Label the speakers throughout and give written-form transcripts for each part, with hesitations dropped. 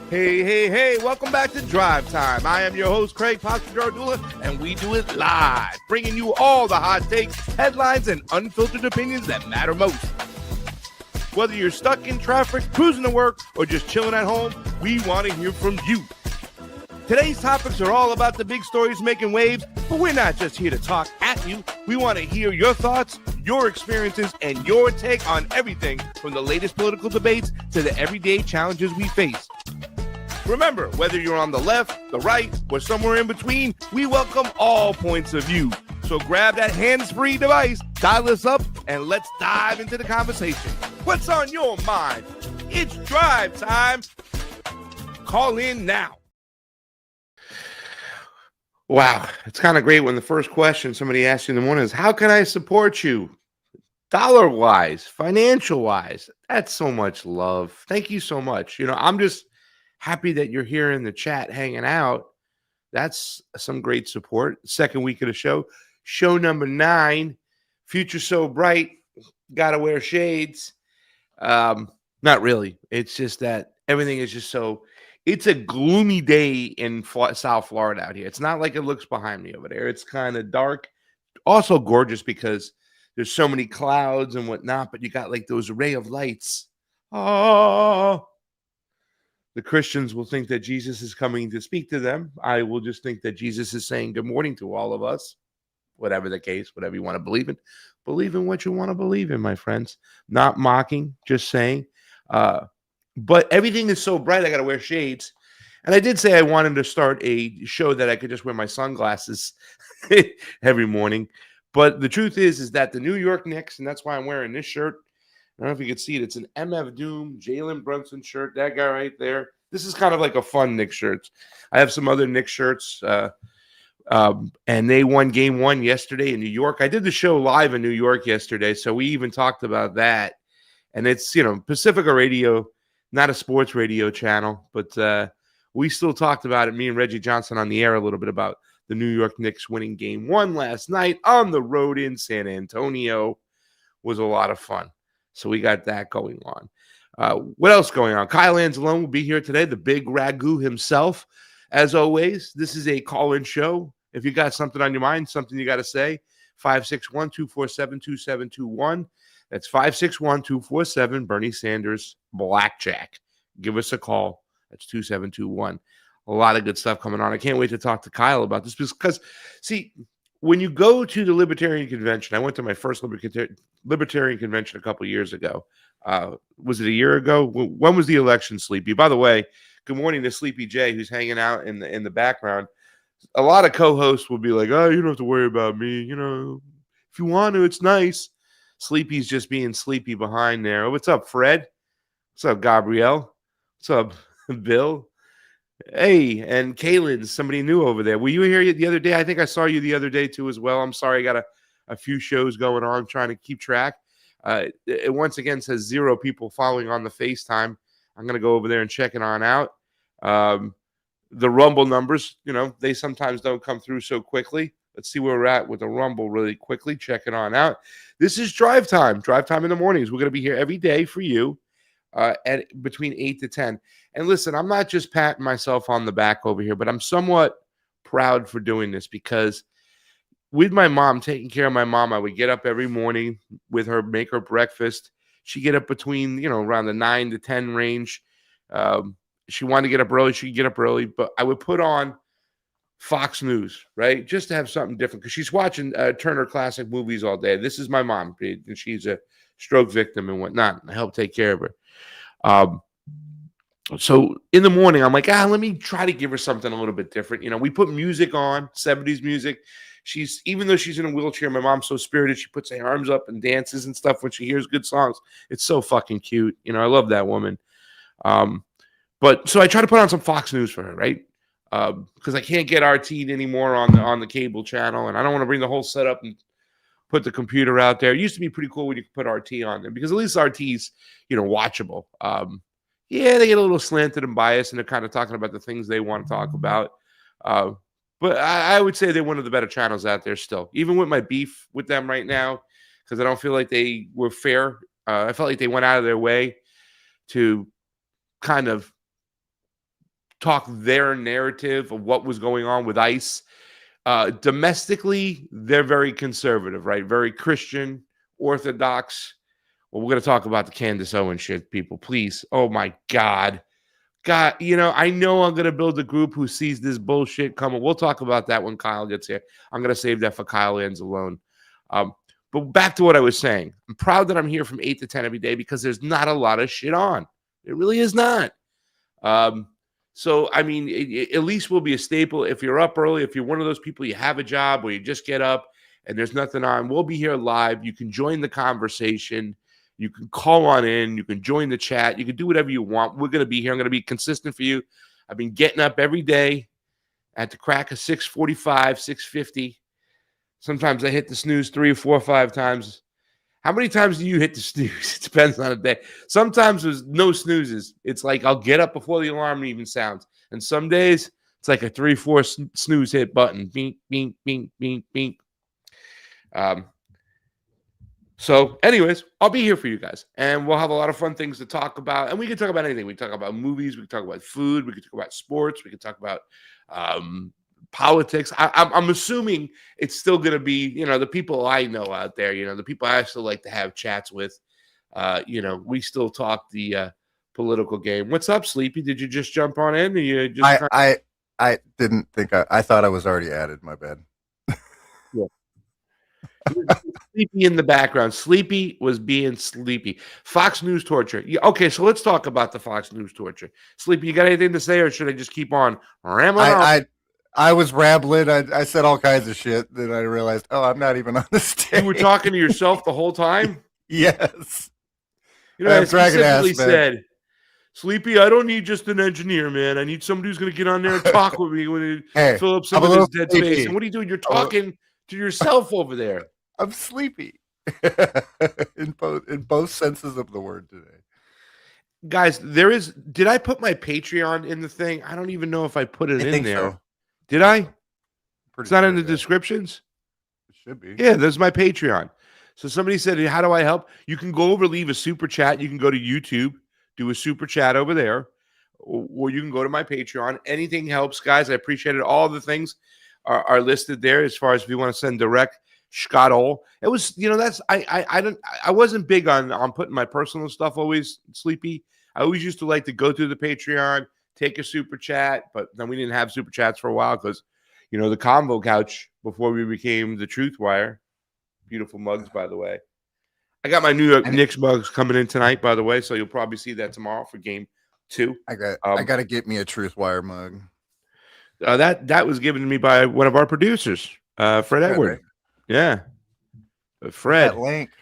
Speaker 1: Hey, hey, hey, welcome back to Drive Time. I am your host, Craig Pasta Jardula, and we do it live, bringing you all the hot takes, headlines, and unfiltered opinions that matter most. Whether you're stuck in traffic, cruising to work, or just chilling at home, we want to hear from you. Today's topics are all about the big stories making waves, but we're not just here to talk at you. We want to hear your thoughts, your experiences, and your take on everything from the latest political debates to the everyday challenges we face. Remember, whether you're on the left, the right, or somewhere in between, we welcome all points of view. So grab that hands-free device, dial us up, and let's dive into the conversation. What's on your mind? It's Drive Time. Call in now. Wow, it's kind of great when the first question somebody asks you in the morning is, how can I support you? Dollar-wise, financial-wise. That's so much love. Thank you so much. I'm just happy that you're here in the chat hanging out. That's some great support. Second week of the show number 9. Future so bright, gotta wear shades. Not really. It's just that everything is just so. It's a gloomy day in South Florida out here. It's not like it looks behind me over there. It's kind of dark. Also gorgeous because there's so many clouds and whatnot, but you got like those ray of lights. Oh. The Christians will think that Jesus is coming to speak to them. I will just think that Jesus is saying good morning to all of us. Whatever the case, whatever you want to believe in. Believe in what you want to believe in, my friends. Not mocking, just saying. But everything is so bright, I got to wear shades. And I did say I wanted to start a show that I could just wear my sunglasses every morning. But the truth is that the New York Knicks, and that's why I'm wearing this shirt. I don't know if you can see it. It's an MF Doom, Jalen Brunson shirt. That guy right there. This is kind of like a fun Knicks shirt. I have some other Knicks shirts, and they won Game 1 yesterday in New York. I did the show live in New York yesterday, so we even talked about that. And it's, Pacifica Radio, not a sports radio channel, but we still talked about it, me and Reggie Johnson on the air a little bit about the New York Knicks winning Game 1 last night on the road in San Antonio. Was a lot of fun. So we got that going on. What else going on? Kyle Anzalone will be here today, the big ragu himself. As always, this is a call-in show. If you got something on your mind, something you got to say, 561-247-2721. That's 561-247, Bernie Sanders, Blackjack. Give us a call. That's 2721. A lot of good stuff coming on. I can't wait to talk to Kyle about this because, see, when you go to the Libertarian Convention, I went to my first Libertarian Convention a couple years ago. Was it a year ago? When was the election, Sleepy? By the way, good morning to Sleepy J, who's hanging out in the background. A lot of co-hosts will be like, oh, you don't have to worry about me. If you want to, it's nice. Sleepy's just being sleepy behind there. Oh, what's up, Fred? What's up, Gabrielle? What's up, Bill? Hey, and Kaylin, somebody new over there. Were you here the other day? I think I saw you the other day too as well. I'm sorry, I got a few shows going on trying to keep track. It once again says 0 people following on the FaceTime. I'm going to go over there and check it on out. The Rumble numbers, they sometimes don't come through so quickly. Let's see where we're at with the Rumble really quickly. Check it on out. This is Drive Time in the mornings. We're going to be here every day for you at between 8 to 10. And listen, I'm not just patting myself on the back over here, but I'm somewhat proud for doing this because with my mom, taking care of my mom, I would get up every morning with her, make her breakfast. She'd get up between, around the 9 to 10 range. She wanted to get up early. She could get up early, but I would put on Fox News, right? Just to have something different because she's watching Turner Classic Movies all day. This is my mom. And she's a stroke victim and whatnot. I help take care of her. So in the morning, I'm like, let me try to give her something a little bit different. We put music on, 70s music. Even though she's in a wheelchair, my mom's so spirited, she puts her arms up and dances and stuff when she hears good songs. It's so fucking cute. I love that woman. But so I try to put on some Fox News for her, right? Because I can't get RT'd anymore on the cable channel, and I don't want to bring the whole setup and put the computer out there. It used to be pretty cool when you could put RT on there because at least RT's, watchable. Yeah, they get a little slanted and biased, and they're kind of talking about the things they want to talk about. But I would say they're one of the better channels out there still, even with my beef with them right now, because I don't feel like they were fair. I felt like they went out of their way to kind of talk their narrative of what was going on with ICE. Domestically, they're very conservative, right? Very Christian, Orthodox. Well, we're going to talk about the Candace Owens shit, people. Please. Oh, my God. God, I know I'm going to build a group who sees this bullshit coming. We'll talk about that when Kyle gets here. I'm going to save that for Kyle ends alone. But back to what I was saying. I'm proud that I'm here from 8 to 10 every day because there's not a lot of shit on. It really is not. So, I mean, at least we'll be a staple. If you're up early, if you're one of those people, you have a job where you just get up and there's nothing on, we'll be here live. You can join the conversation. You can call on in. You can join the chat. You can do whatever you want. We're going to be here. I'm going to be consistent for you. I've been getting up every day at the crack of 6:45, 6:50. Sometimes I hit the snooze 3 or 4 or 5 times. How many times do you hit the snooze? It depends on the day. Sometimes there's no snoozes. It's like I'll get up before the alarm even sounds. And some days it's like a 3-4 snooze hit button. Bink, bink, bink, bink, bink. So anyways, I'll be here for you guys. And we'll have a lot of fun things to talk about. And we can talk about anything. We can talk about movies. We can talk about food. We can talk about sports. We can talk about politics. I'm assuming it's still going to be, the people I know out there, the people I still like to have chats with. We still talk the political game. What's up, Sleepy? Did you just jump on in? Or you just
Speaker 2: I didn't think I thought I was already added. My bad.
Speaker 1: Yeah. Sleepy in the background. Sleepy was being sleepy. Fox News torture. Yeah, okay, so let's talk about the Fox News torture. Sleepy, you got anything to say, or should I just keep on rambling on?
Speaker 2: I was rambling. I said all kinds of shit. Then I realized, I'm not even on the stage.
Speaker 1: You were talking to yourself the whole time?
Speaker 2: Yes.
Speaker 1: I specifically said, Sleepy, I don't need just an engineer, man. I need somebody who's going to get on there and talk with me when he fill up some of this dead space. And what are you doing? You're talking to yourself over there.
Speaker 2: I'm sleepy in both senses of the word today.
Speaker 1: Guys, did I put my Patreon in the thing? I don't even know if I put it in there. So. Did I? It's not in the descriptions?
Speaker 2: It should be.
Speaker 1: Yeah, there's my Patreon. So somebody said, how do I help? You can go over, leave a super chat. You can go to YouTube, do a super chat over there, or you can go to my Patreon. Anything helps, guys. I appreciate it. All the things are listed there as far as if you want to send direct. Scott-ole. It was, I wasn't big on putting my personal stuff always, Sleepy. I always used to like to go through the Patreon, take a super chat, but then we didn't have super chats for a while because, the Convo Couch before we became the Truth Wire. Beautiful mugs, by the way. I got my New York Knicks mugs coming in tonight, by the way, so you'll probably see that tomorrow for game 2.
Speaker 2: I got to get me a Truth Wire mug.
Speaker 1: That was given to me by one of our producers, Fred Edward. Right? Yeah. Fred.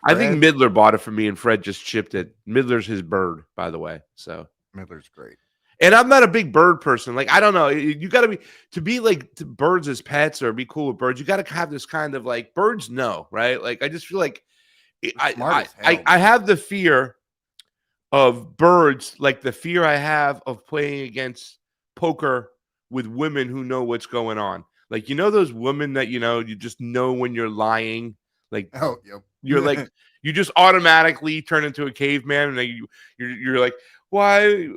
Speaker 1: I think Midler bought it for me and Fred just chipped it. Midler's his bird, by the way. So
Speaker 2: Midler's great.
Speaker 1: And I'm not a big bird person. Like, I don't know. You got to be like to birds as pets or be cool with birds. You got to have this kind of like birds know, right? Like, I just feel like I have the fear of birds, like the fear I have of playing against poker with women who know what's going on. Like, those women that, you just know when you're lying. Like, you're like, you just automatically turn into a caveman. And you're like, why,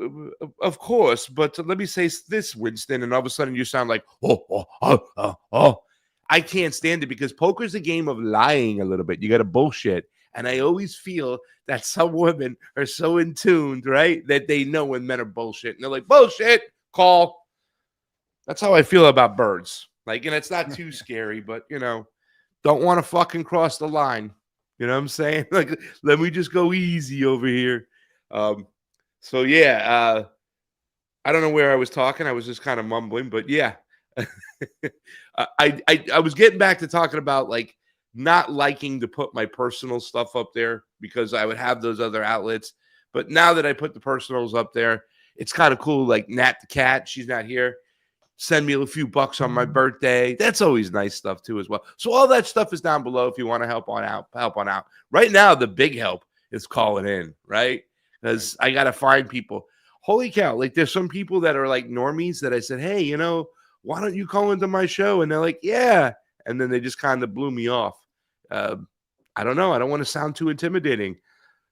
Speaker 1: of course. But let me say this, Winston. And all of a sudden you sound like, oh. I can't stand it because poker's a game of lying a little bit. You got to bullshit. And I always feel that some women are so in tune, right, that they know when men are bullshit. And they're like, bullshit, call. That's how I feel about birds. Like, and it's not too scary, but, don't want to fucking cross the line. You know what I'm saying? Like, let me just go easy over here. So, yeah, I don't know where I was talking. I was just kind of mumbling, but yeah. I was getting back to talking about, like, not liking to put my personal stuff up there because I would have those other outlets. But now that I put the personals up there, it's kind of cool. Like Nat the cat, she's not here. Send me a few bucks on my birthday. That's always nice stuff too as well. So all that stuff is down below if you want to help on out. Right now, the big help is calling in, right? Because I got to find people. Holy cow. Like, there's some people that are like normies that I said, hey, why don't you call into my show? And they're like, yeah. And then they just kind of blew me off. I don't know. I don't want to sound too intimidating.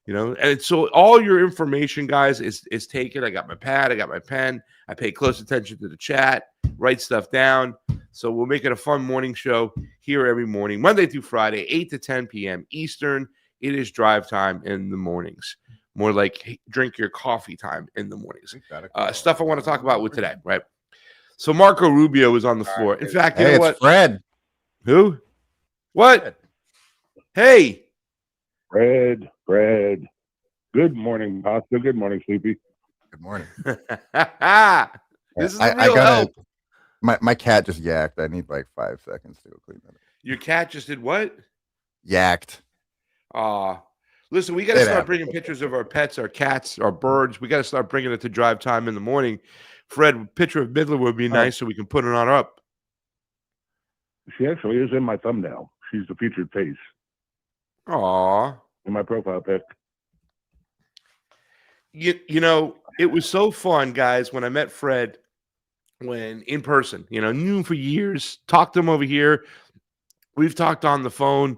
Speaker 1: And so all your information, guys, is taken. I got my pad, I got my pen, I pay close attention to the chat, write stuff down. So we'll make it a fun morning show here every morning, Monday through Friday, 8 to 10 p.m. Eastern. It is drive time in the mornings. More like drink your coffee time in the mornings. Stuff I want to talk about with today, right? So Marco Rubio is on the floor. In fact, you know what?
Speaker 2: Fred.
Speaker 1: Who? What?
Speaker 2: Fred.
Speaker 1: Hey.
Speaker 3: Fred. Good morning, Pasta. Good morning, Sleepy.
Speaker 2: Good morning.
Speaker 1: This is the real help.
Speaker 2: My cat just yacked. I need like 5 seconds to go clean that up.
Speaker 1: Your cat just did what?
Speaker 2: Yacked.
Speaker 1: Listen, we got to start bringing pictures of our pets, our cats, our birds. We got to start bringing it to drive time in the morning. Fred, a picture of Midler would be nice so we can put it on up.
Speaker 3: She actually is in my thumbnail. She's the featured face.
Speaker 1: Aw.
Speaker 3: In my profile pic.
Speaker 1: It was so fun, guys, when I met Fred when in person, knew him for years, talked to him over here. We've talked on the phone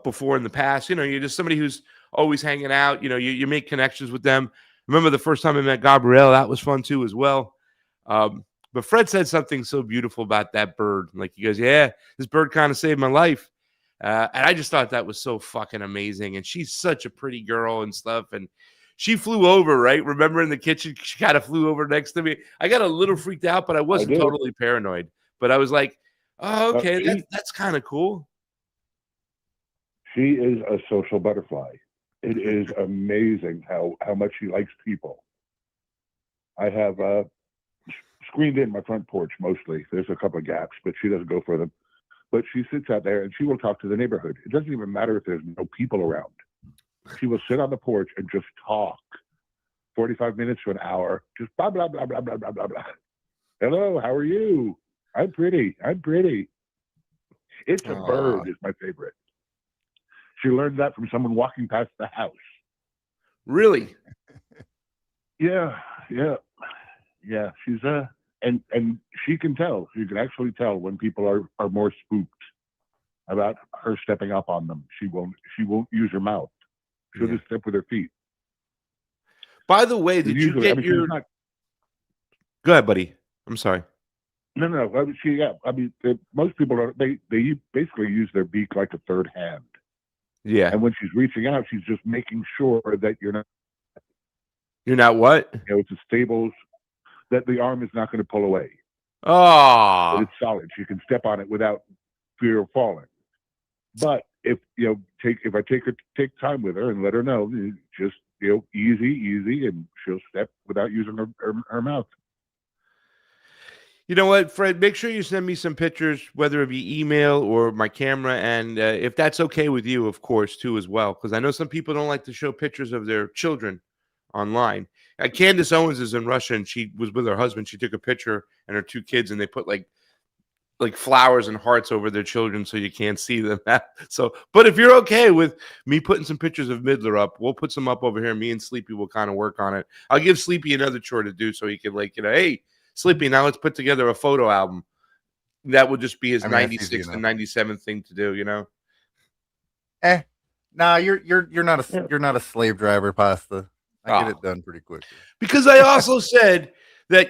Speaker 1: before in the past. You're just somebody who's always hanging out. You make connections with them. Remember the first time I met Gabrielle? That was fun too as well. But Fred said something so beautiful about that bird. Like he goes, yeah, this bird kind of saved my life. And I just thought that was so fucking amazing. And she's such a pretty girl and stuff. And she flew over, right? Remember in the kitchen, she kind of flew over next to me. I got a little freaked out, but I wasn't totally paranoid. But I was like, oh, okay, that's kind of cool.
Speaker 3: She is a social butterfly. It is amazing how much she likes people. I have screened in my front porch mostly. There's a couple of gaps, but she doesn't go for them. But she sits out there and she will talk to the neighborhood. It doesn't even matter if there's no people around. She will sit on the porch and just talk 45 minutes to an hour, just blah, blah, blah, blah, blah, blah, blah, blah. Hello, how are you? I'm pretty. It's a bird is my favorite. She learned that from someone walking past the house.
Speaker 1: Really?
Speaker 3: Yeah. She's and she can tell. You can actually tell when people are more spooked about her stepping up on them. She won't use her mouth. She'll just step with her feet.
Speaker 1: By the way, did you get your? Go ahead, buddy. I'm sorry.
Speaker 3: No. Most people are. They basically use their beak like a third hand.
Speaker 1: Yeah.
Speaker 3: And when she's reaching out, she's just making sure that you're not.
Speaker 1: You're not what?
Speaker 3: It's a stable. That the arm is not going to pull away.
Speaker 1: Oh.
Speaker 3: It's solid. She can step on it without fear of falling. But if I take time with her and let her know, just easy, and she'll step without using her mouth.
Speaker 1: You know what, Fred? Make sure you send me some pictures, whether it be email or my camera, and if that's okay with you, of course, too, as well, because I know some people don't like to show pictures of their children online. Candace Owens is in Russia, and she was with her husband. She took a picture and her 2 kids, and they put like flowers and hearts over their children so you can't see them. So, but if you're okay with me putting some pictures of Midler up, we'll put some up over here. Me and Sleepy will kind of work on it. I'll give Sleepy another chore to do so he can hey, Sleepy, now let's put together a photo album. That would just be his 96th and 97th thing to do,
Speaker 2: Nah, you're not a slave driver, Pasta. I get it done pretty quickly.
Speaker 1: Because I also said that,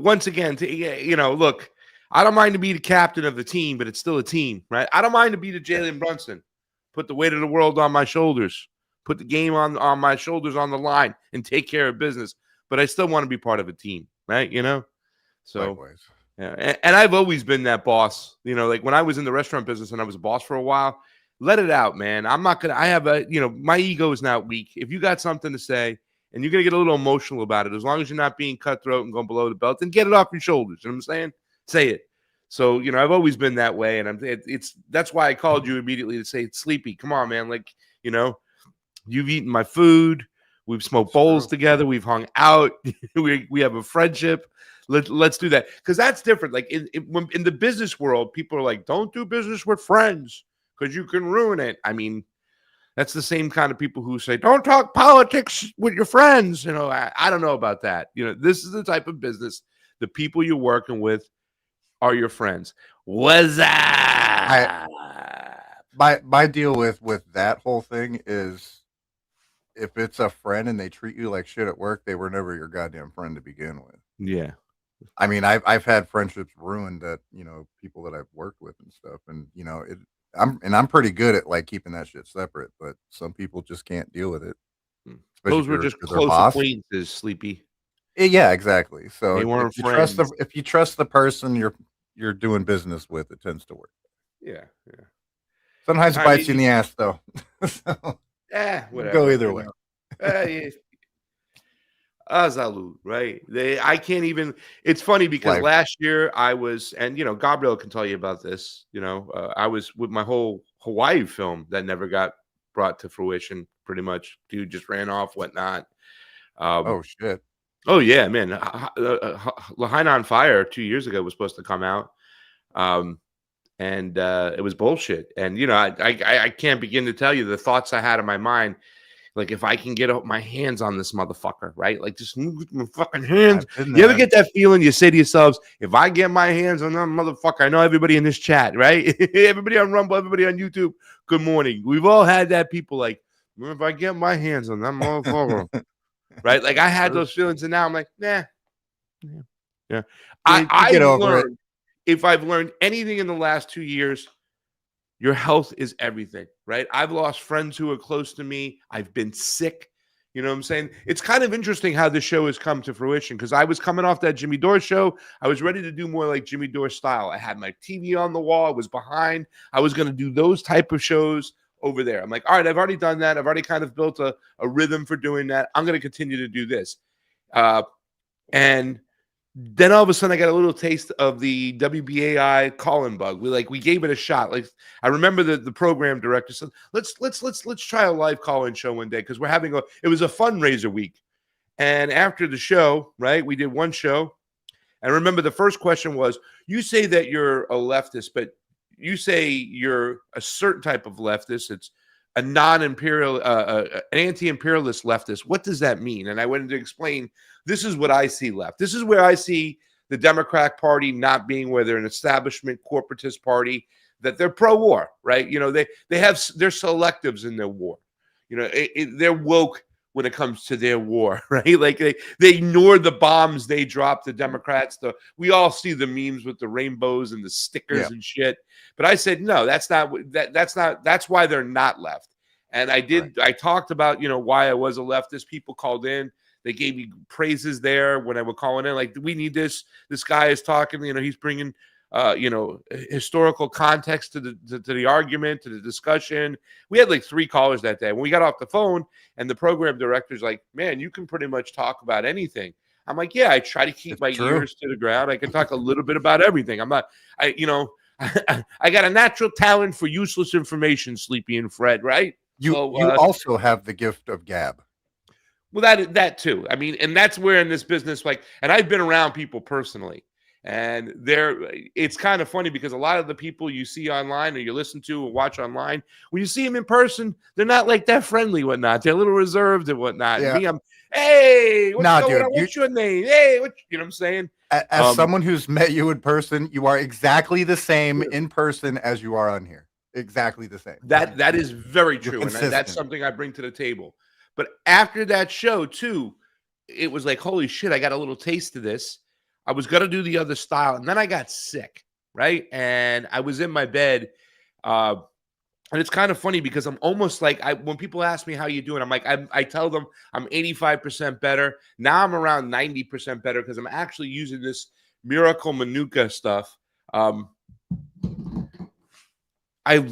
Speaker 1: once again, look, I don't mind to be the captain of the team, but it's still a team, right? I don't mind to be the Jalen Brunson. Put the weight of the world on my shoulders. Put the game on my shoulders on the line and take care of business. But I still want to be part of a team, right? So,
Speaker 2: likewise.
Speaker 1: Yeah. And I've always been that boss. Like when I was in the restaurant business and I was a boss for a while, let it out, man. I'm not going to, I have my ego is not weak. If you got something to say, and you're going to get a little emotional about it, as long as you're not being cutthroat and going below the belt, then get it off your shoulders. You know what I'm saying? Say it. So, I've always been that way. And that's why I called you immediately to say, it's Sleepy. Come on, man. Like, you've eaten my food. We've smoked bowls together. We've hung out. we have a friendship. Let's do that. Because that's different. Like in the business world, people are like, don't do business with friends because you can ruin it. I mean, that's the same kind of people who say, don't talk politics with your friends. I don't know about that. This is the type of business, the people you're working with are your friends. What's that?
Speaker 2: My deal with that whole thing is if it's a friend and they treat you like shit at work, they were never your goddamn friend to begin with.
Speaker 1: Yeah.
Speaker 2: I mean, I've had friendships ruined that, people that I've worked with and stuff, and I'm pretty good at like keeping that shit separate, but some people just can't deal with it, especially
Speaker 1: Those were just
Speaker 2: if they're
Speaker 1: close
Speaker 2: boss.
Speaker 1: acquaintances, Sleepy.
Speaker 2: Yeah, exactly. So
Speaker 1: They weren't friends.
Speaker 2: if you trust the person you're doing business with, it tends to work.
Speaker 1: Yeah, yeah.
Speaker 2: Sometimes it
Speaker 1: I
Speaker 2: bites you
Speaker 1: mean,
Speaker 2: in the ass though. So,
Speaker 1: whatever.
Speaker 2: go either way.
Speaker 1: Yeah. Azalud, right? I can't even. It's funny because
Speaker 2: Life.
Speaker 1: last year I was, and Gabriel can tell you about this. I was with my whole Hawaii film that never got brought to fruition. Pretty much, dude just ran off, whatnot.
Speaker 2: Oh shit.
Speaker 1: Oh yeah, man. Lahaina on Fire 2 years ago was supposed to come out, and it was bullshit. And I can't begin to tell you the thoughts I had in my mind. Like, if I can get my hands on this motherfucker, right? Like, just move with my fucking hands. You ever get that feeling? You say to yourselves, if I get my hands on that motherfucker, I know everybody in this chat, right? Everybody on Rumble, everybody on YouTube. Good morning. We've all had that. People like, if I get my hands on that motherfucker, right? Like, I had those feelings, and now I'm like, nah. Yeah. I
Speaker 2: get over
Speaker 1: learned, if I've learned anything in the last 2 years, your health is everything, right? I've lost friends who are close to me. I've been sick. You know what I'm saying? It's kind of interesting how this show has come to fruition, because I was coming off that Jimmy Dore show. I was ready to do more like Jimmy Dore style. I had my TV on the wall. I was behind. I was going to do those type of shows over there. I'm like, all right, I've already done that. I've already kind of built a rhythm for doing that. I'm going to continue to do this. And then all of a sudden I got a little taste of the WBAI call-in bug. We gave it a shot. Like, I remember the program director said, let's try a live call-in show one day, because it was a fundraiser week. And after the show, right, we did one show. And remember, the first question was, you say that you're a leftist, but you say you're a certain type of leftist. It's a non-imperial, an anti-imperialist leftist. What does that mean? And I went to explain, this is what I see left. This is where I see the Democratic Party not being where they're an establishment corporatist party, that they're pro-war, right? They're selectives in their war. They're woke when it comes to their war, right? Like they ignore the bombs they drop, the Democrats. We all see the memes with the rainbows and the stickers and shit. But I said, no, that's why they're not left. And I talked about, why I was a leftist. People called in. They gave me praises there when I would call in. Like, we need this. This guy is talking, he's bringing, historical context to the argument, to the discussion. We had like 3 callers that day. When we got off the phone, and the program director's like, man, you can pretty much talk about anything. I'm like, yeah, I try to keep my ears to the ground. I can talk a little bit about everything. I got a natural talent for useless information, Sleepy and Fred, right?
Speaker 2: You also have the gift of gab.
Speaker 1: Well, that too. I mean, and that's where in this business, and I've been around people personally, and it's kind of funny, because a lot of the people you see online or you listen to or watch online, when you see them in person, they're not like that friendly, whatnot. They're a little reserved and whatnot.
Speaker 2: Yeah.
Speaker 1: And me, I'm, hey, what's going
Speaker 2: dude,
Speaker 1: on? What's your name? Hey, you know what I'm saying?
Speaker 2: As someone who's met you in person, you are exactly the same in person as you are on here. Exactly the same.
Speaker 1: That is very true, and that's something I bring to the table. But after that show, too, it was like, holy shit, I got a little taste of this. I was going to do the other style, and then I got sick, right? And I was in my bed, and it's kind of funny, because I'm almost like, when people ask me how you doing, I'm like, I tell them I'm 85% better. Now I'm around 90% better, because I'm actually using this Miracle Manuka stuff. I've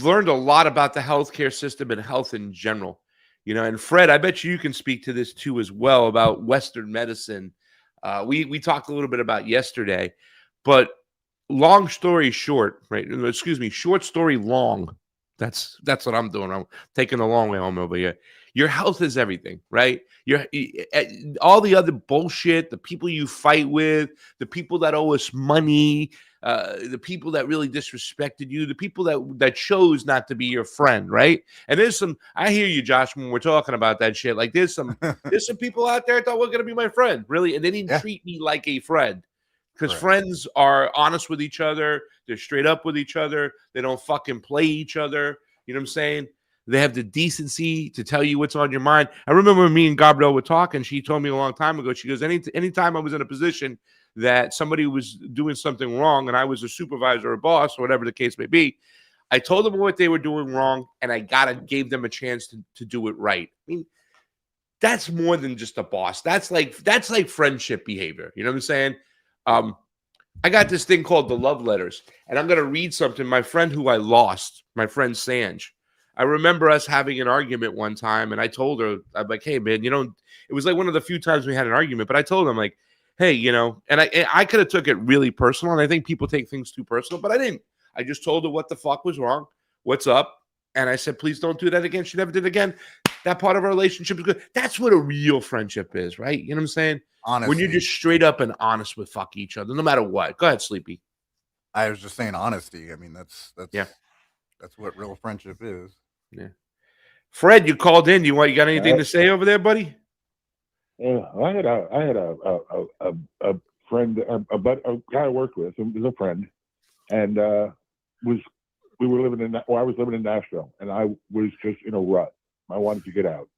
Speaker 1: learned a lot about the healthcare system and health in general. And Fred, I bet you can speak to this too as well, about Western medicine. We talked a little bit about yesterday, but long story short, right? Excuse me, short story long. That's what I'm doing. I'm taking the long way home over here. Your health is everything, right? All the other bullshit, the people you fight with, the people that owe us money, the people that really disrespected you, the people that chose not to be your friend, right? And I hear you, Josh, when we're talking about that shit. Like, there's some people out there that thought we're gonna be my friend, really, and they didn't treat me like a friend. Because friends are honest with each other. They're straight up with each other. They don't fucking play each other. You know what I'm saying? They have the decency to tell you what's on your mind. I remember when me and Gabrielle were talking, she told me a long time ago, she goes, anytime I was in a position that somebody was doing something wrong and I was a supervisor or boss or whatever the case may be, I told them what they were doing wrong and I gave them a chance to do it right. I mean, that's more than just a boss. That's like friendship behavior. You know what I'm saying? I got this thing called the love letters, and I'm going to read something. My friend who I lost, my friend Sanj, I remember us having an argument one time, and I told her, I'm like, hey, man, it was like one of the few times we had an argument, but I told him, like, hey, and I could have took it really personal, and I think people take things too personal, but I didn't. I just told her what the fuck was wrong, what's up, and I said, please don't do that again. She never did it again. That part of our relationship is good. That's what a real friendship is, right? You know what I'm saying?
Speaker 2: Honestly,
Speaker 1: when you're just straight up and honest with fuck each other, no matter what. Go ahead, Sleepy.
Speaker 2: I was just saying honesty. I mean, that's
Speaker 1: yeah.
Speaker 2: That's what real friendship is.
Speaker 1: Yeah. Fred, you called in. You got anything to say over there, buddy?
Speaker 3: Yeah, I had a friend, a guy I worked with, who was a friend, and I was living in Nashville, and I was just in a rut. I wanted to get out,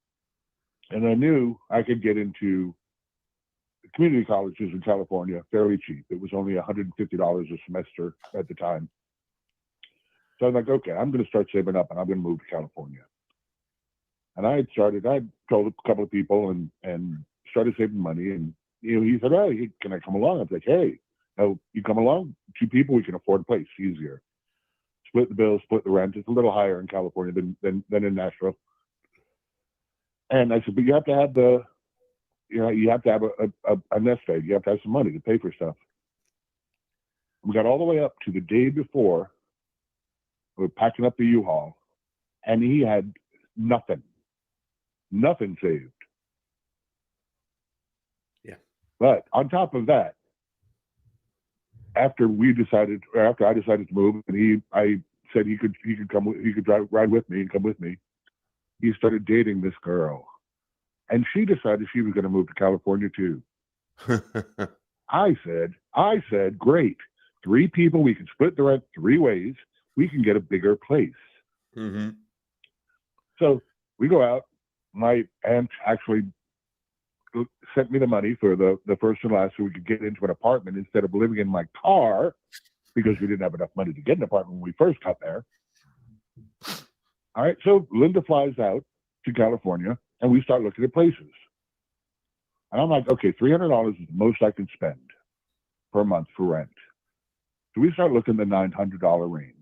Speaker 3: and I knew I could get into community colleges in California fairly cheap. It was only $150 a semester at the time. So I'm like, okay, I'm going to start saving up, and I'm going to move to California. And I told a couple of people and started saving money. And he said, "Oh, can I come along?" I was like, "Hey, no, you come along. 2 people, we can afford a place easier. Split the bills, split the rent. It's a little higher in California than in Nashville." And I said, "But you have to have you have to have a nest egg. You have to have some money to pay for stuff." We got all the way up to the day before. We were packing up the U-Haul, and he had nothing saved.
Speaker 1: Yeah.
Speaker 3: But on top of that, after I decided to move, and I said he could ride with me and come with me, he started dating this girl, and she decided she was going to move to California too. I said, great. 3 people, we can split the rent 3 ways. We can get a bigger place.
Speaker 1: Mm-hmm.
Speaker 3: So we go out. My aunt actually sent me the money for the first and last so we could get into an apartment instead of living in my car because we didn't have enough money to get an apartment when we first got there. All right, so Linda flies out to California, and we start looking at places. And I'm like, okay, $300 is the most I can spend per month for rent. So we start looking at the $900 range.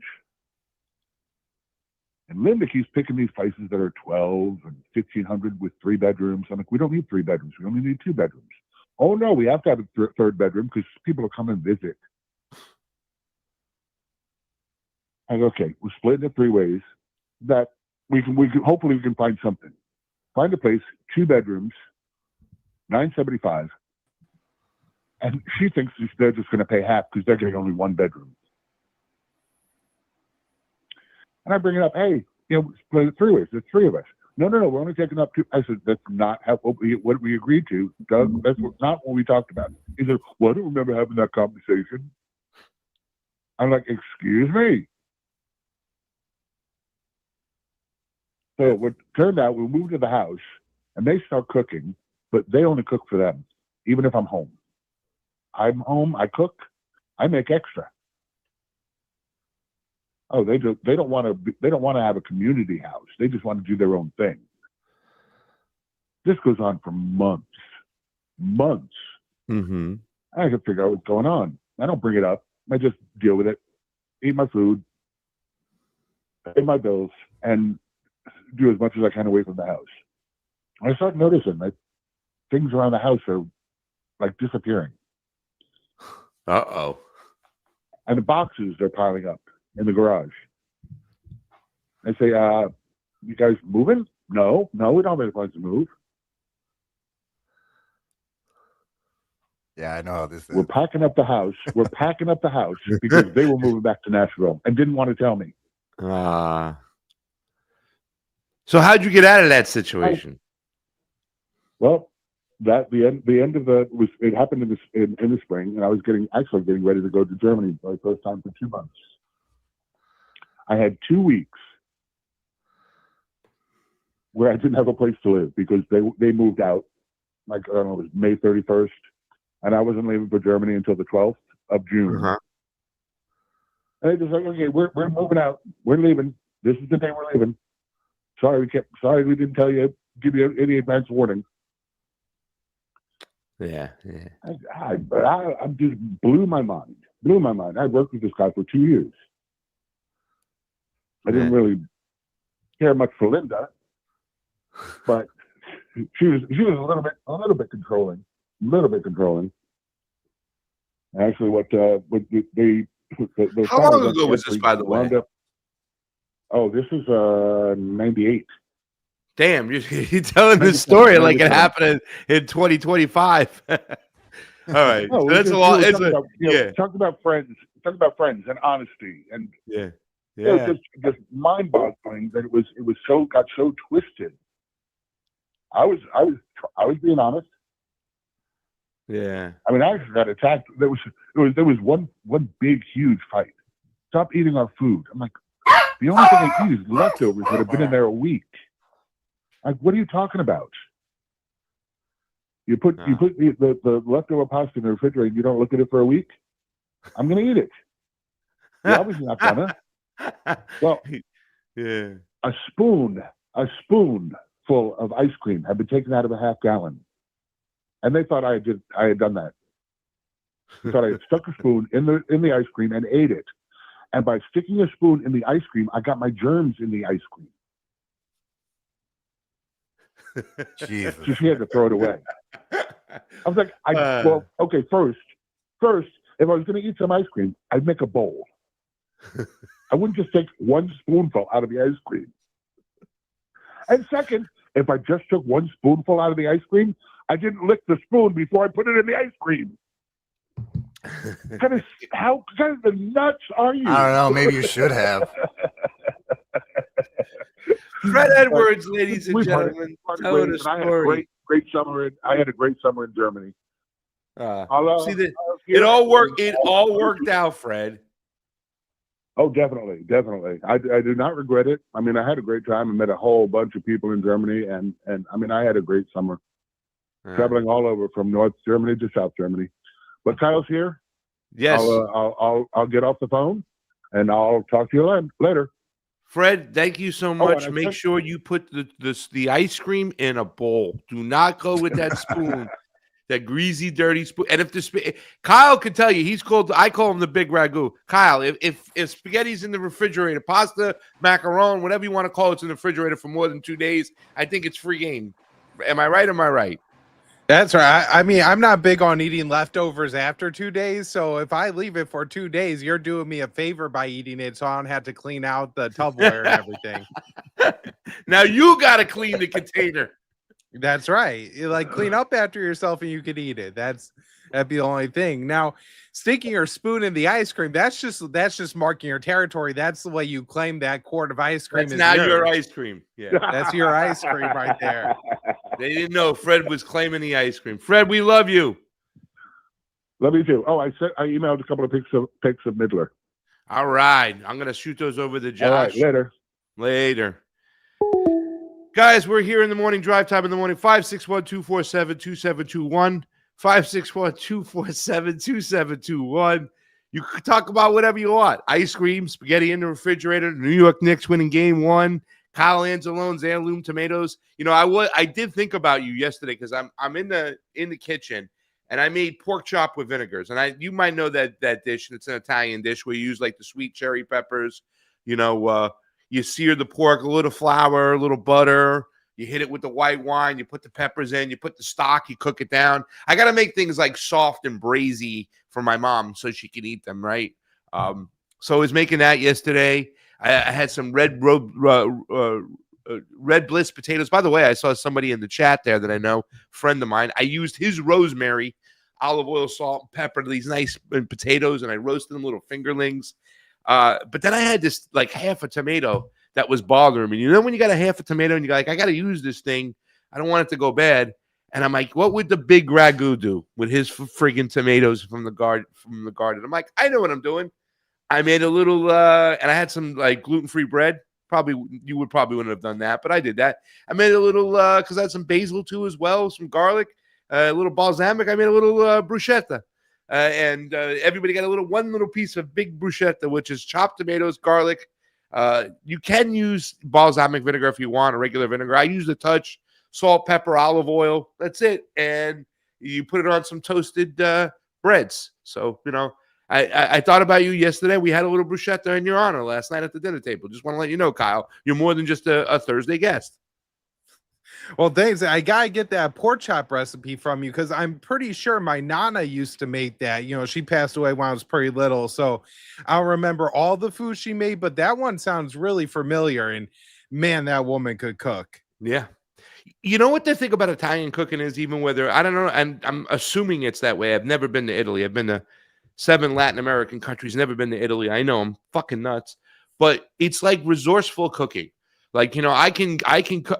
Speaker 3: And Linda keeps picking these places that are $1,200 and $1,500 with 3 bedrooms. I'm like, we don't need 3 bedrooms. We only need 2 bedrooms. Oh, no, we have to have a third bedroom because people will come and visit. I go, okay, we're splitting it 3 ways that we can hopefully we can find something. Find a place, 2 bedrooms, $975. And she thinks they're just going to pay half because they're getting only 1 bedroom. And I bring it up, hey, split it 3 ways. There's 3 of us. No, we're only taking up 2. I said, that's not what we agreed to. Doug, that's not what we talked about. He said, well, I don't remember having that conversation. I'm like, excuse me. So what turned out, we moved to the house, and they start cooking, but they only cook for them, even if I'm home. I'm home, I cook, I make extra. Oh, they don't want to have a community house. They just want to do their own thing. This goes on for months.
Speaker 1: Mm-hmm.
Speaker 3: I can figure out what's going on. I don't bring it up. I just deal with it, eat my food, pay my bills, and do as much as I can away from the house. I start noticing that things around the house are like disappearing.
Speaker 1: Uh-oh.
Speaker 3: And the boxes are piling up in the garage. I say, you guys moving? No, we don't have any plans to move.
Speaker 2: Yeah, I know how this is.
Speaker 3: We're packing up the house. Because they were moving back to Nashville and didn't want to tell me.
Speaker 1: So how'd you get out of that situation?
Speaker 3: Well, it happened in the spring, and I was getting ready to go to Germany for the first time for 2 months. I had 2 weeks where I didn't have a place to live because they moved out. Like, I don't know, it was May 31st, and I wasn't leaving for Germany until the 12th of June.
Speaker 1: Uh-huh.
Speaker 3: And they just like, okay, we're moving out. We're leaving. This is the day we're leaving. Sorry we didn't give you any advance warning.
Speaker 1: Yeah.
Speaker 3: I'm just blew my mind. I worked with this guy for 2 years. I didn't really care much for Linda, but she was a little bit controlling. Actually, what the
Speaker 1: How long ago was this, by the way?
Speaker 3: This is 98.
Speaker 1: Damn, you're telling this story like it happened in 2025. All right,
Speaker 3: No,
Speaker 1: so that's a lot.
Speaker 3: Talk about friends and honesty, and
Speaker 1: yeah.
Speaker 3: It was just mind-boggling that it was got so twisted. I was being honest.
Speaker 1: Yeah.
Speaker 3: I mean, I actually got attacked. There was one big huge fight. Stop eating our food. I'm like, the only thing I eat is leftovers that have been in there a week. Like, what are you talking about? You put the leftover pasta in the refrigerator and you don't look at it for a week? I'm gonna eat it. You're obviously not gonna. Well,
Speaker 1: yeah.
Speaker 3: A spoon full of ice cream had been taken out of a half gallon. And they thought I had done that. They thought I had stuck a spoon in the ice cream and ate it. And by sticking a spoon in the ice cream, I got my germs in the ice cream.
Speaker 2: Jesus.
Speaker 3: So she had to throw it away. I was like, okay, first, if I was going to eat some ice cream, I'd make a bowl. I wouldn't just take one spoonful out of the ice cream. And second, if I just took one spoonful out of the ice cream, I didn't lick the spoon before I put it in the ice cream. How kind of the nuts are you?
Speaker 2: I don't know. Maybe you should have.
Speaker 1: Fred Edwards, ladies and gentlemen, telling a story.
Speaker 3: I had a great summer in Germany.
Speaker 1: It all worked out, Fred.
Speaker 3: Oh, definitely. I do not regret it. I mean, I had a great time. I met a whole bunch of people in Germany, and I mean, I had a great summer, traveling all over from North Germany to South Germany. But Kyle's here.
Speaker 1: Yes.
Speaker 3: I'll get off the phone, and I'll talk to you later.
Speaker 1: Fred, thank you so much. Make sure you put the ice cream in a bowl. Do not go with that spoon. That greasy, dirty spoon. And if Kyle can tell you, I call him the big ragu. Kyle, if spaghetti's in the refrigerator, pasta, macaron, whatever you want to call it's in the refrigerator for more than 2 days, I think it's free game. Am I right or am I right?
Speaker 4: That's right. I mean, I'm not big on eating leftovers after 2 days. So if I leave it for 2 days, you're doing me a favor by eating it so I don't have to clean out the Tupperware and everything.
Speaker 1: Now you got to clean the container.
Speaker 4: That's right. You clean up after yourself and you can eat it. That'd be the only thing. Now, sticking your spoon in the ice cream, that's just marking your territory. That's the way you claim that quart of ice cream.
Speaker 1: That's now your ice cream. Yeah.
Speaker 4: That's your ice cream right there.
Speaker 1: They didn't know Fred was claiming the ice cream. Fred, we love you.
Speaker 3: Love you too. Oh, I emailed a couple of pics of Midler.
Speaker 1: All right. I'm gonna shoot those over to Josh.
Speaker 3: All right,
Speaker 1: Later. Guys, we're here in the morning, drive time in the morning, 561-247-2721, 561-247-2721. You can talk about whatever you want. Ice cream, spaghetti in the refrigerator, New York Knicks winning game 1, Kyle Angelone's heirloom tomatoes. You know, I did think about you yesterday because I'm in the kitchen and I made pork chop with vinegars. And you might know that dish. It's an Italian dish where you use like the sweet cherry peppers, you sear the pork, a little flour, a little butter. You hit it with the white wine. You put the peppers in. You put the stock. You cook it down. I got to make things like soft and braisy for my mom so she can eat them, right? So I was making that yesterday. I had some red bliss potatoes. By the way, I saw somebody in the chat there that I know, friend of mine. I used his rosemary, olive oil, salt, and pepper to these nice potatoes, and I roasted them little fingerlings. But then I had this like half a tomato that was bothering me. You know when you got a half a tomato and you're like, I got to use this thing. I don't want it to go bad. And I'm like, what would the big ragu do with his friggin' tomatoes from the garden? I'm like, I know what I'm doing. I made a little, and I had some like gluten-free bread. You would probably wouldn't have done that, but I did that. I made a little because I had some basil too as well, some garlic, a little balsamic. I made a little bruschetta, and everybody got one little piece of big bruschetta, which is chopped tomatoes, garlic. You can use balsamic vinegar if you want, or regular vinegar. I use a touch, salt, pepper, olive oil. That's it, and you put it on some toasted breads. So I thought about you yesterday. We had a little bruschetta in your honor last night at the dinner table. Just want to let you know, Kyle, you're more than just a Thursday guest.
Speaker 4: Well, thanks. I gotta get that pork chop recipe from you because I'm pretty sure my nana used to make that. She passed away when I was pretty little, so I don't remember all the food she made, but that one sounds really familiar. And man, that woman could cook.
Speaker 1: Yeah. You know what the thing about Italian cooking is, even whether I don't know, and I'm assuming it's that way. I've never been to Italy. I've been to 7 Latin American countries, never been to Italy. I know I'm fucking nuts, but it's like resourceful cooking. Like, I can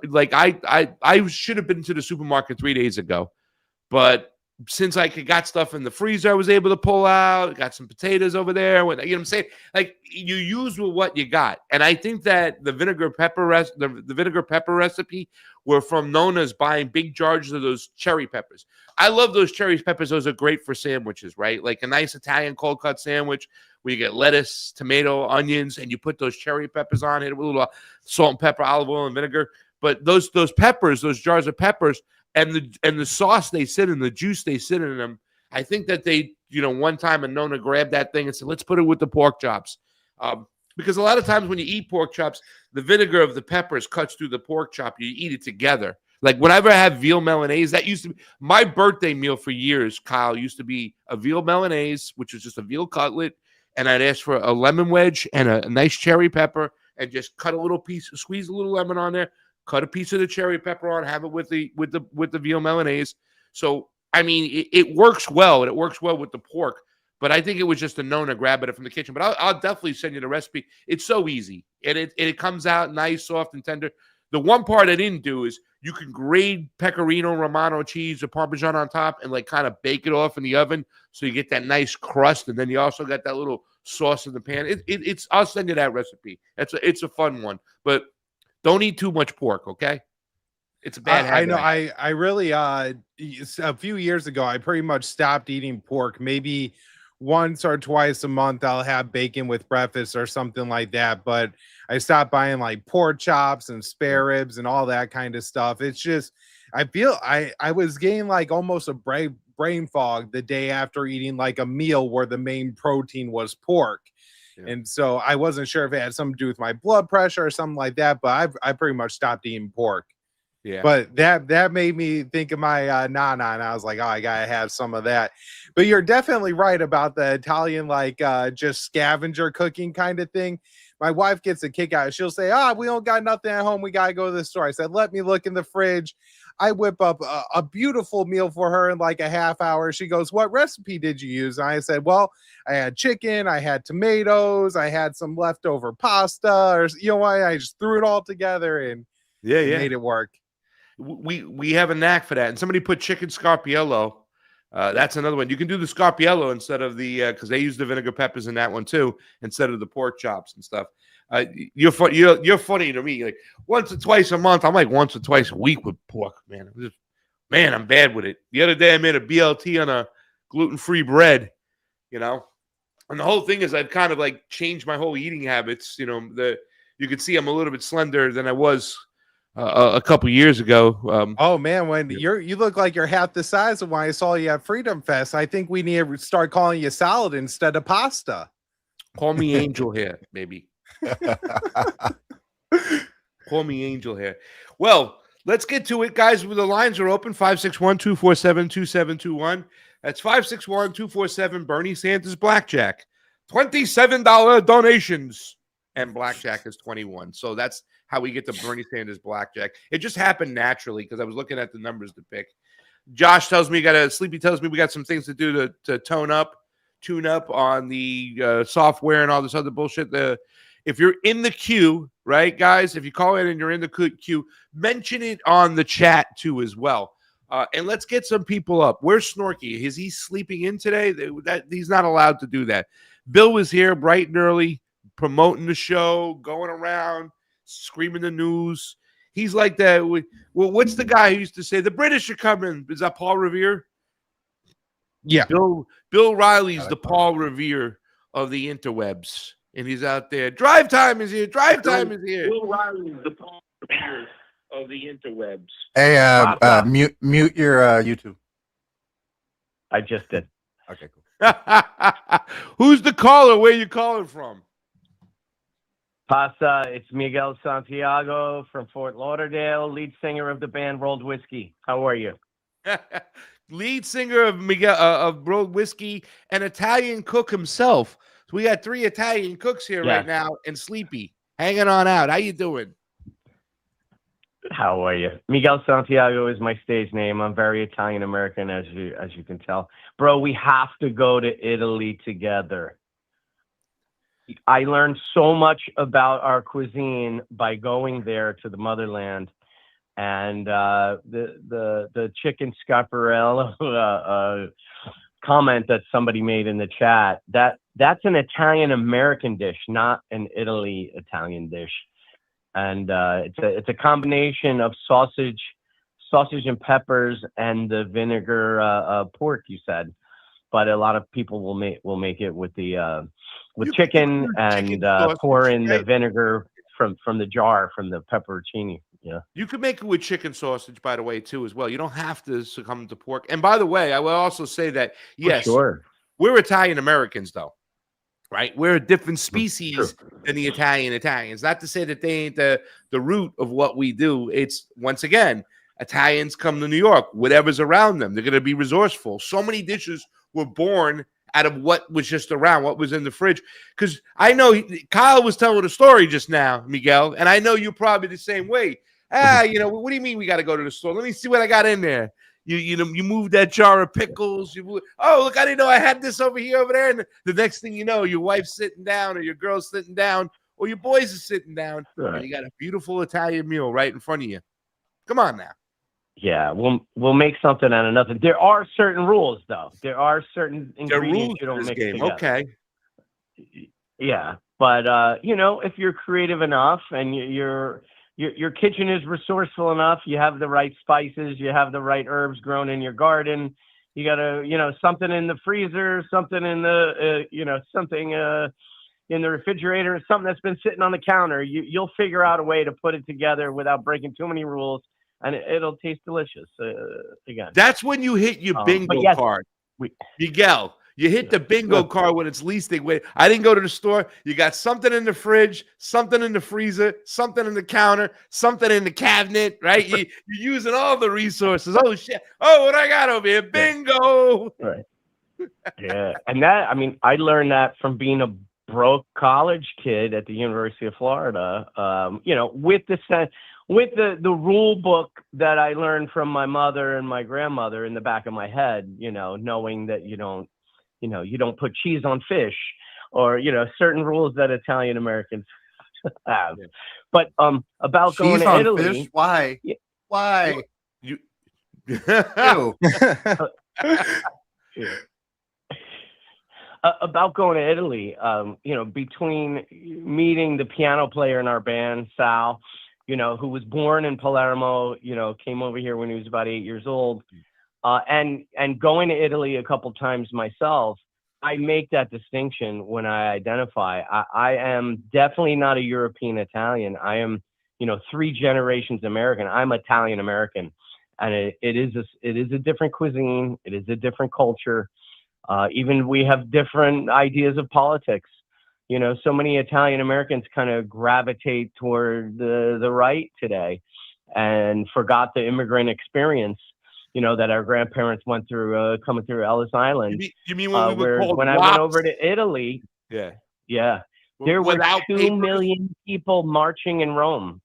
Speaker 1: like I should have been to the supermarket 3 days ago, but since I got stuff in the freezer, I was able to pull out, got some potatoes over there. You know what I'm saying? Like, you use with what you got. And I think that the vinegar pepper recipe were from Nona's buying big jars of those cherry peppers. I love those cherry peppers. Those are great for sandwiches, right? Like a nice Italian cold cut sandwich where you get lettuce, tomato, onions, and you put those cherry peppers on it with a little salt and pepper, olive oil, and vinegar. But those peppers, those jars of peppers, and the sauce they sit in, the juice they sit in them, I think that they, one time a Nona grabbed that thing and said, let's put it with the pork chops. Because a lot of times when you eat pork chops, the vinegar of the peppers cuts through the pork chop. You eat it together. Like whenever I have veal Milanese, that used to be my birthday meal for years, Kyle, used to be a veal Milanese, which was just a veal cutlet. And I'd ask for a lemon wedge and a nice cherry pepper and just cut a little piece, squeeze a little lemon on there, cut a piece of the cherry pepper on, have it with the veal Milanese. So, I mean, it works well, and it works well with the pork. But I think it was just a Nona grabbing it from the kitchen. But I'll definitely send you the recipe. It's so easy, and it comes out nice, soft, and tender. The one part I didn't do is you can grate Pecorino Romano cheese or Parmesan on top and like kind of bake it off in the oven so you get that nice crust, and then you also got that little sauce in the pan. It's I'll send you that recipe. It's a fun one, but don't eat too much pork, okay? It's a bad habit.
Speaker 4: I know. I really a few years ago I pretty much stopped eating pork. Maybe once or twice a month I'll have bacon with breakfast or something like that, but I stopped buying like pork chops and spare ribs and all that kind of stuff. It's just I feel I was getting like almost a brain fog the day after eating like a meal where the main protein was pork. Yeah. And so I wasn't sure if it had something to do with my blood pressure or something like that, but I pretty much stopped eating pork.
Speaker 1: Yeah.
Speaker 4: But that made me think of my nana, and I was like, oh, I gotta have some of that. But you're definitely right about the Italian, like just scavenger cooking kind of thing. My wife gets a kick out. She'll say, we don't got nothing at home. We got to go to the store. I said, let me look in the fridge. I whip up a beautiful meal for her in like a half hour. She goes, what recipe did you use? And I said, well, I had chicken, I had tomatoes, I had some leftover pasta, or what? I just threw it all together and made it work.
Speaker 1: We have a knack for that. And somebody put chicken scarpiello. That's another one. You can do the scarpiello instead of the because they use the vinegar peppers in that one too, instead of the pork chops and stuff. You're funny to me. Like once or twice a month, I'm like once or twice a week with pork. Man, I'm bad with it. The other day I made a BLT on a gluten-free bread. And the whole thing is I've kind of like changed my whole eating habits. You can see I'm a little bit slender than I was a couple years ago.
Speaker 4: Oh man, when you look like you're half the size of when I saw you at Freedom Fest. I think we need to start calling you salad instead of pasta.
Speaker 1: Call me Angel Hair, maybe. Call me Angel Hair. Well, let's get to it, guys. The lines are open. 561-247-2721. That's 561-247 Bernie Sanders Blackjack. $27 donations. And Blackjack is 21. So that's how we get to Bernie Sanders Blackjack. It just happened naturally because I was looking at the numbers to pick. Josh tells me Sleepy tells me we got some things to do to tune up on the software and all this other bullshit. If you're in the queue, right, guys, if you call in and you're in the queue, mention it on the chat too as well. And let's get some people up. Where's Snorky? Is he sleeping in today? That he's not allowed to do that. Bill was here bright and early, promoting the show, going around, screaming the news. He's like that. Well, what's the guy who used to say the British are coming? Is that Paul Revere?
Speaker 4: Yeah.
Speaker 1: Bill Riley's the Paul Revere of the interwebs, and he's out there. Drive time is here. Drive time is here. Bill Riley's the Paul Revere of the interwebs.
Speaker 2: Hey, mute your YouTube.
Speaker 5: I just did.
Speaker 2: Okay, cool.
Speaker 1: Who's the caller? Where you calling from?
Speaker 5: Pasta, it's Miguel Santiago from Fort Lauderdale, lead singer of the band Rolled Whiskey. How are you?
Speaker 1: Lead singer of Miguel of Rolled Whiskey and Italian cook himself. So we got 3 Italian cooks here right now, and Sleepy hanging on out. How you doing?
Speaker 5: How are you? Miguel Santiago is my stage name. I'm very Italian American, as you can tell. Bro, we have to go to Italy together. I learned so much about our cuisine by going there to the motherland, and the chicken scaparello comment that somebody made in the chat, that's an Italian American dish, not an Italy Italian dish. And it's a combination of sausage and peppers and the vinegar pork, you said, but a lot of people will make it with the with chicken and pour in the vinegar from the jar, from the pepperoncini. Yeah,
Speaker 1: you could make it with chicken sausage, by the way, too, as well. You don't have to succumb to pork. And by the way, I will also say that yes, we're Italian Americans, though. Right, we're a different species than the Italians. Not to say that they ain't the root of what we do. It's, once again, Italians come to New York, whatever's around them. They're going to be resourceful. So many dishes were born out of what was just around, what was in the fridge. Because I know Kyle was telling a story just now, Miguel, and I know you're probably the same way. What do you mean we got to go to the store? Let me see what I got in there. You move that jar of pickles. Oh, look, I didn't know I had this over here, over there. And the next thing you know, your wife's sitting down, or your girl's sitting down, or your boys are sitting down, and you got a beautiful Italian meal right in front of you. Come on now.
Speaker 5: Yeah, we'll make something out of nothing. There are certain rules, though. There are certain ingredients you don't mix together.
Speaker 1: Okay.
Speaker 5: Yeah, but if you're creative enough and your kitchen is resourceful enough, you have the right spices, you have the right herbs grown in your garden, you got something in the freezer, something in the something in the refrigerator, something that's been sitting on the counter. You'll figure out a way to put it together without breaking too many rules, and it'll taste delicious. Again,
Speaker 1: that's when you hit your bingo card, Miguel. You hit the bingo card when it's least wait. I didn't go to the store. You got something in the fridge, something in the freezer, something in the counter, something in the cabinet, right? You're using all the resources. Oh, shit. Oh, what I got over here? Bingo.
Speaker 5: Right. Yeah. And I learned that from being a broke college kid at the University of Florida, with the rule book that I learned from my mother and my grandmother in the back of my head, knowing that you don't put cheese on fish, or, certain rules that Italian Americans have. Yeah. But about cheese going to Italy.
Speaker 2: Fish? Why? Yeah. Why?
Speaker 1: You
Speaker 5: about going to Italy, between meeting the piano player in our band, Sal, who was born in Palermo, came over here when he was about 8 years old. And going to Italy a couple times myself, I make that distinction when I identify. I am definitely not a European Italian. I am, 3 generations American. I'm Italian American, and it is a different cuisine. It is a different culture. Even we have different ideas of politics. So many Italian Americans kind of gravitate toward the right today, and forgot the immigrant experience, that our grandparents went through coming through Ellis Island.
Speaker 1: You mean when we were called
Speaker 5: when I went over to Italy? Yeah. There were 2 million people marching in Rome,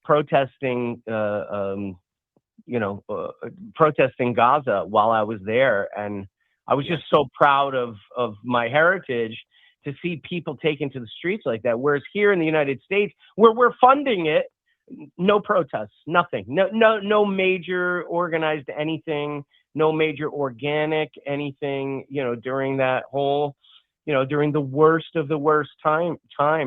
Speaker 5: protesting, protesting Gaza while I was there, and I was just so proud of my heritage to see people taken to the streets like that. Whereas here in the United States, where we're funding it, no protests, nothing, no major organized anything, no major organic anything, during that whole, during the worst of the worst time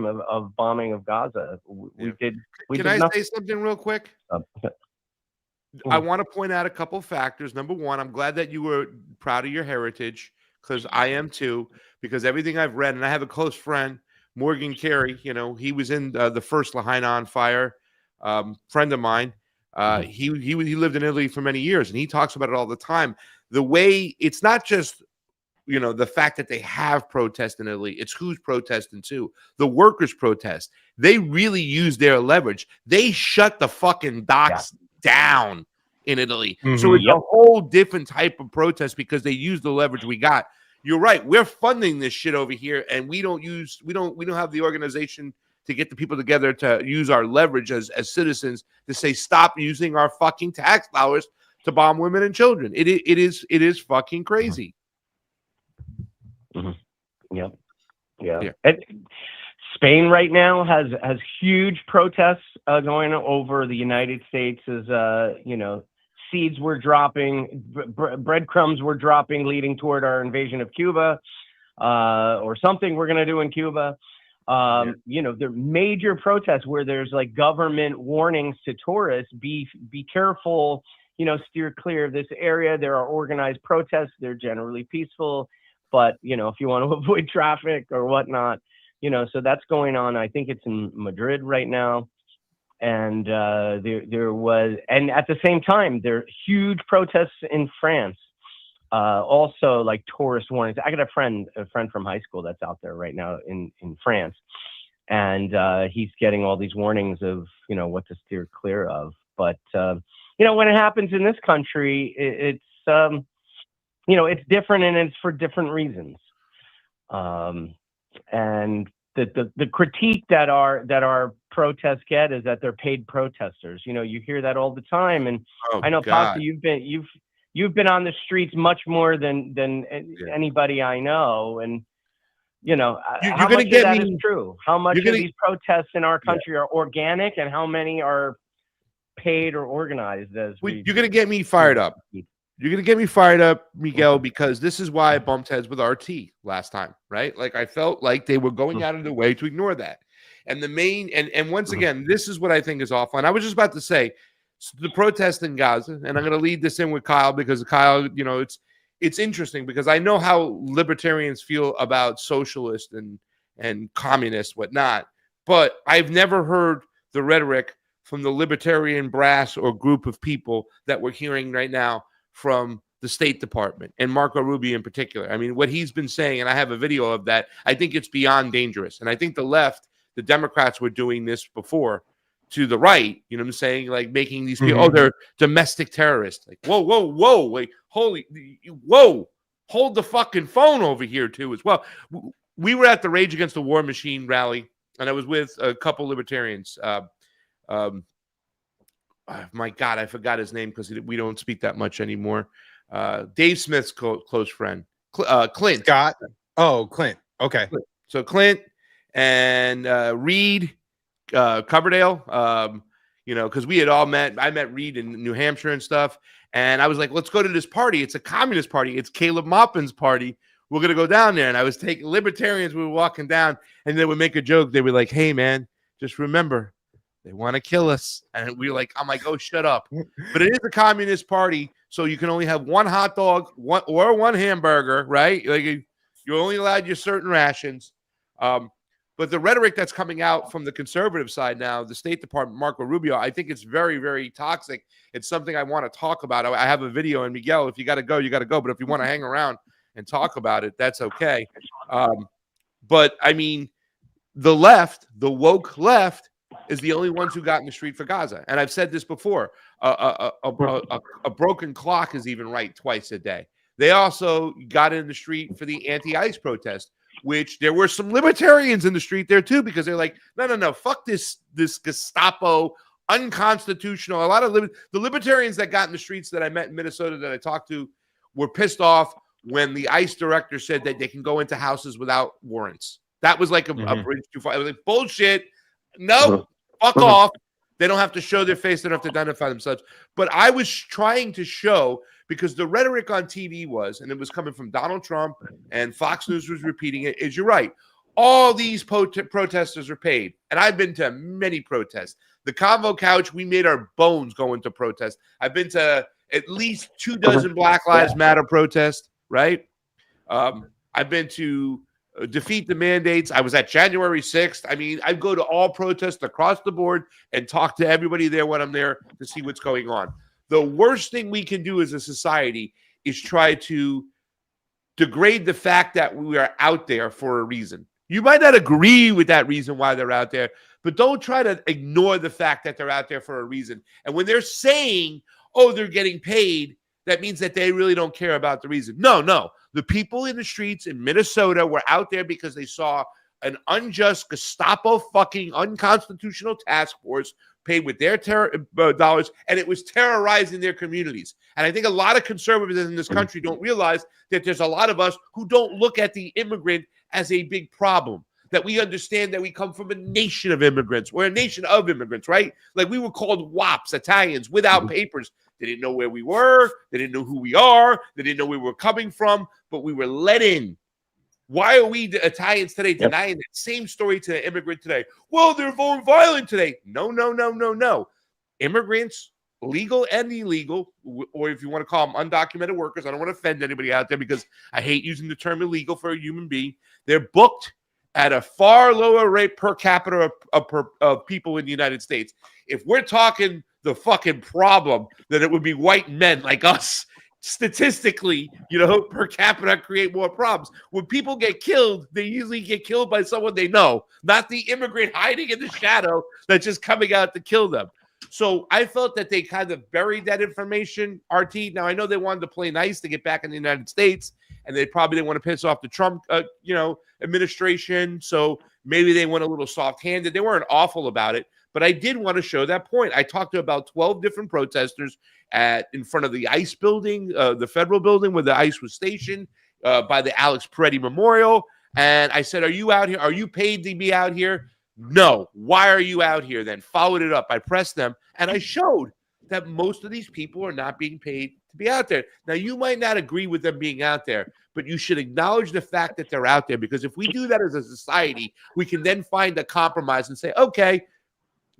Speaker 5: of bombing of Gaza. We did
Speaker 1: Can I
Speaker 5: nothing.
Speaker 1: say something real quick? I
Speaker 5: Mm.
Speaker 1: want to point out a couple factors. Number one, I'm glad that you were proud of your heritage, because I am too, because everything I've read, and I have a close friend, Morgan Carey, he was in the first Lahaina on fire, friend of mine. He lived in Italy for many years, and he talks about it all the time. The way it's not just the fact that they have protest in Italy, it's who's protesting too. The workers protest. They really use their leverage. They shut the fucking docks down in Italy. So it's a whole different type of protest because they use the leverage we got. You're right. We're funding this shit over here, and we don't have the organization to get the people together to use our leverage as citizens to say stop using our fucking tax dollars to bomb women and children. It is fucking crazy.
Speaker 5: Yep. Yeah. And Spain right now has huge protests going over the United States as seeds were dropping, breadcrumbs were dropping, leading toward our invasion of Cuba, or something we're going to do in Cuba. There are major protests where there's like government warnings to tourists, be careful, steer clear of this area. There are organized protests. They're generally peaceful. But, if you want to avoid traffic or whatnot, so that's going on. I think it's in Madrid right now. And there was, and at the same time, there are huge protests in France. Also, like tourist warnings. I got a friend from high school that's out there right now in France. And he's getting all these warnings of, what to steer clear of. But, when it happens in this country, it's different, and it's for different reasons. And the critique that our protests get is that they're paid protesters. You hear that all the time. And I know, Pasta, you've been on the streets much more than anybody I know. And how much of that is true? How much of these protests in our country are organic, and how many are paid or organized?
Speaker 1: You're gonna get me fired up. You're going to get me fired up, Miguel, because this is why I bumped heads with RT last time, right? Like, I felt like they were going out of their way to ignore that. And the main, and once again, this is what I think is awful. And I was just about to say, the protest in Gaza, and I'm going to lead this in with Kyle, because Kyle, it's interesting because I know how libertarians feel about socialists and communists, whatnot. But I've never heard the rhetoric from the libertarian brass or group of people that we're hearing right now from the State Department and Marco Rubio in particular. I mean, what he's been saying, and I have a video of that, I think it's beyond dangerous. And I think the left, the Democrats were doing this before to the right, you know what I'm saying? Like making these people, they're domestic terrorists. Like, whoa, wait, whoa, hold the fucking phone over here too as well. We were at the Rage Against the War Machine rally, and I was with a couple libertarians. My God, I forgot his name because we don't speak that much anymore. Dave Smith's close friend, Clint.
Speaker 4: Scott. Oh, Clint. Okay.
Speaker 1: So Clint and Reed Coverdale, because we had all met. I met Reed in New Hampshire and stuff. And I was like, let's go to this party. It's a communist party. It's Caleb Maupin's party. We're going to go down there. And I was taking libertarians. We were walking down, and they would make a joke. They were like, hey, man, just remember, they want to kill us. And we were like, I'm like, oh, shut up. But it is a communist party, so you can only have one hot dog or one hamburger, right? Like, you're only allowed your certain rations. But the rhetoric that's coming out from the conservative side now, the State Department, Marco Rubio, I think it's very, very toxic. It's something I want to talk about. I have a video, and Miguel, if you got to go, you got to go. But if you want to hang around and talk about it, that's okay. But, I mean, the left, the woke left, is the only ones who got in the street for Gaza. And I've said this before. A broken clock is even right twice a day. They also got in the street for the anti-ICE protest, which there were some libertarians in the street there too, because they're like, no, fuck this Gestapo, unconstitutional. A lot of the libertarians that got in the streets that I met in Minnesota that I talked to were pissed off when the ICE director said that they can go into houses without warrants. That was like a bridge too far. I was like, bullshit. No, fuck off. They don't have to show their face. They don't have to identify themselves. But I was trying to show because the rhetoric on TV was, and it was coming from Donald Trump and Fox News was repeating it, is you're right. All these protesters are paid. And I've been to many protests. The Convo Couch, we made our bones going to protest. I've been to at least 24 Black Lives Matter protests, right? I've been to Defeat the Mandates. I was at January 6th. I mean, I go to all protests across the board and talk to everybody there when I'm there to see what's going on. The worst thing we can do as a society is try to degrade the fact that we are out there for a reason. You might not agree with that reason why they're out there, but don't try to ignore the fact that they're out there for a reason. And when they're saying, oh, they're getting paid, that means that they really don't care about the reason. No. The people in the streets in Minnesota were out there because they saw an unjust Gestapo fucking unconstitutional task force paid with their dollars, and it was terrorizing their communities. And I think a lot of conservatives in this country don't realize that there's a lot of us who don't look at the immigrant as a big problem, that we understand that we come from a nation of immigrants. We're a nation of immigrants, right? Like we were called WAPs, Italians, without papers. They didn't know where we were. They didn't know who we are. They didn't know where we were coming from, but we were let in. Why are we the Italians today denying that same story to the immigrant today? Well, they're violent today. No. Immigrants, legal and illegal, or if you want to call them undocumented workers, I don't want to offend anybody out there because I hate using the term illegal for a human being. They're booked at a far lower rate per capita of people in the United States. If we're talking the fucking problem, then it would be white men like us. Statistically, per capita create more problems. When people get killed, they usually get killed by someone they know, not the immigrant hiding in the shadow that's just coming out to kill them. So I felt that they kind of buried that information, RT. Now, I know they wanted to play nice to get back in the United States, and they probably didn't want to piss off the Trump, administration. So maybe they went a little soft-handed. They weren't awful about it, but I did want to show that point. I talked to about 12 different protesters in front of the ICE building, the federal building where the ICE was stationed, by the Alex Peretti Memorial. And I said, are you out here? Are you paid to be out here? No. Why are you out here then? Followed it up. I pressed them, and I showed that most of these people are not being paid to be out there. Now, you might not agree with them being out there, but you should acknowledge the fact that they're out there, because if we do that as a society, we can then find a compromise and say, okay,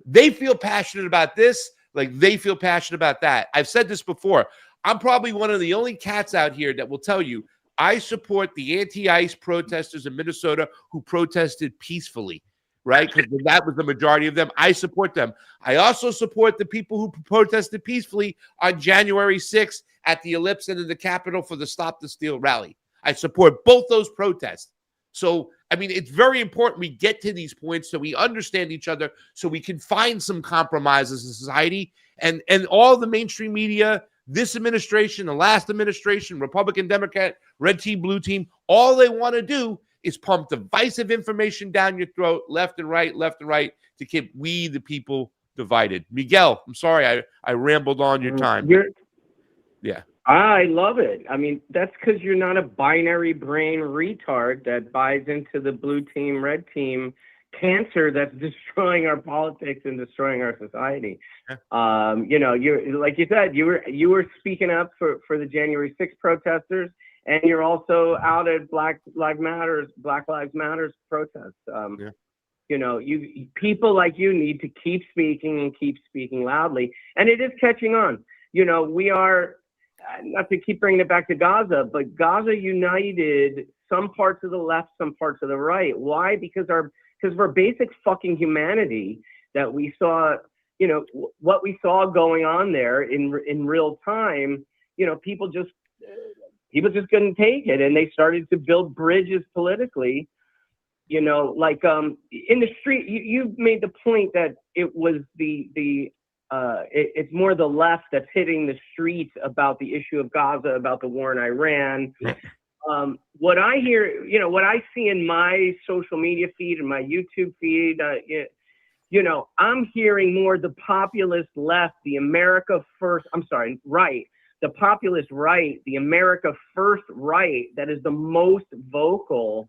Speaker 1: they feel passionate about this, like they feel passionate about that. I've said this before. I'm probably one of the only cats out here that will tell you I support the anti-ICE protesters in Minnesota who protested peacefully, right? Because that was the majority of them. I support them. I also support the people who protested peacefully on January 6th at the Ellipse and in the Capitol for the Stop the Steal rally. I support both those protests. So, I mean, it's very important we get to these points so we understand each other, so we can find some compromises in society. And all the mainstream media, this administration, the last administration, Republican, Democrat, red team, blue team, all they want to do is pump divisive information down your throat, left and right, to keep we, the people, divided. Miguel, I'm sorry, I rambled on your time. Yeah.
Speaker 5: I love it. I mean, that's because you're not a binary brain retard that buys into the blue team, red team cancer that's destroying our politics and destroying our society. Yeah. You're like you said, you were speaking up for the January 6th protesters, and you're also out at Black Lives Matter protests. Yeah. People like you need to keep speaking and keep speaking loudly, and it is catching on. We are. Not to keep bringing it back to Gaza, but Gaza united some parts of the left, some parts of the right. Why? Because of our basic fucking humanity that we saw, what we saw going on there in real time. People just couldn't take it, and they started to build bridges politically. In the street, you made the point that it was it's more the left that's hitting the streets about the issue of Gaza, about the war in Iran. What I hear, what I see in my social media feed and my YouTube feed, I'm hearing more the populist left, the populist right, the America First right that is the most vocal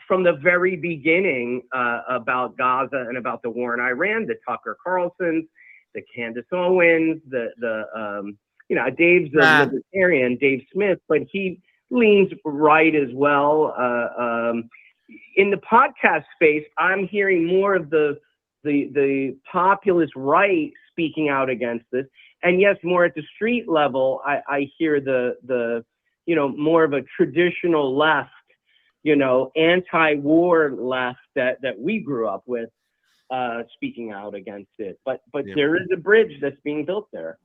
Speaker 5: from the very beginning about Gaza and about the war in Iran, the Tucker Carlsons, the Candace Owens, the Dave's a libertarian, Dave Smith, but he leans right as well. In the podcast space, I'm hearing more of the populist right speaking out against this. And yes, more at the street level, I hear the more of a traditional left, anti-war left that we grew up with, speaking out against it. But there is a bridge that's being built there.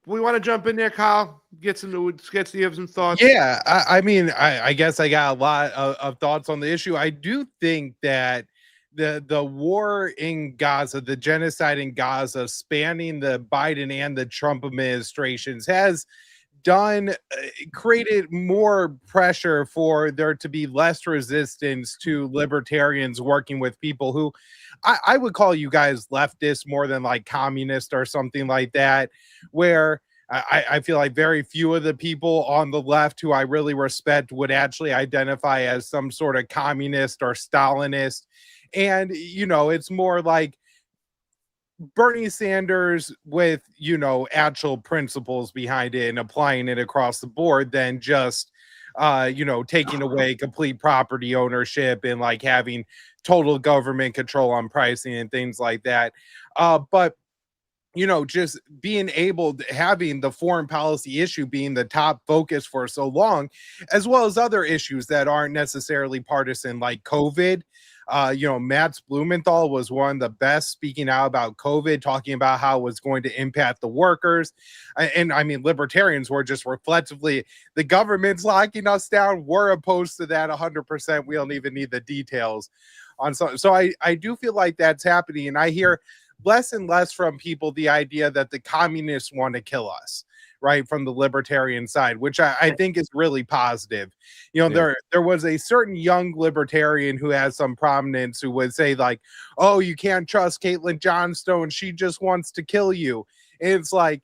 Speaker 1: We want to jump in there, Kyle. You have some thoughts.
Speaker 4: Yeah, I mean, I guess I got a lot of thoughts on the issue. I do think that the war in Gaza, the genocide in Gaza, spanning the Biden and the Trump administrations, has created more pressure for there to be less resistance to libertarians working with people who I would call you guys leftists more than like communist or something like that, where I feel like very few of the people on the left who I really respect would actually identify as some sort of communist or Stalinist. And, it's more like Bernie Sanders with, actual principles behind it and applying it across the board than just, taking away complete property ownership and like having total government control on pricing and things like that. But just being able to having the foreign policy issue being the top focus for so long, as well as other issues that aren't necessarily partisan, like COVID. Matt Blumenthal was one of the best speaking out about COVID, talking about how it was going to impact the workers. And I mean, libertarians were just reflectively, the government's locking us down. We're opposed to that 100%. We don't even need the details on something. So I do feel like that's happening. And I hear less and less from people the idea that the communists want to kill us, right, from the libertarian side, which I think is really positive. There was a certain young libertarian who has some prominence who would say like, oh, you can't trust Caitlin Johnstone, she just wants to kill you. And it's like,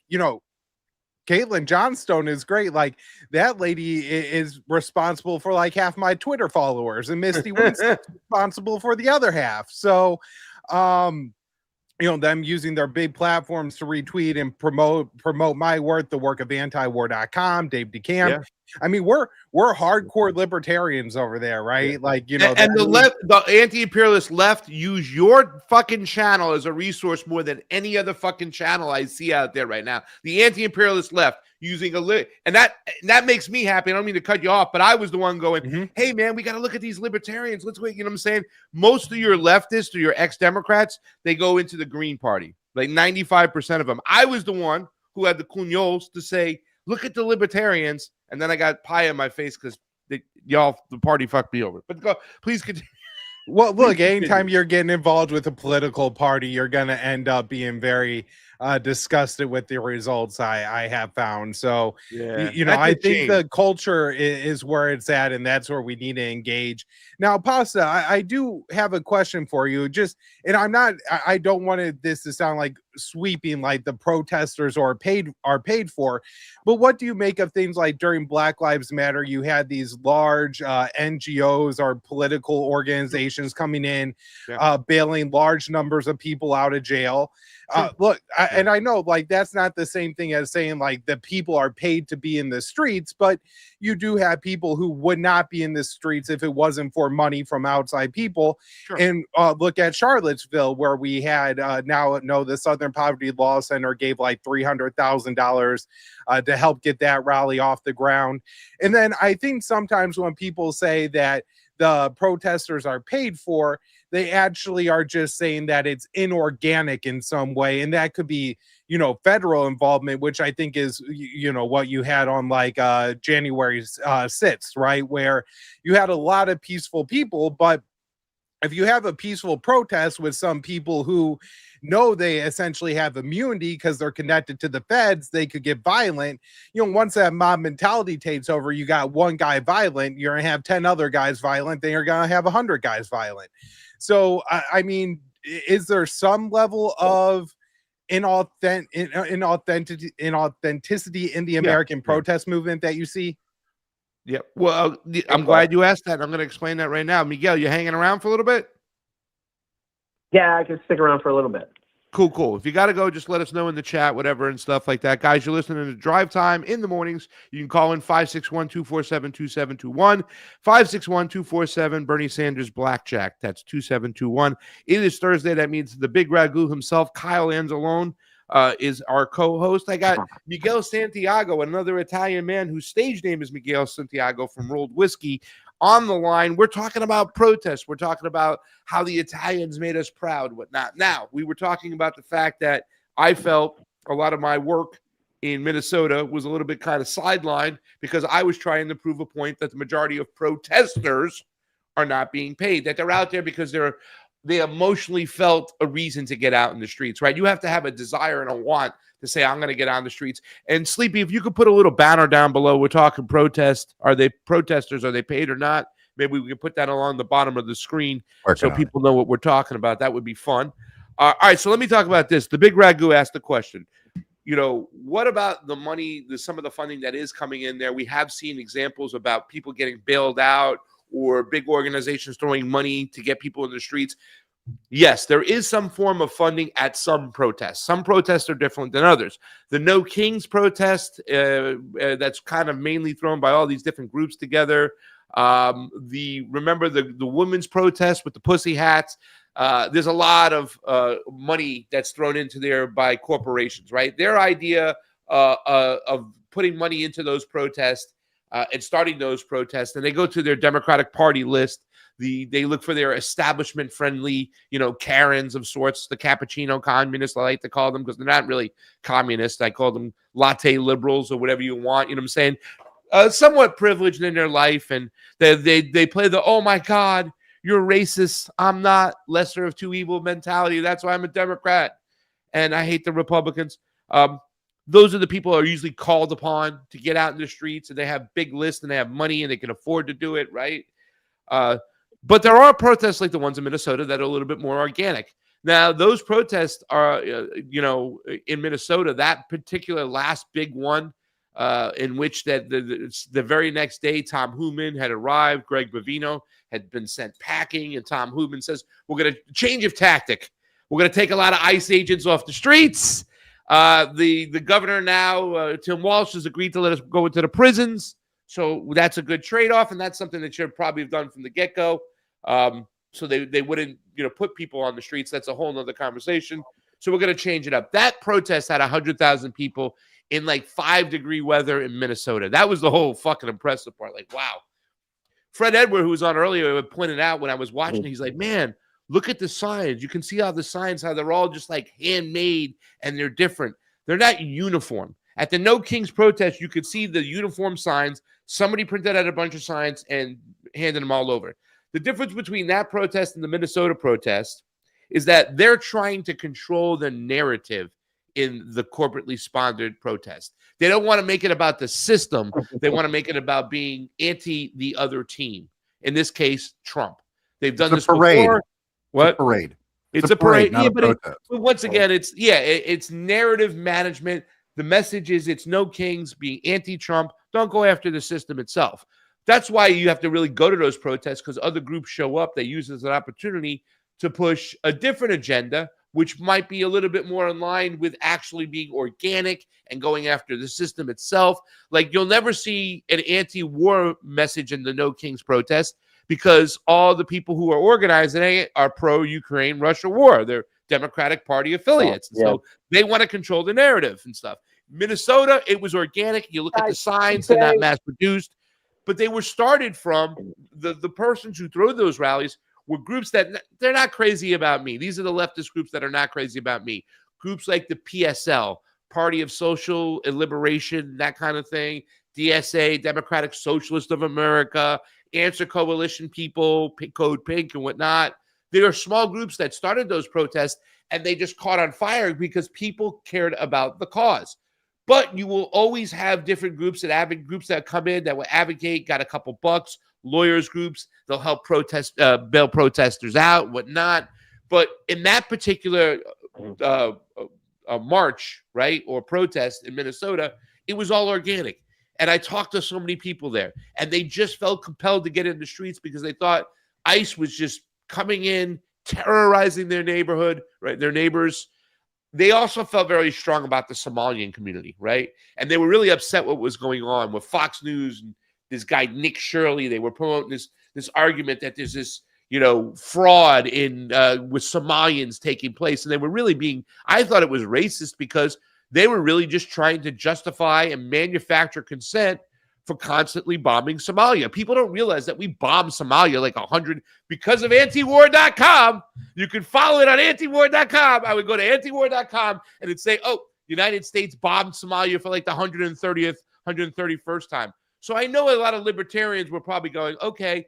Speaker 4: Caitlin Johnstone is great. Like, that lady is responsible for like half my Twitter followers, and Misty Winston's responsible for the other half. So them using their big platforms to retweet and promote my work, the work of antiwar.com, Dave DeCamp. Yeah. I mean, we're hardcore libertarians over there, right? Yeah. Like,
Speaker 1: and the anti-imperialist left use your fucking channel as a resource more than any other fucking channel I see out there right now. The anti-imperialist left using and that makes me happy. I don't mean to cut you off, but I was the one going, hey man, we got to look at these libertarians. Let's wait. You know what I'm saying? Most of your leftists or your ex-Democrats, they go into the Green Party, like 95% of them. I was the one who had the cuños to say, look at the libertarians. And then I got pie in my face because the party fucked me over. But go, please continue.
Speaker 4: Well, look, anytime you're getting involved with a political party, you're going to end up being very disgusted with the results I have found. So,
Speaker 1: yeah,
Speaker 4: I think the culture is where it's at, and that's where we need to engage. Now, Pasta, I do have a question for you. And I don't want this to sound like sweeping, like the protesters are paid for, but what do you make of things like during Black Lives Matter, you had these large NGOs or political organizations coming in, bailing large numbers of people out of jail. Look, and I know like that's not the same thing as saying like the people are paid to be in the streets, but you do have people who would not be in the streets if it wasn't for money from outside people. Sure. And look at Charlottesville, where we had the Southern Poverty Law Center gave like $300,000 to help get that rally off the ground. And then I think sometimes when people say that the protesters are paid for, they actually are just saying that it's inorganic in some way. And that could be, federal involvement, which I think is, what you had on like January 6th, right? Where you had a lot of peaceful people, but if you have a peaceful protest with some people who know they essentially have immunity because they're connected to the feds, they could get violent. Once that mob mentality takes over, you got one guy violent, you're going to have 10 other guys violent, then you're going to have 100 guys violent. So, I mean, is there some level of inauthenticity in the American protest movement that you see?
Speaker 1: Yeah. Well, I'm glad you asked that. I'm going to explain that right now. Miguel, you hanging around for a little bit?
Speaker 5: Yeah, I can stick around for a little bit.
Speaker 1: Cool. If you got to go, just let us know in the chat, whatever, and stuff like that. Guys, you're listening to Drive Time in the mornings. You can call in 561-247-2721, 561-247, Bernie Sanders Blackjack. That's 2721. It is Thursday. That means the big ragu himself, Kyle Anzalone, is our co-host. I got Miguel Santiago, another Italian man whose stage name is Miguel Santiago from Rolled Whiskey, on the line. We're talking about protests. We're talking about how the Italians made us proud, whatnot. Now, we were talking about the fact that I felt a lot of my work in Minnesota was a little bit kind of sidelined because I was trying to prove a point that the majority of protesters are not being paid, that they're out there because they emotionally felt a reason to get out in the streets, right? You have to have a desire and a want to say, I'm going to get on the streets. And Sleepy, if you could put a little banner down below, we're talking protest. Are they protesters? Are they paid or not? Maybe we can put that along the bottom of the screen so people know what we're talking about. That would be fun. All right, so let me talk about this. The Big Ragu asked the question, what about the money, some of the funding that is coming in there? We have seen examples about people getting bailed out or big organizations throwing money to get people in the streets. Yes, there is some form of funding at some protests. Some protests are different than others. The No Kings protest, that's kind of mainly thrown by all these different groups together. Remember the women's protest with the pussy hats. There's a lot of money that's thrown into there by corporations, right? Their idea of putting money into those protests and starting those protests, and they go to their Democratic Party list. They look for their establishment-friendly, Karens of sorts, the cappuccino communists, I like to call them, because they're not really communists. I call them latte liberals or whatever you want, you know what I'm saying? Somewhat privileged in their life, and they play the, oh, my God, you're racist, I'm not, lesser of two evil mentality. That's why I'm a Democrat, and I hate the Republicans. Those are the people who are usually called upon to get out in the streets, and they have big lists, and they have money, and they can afford to do it, right? But there are protests like the ones in Minnesota that are a little bit more organic. Now, those protests are, in Minnesota, that particular last big one, in which that the very next day, Tom Hooman had arrived. Greg Bavino had been sent packing, and Tom Hooman says, we're going to change of tactic. We're going to take a lot of ICE agents off the streets. The governor now, Tim Walsh, has agreed to let us go into the prisons. So that's a good trade-off, and that's something that should probably have done from the get-go. So they wouldn't, put people on the streets. That's a whole nother conversation. So we're going to change it up. That protest had 100,000 people in like 5-degree weather in Minnesota. That was the whole fucking impressive part. Like, wow. Fred Edward, who was on earlier, pointed out when I was watching, he's like, man, look at the signs. You can see how the signs, how they're all just like handmade and they're different. They're not uniform. At the No Kings protest, you could see the uniform signs. Somebody printed out a bunch of signs and handed them all over. The difference between that protest and the Minnesota protest is that they're trying to control the narrative in the corporately sponsored protest. They don't want to make it about the system. They want to make it about being anti the other team. In this case, Trump. They've done this before. What?
Speaker 2: It's a parade.
Speaker 1: It's a parade.
Speaker 2: Not
Speaker 1: yeah,
Speaker 2: a protest.
Speaker 1: But once again, it's narrative management. The message is it's No Kings, being anti-Trump. Don't go after the system itself. That's why you have to really go to those protests, because other groups show up. They use it as an opportunity to push a different agenda, which might be a little bit more in line with actually being organic and going after the system itself. Like, you'll never see an anti-war message in the No Kings protest, because all the people who are organizing it are pro-Ukraine Russia war. They're Democratic Party affiliates. Yeah. So they want to control the narrative and stuff. Minnesota, it was organic. You look at the signs, they're not mass-produced. But they were started from the persons who threw those rallies were groups that they're not crazy about me. These are the leftist groups that are not crazy about me. Groups like the PSL, Party of Social Liberation, that kind of thing. DSA, Democratic Socialist of America, Answer Coalition people, Code Pink and whatnot. There are small groups that started those protests, and they just caught on fire because people cared about the cause. But you will always have different groups that come in that will advocate, got a couple bucks, lawyers groups, they'll help bail protesters out, whatnot. But in that particular march, right, or protest in Minnesota, it was all organic. And I talked to so many people there, and they just felt compelled to get in the streets because they thought ICE was just coming in, terrorizing their neighborhood, right, their neighbors. they also felt very strong about the Somalian community, right? And they were really upset what was going on with Fox News and this guy Nick Shirley. They were promoting this argument that there's this, you know, fraud in with Somalians taking place, and they were really being. I thought it was racist because they were really just trying to justify and manufacture consent for constantly bombing Somalia. People don't realize that we bombed Somalia like 100 because of antiwar.com. You can follow it on antiwar.com. I would go to antiwar.com and it'd say, oh, United States bombed Somalia for like the 130th, 131st time. So I know a lot of libertarians were probably going, okay,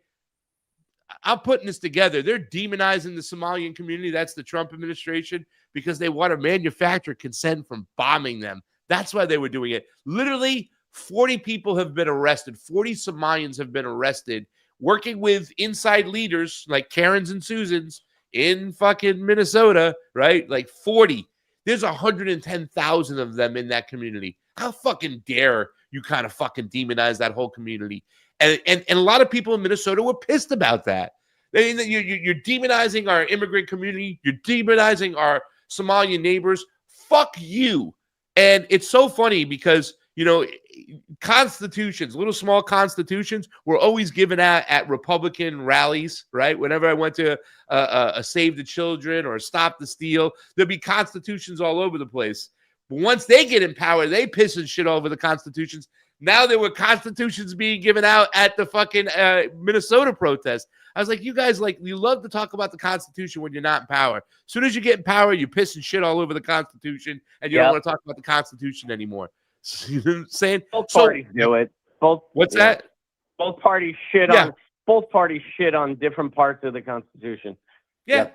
Speaker 1: I'm putting this together. They're demonizing the Somalian community. That's the Trump administration because they want to manufacture consent from bombing them. That's why they were doing it. Literally, 40 people have been arrested. 40 Somalians have been arrested working with inside leaders like Karens and Susans in fucking Minnesota, right? Like 40. There's 110,000 of them in that community. How fucking dare you kind of fucking demonize that whole community? And a lot of people in Minnesota were pissed about that. You're demonizing our immigrant community. You're demonizing our Somalian neighbors. Fuck you. And it's so funny because, you know, constitutions, little small constitutions, were always given out at Republican rallies, right? Whenever I went to a Save the Children or a Stop the Steal, there'd be constitutions all over the place. But once they get in power, they piss and shit over the constitutions. Now there were constitutions being given out at the fucking Minnesota protest. I was like, you guys, like, you love to talk about the Constitution when you're not in power. As soon as you get in power, you piss and shit all over the Constitution, and you don't want to talk about the Constitution anymore. You know what I'm saying?
Speaker 5: Both parties do it.
Speaker 1: What's that?
Speaker 5: Both parties shit on. Both parties shit on different parts of the Constitution.
Speaker 1: Yeah,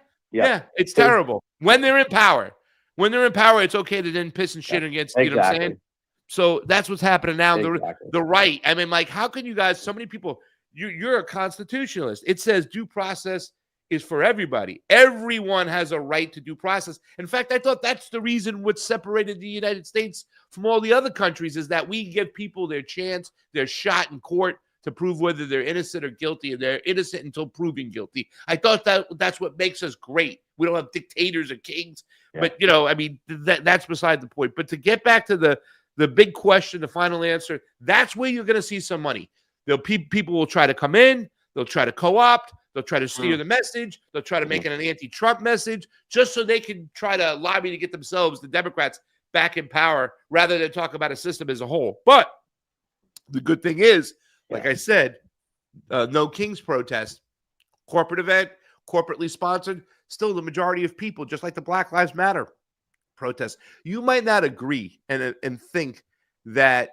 Speaker 1: it's terrible when they're in power. When they're in power, it's okay to then piss and shit against. You know what I'm saying? So that's what's happening now. The right. I mean, like, how can you guys? So many people. You're a constitutionalist. It says due process is for everybody. Everyone has a right to due process. In fact, I thought that's the reason what separated the United States from all the other countries is that we give people their chance, their shot in court to prove whether they're innocent or guilty, and they're innocent until proven guilty. I thought that's what makes us great. We don't have dictators or kings, but you know, I mean, that's beside the point. But to get back to the big question, the final answer, that's where you're going to see some money. People will try to come in. They'll try to co-opt. They'll try to steer the message. They'll try to make it an anti-Trump message just so they can try to lobby to get themselves, the Democrats, back in power rather than talk about a system as a whole. But the good thing is, like I said, no King's protest, corporate event, corporately sponsored, still the majority of people, just like the Black Lives Matter protest. You might not agree and think that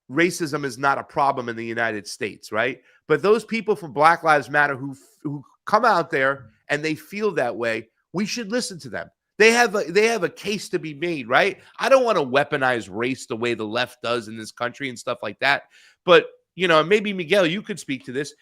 Speaker 1: racism is not a problem in the United States, right? But those people from Black Lives Matter who come out there and they feel that way, we should listen to them. They have a case to be made, right? I don't want to weaponize race the way the left does in this country and stuff like that. But, you know, maybe Miguel, you could speak to this.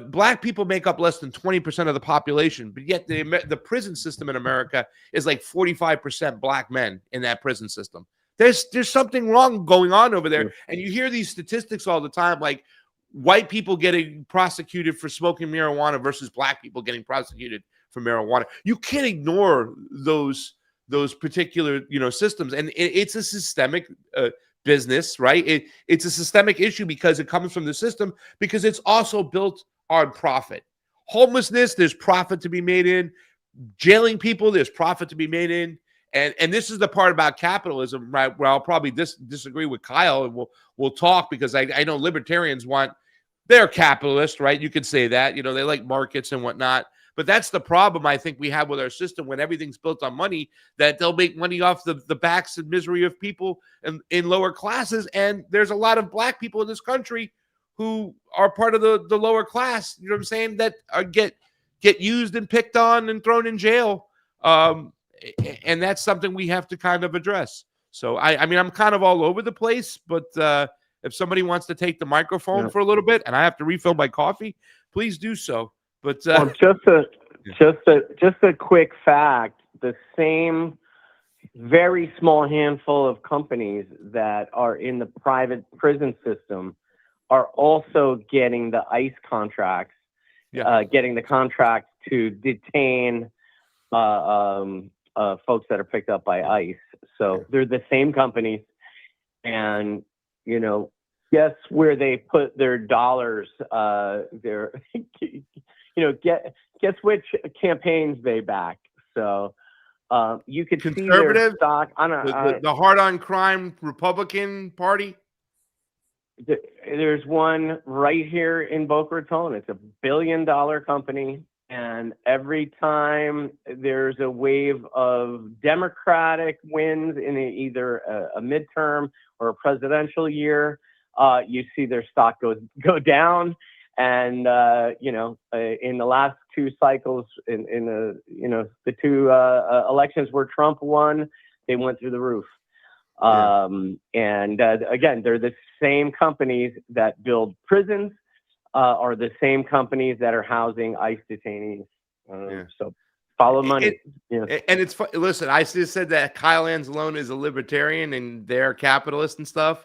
Speaker 1: Black people make up less than 20% of the population, but yet the prison system in America is like 45% black men in that prison system. There's something wrong going on over there. And you hear these statistics all the time, like white people getting prosecuted for smoking marijuana versus black people getting prosecuted for marijuana. You can't ignore those particular, you know, systems. And it's a systemic business, right? It's a systemic issue because it comes from the system, because it's also built on profit. Homelessness, there's profit to be made in. Jailing people, there's profit to be made in. And this is the part about capitalism, right, where I'll probably disagree with Kyle, and we'll talk, because I know libertarians they're capitalist, right? You could say that, you know, they like markets and whatnot. But that's the problem I think we have with our system when everything's built on money, that they'll make money off the backs and misery of people in lower classes. And there's a lot of black people in this country who are part of the lower class, you know what I'm saying, that get used and picked on and thrown in jail. And that's something we have to kind of address. So, I mean, I'm kind of all over the place, but if somebody wants to take the microphone for a little bit and I have to refill my coffee, please do so. But
Speaker 5: well, just a quick fact, the same very small handful of companies that are in the private prison system are also getting the ICE contracts, getting the contract to detain folks that are picked up by ICE. So they're the same companies, and guess where they put their dollars? Guess which campaigns they back. So you could see their
Speaker 1: Conservative,
Speaker 5: stock on
Speaker 1: the hard on crime Republican Party.
Speaker 5: There's one right here in Boca Raton. It's a $1 billion company. And every time there's a wave of Democratic wins in either a midterm or a presidential year, you see their stock go down. And in the last two cycles, in the two elections where Trump won, they went through the roof. And again, they're the same companies that build prisons, are the same companies that are housing ICE detainees. So follow money.
Speaker 1: And it's listen, I just said that Kyle Anzalone is a libertarian and they're capitalist and stuff.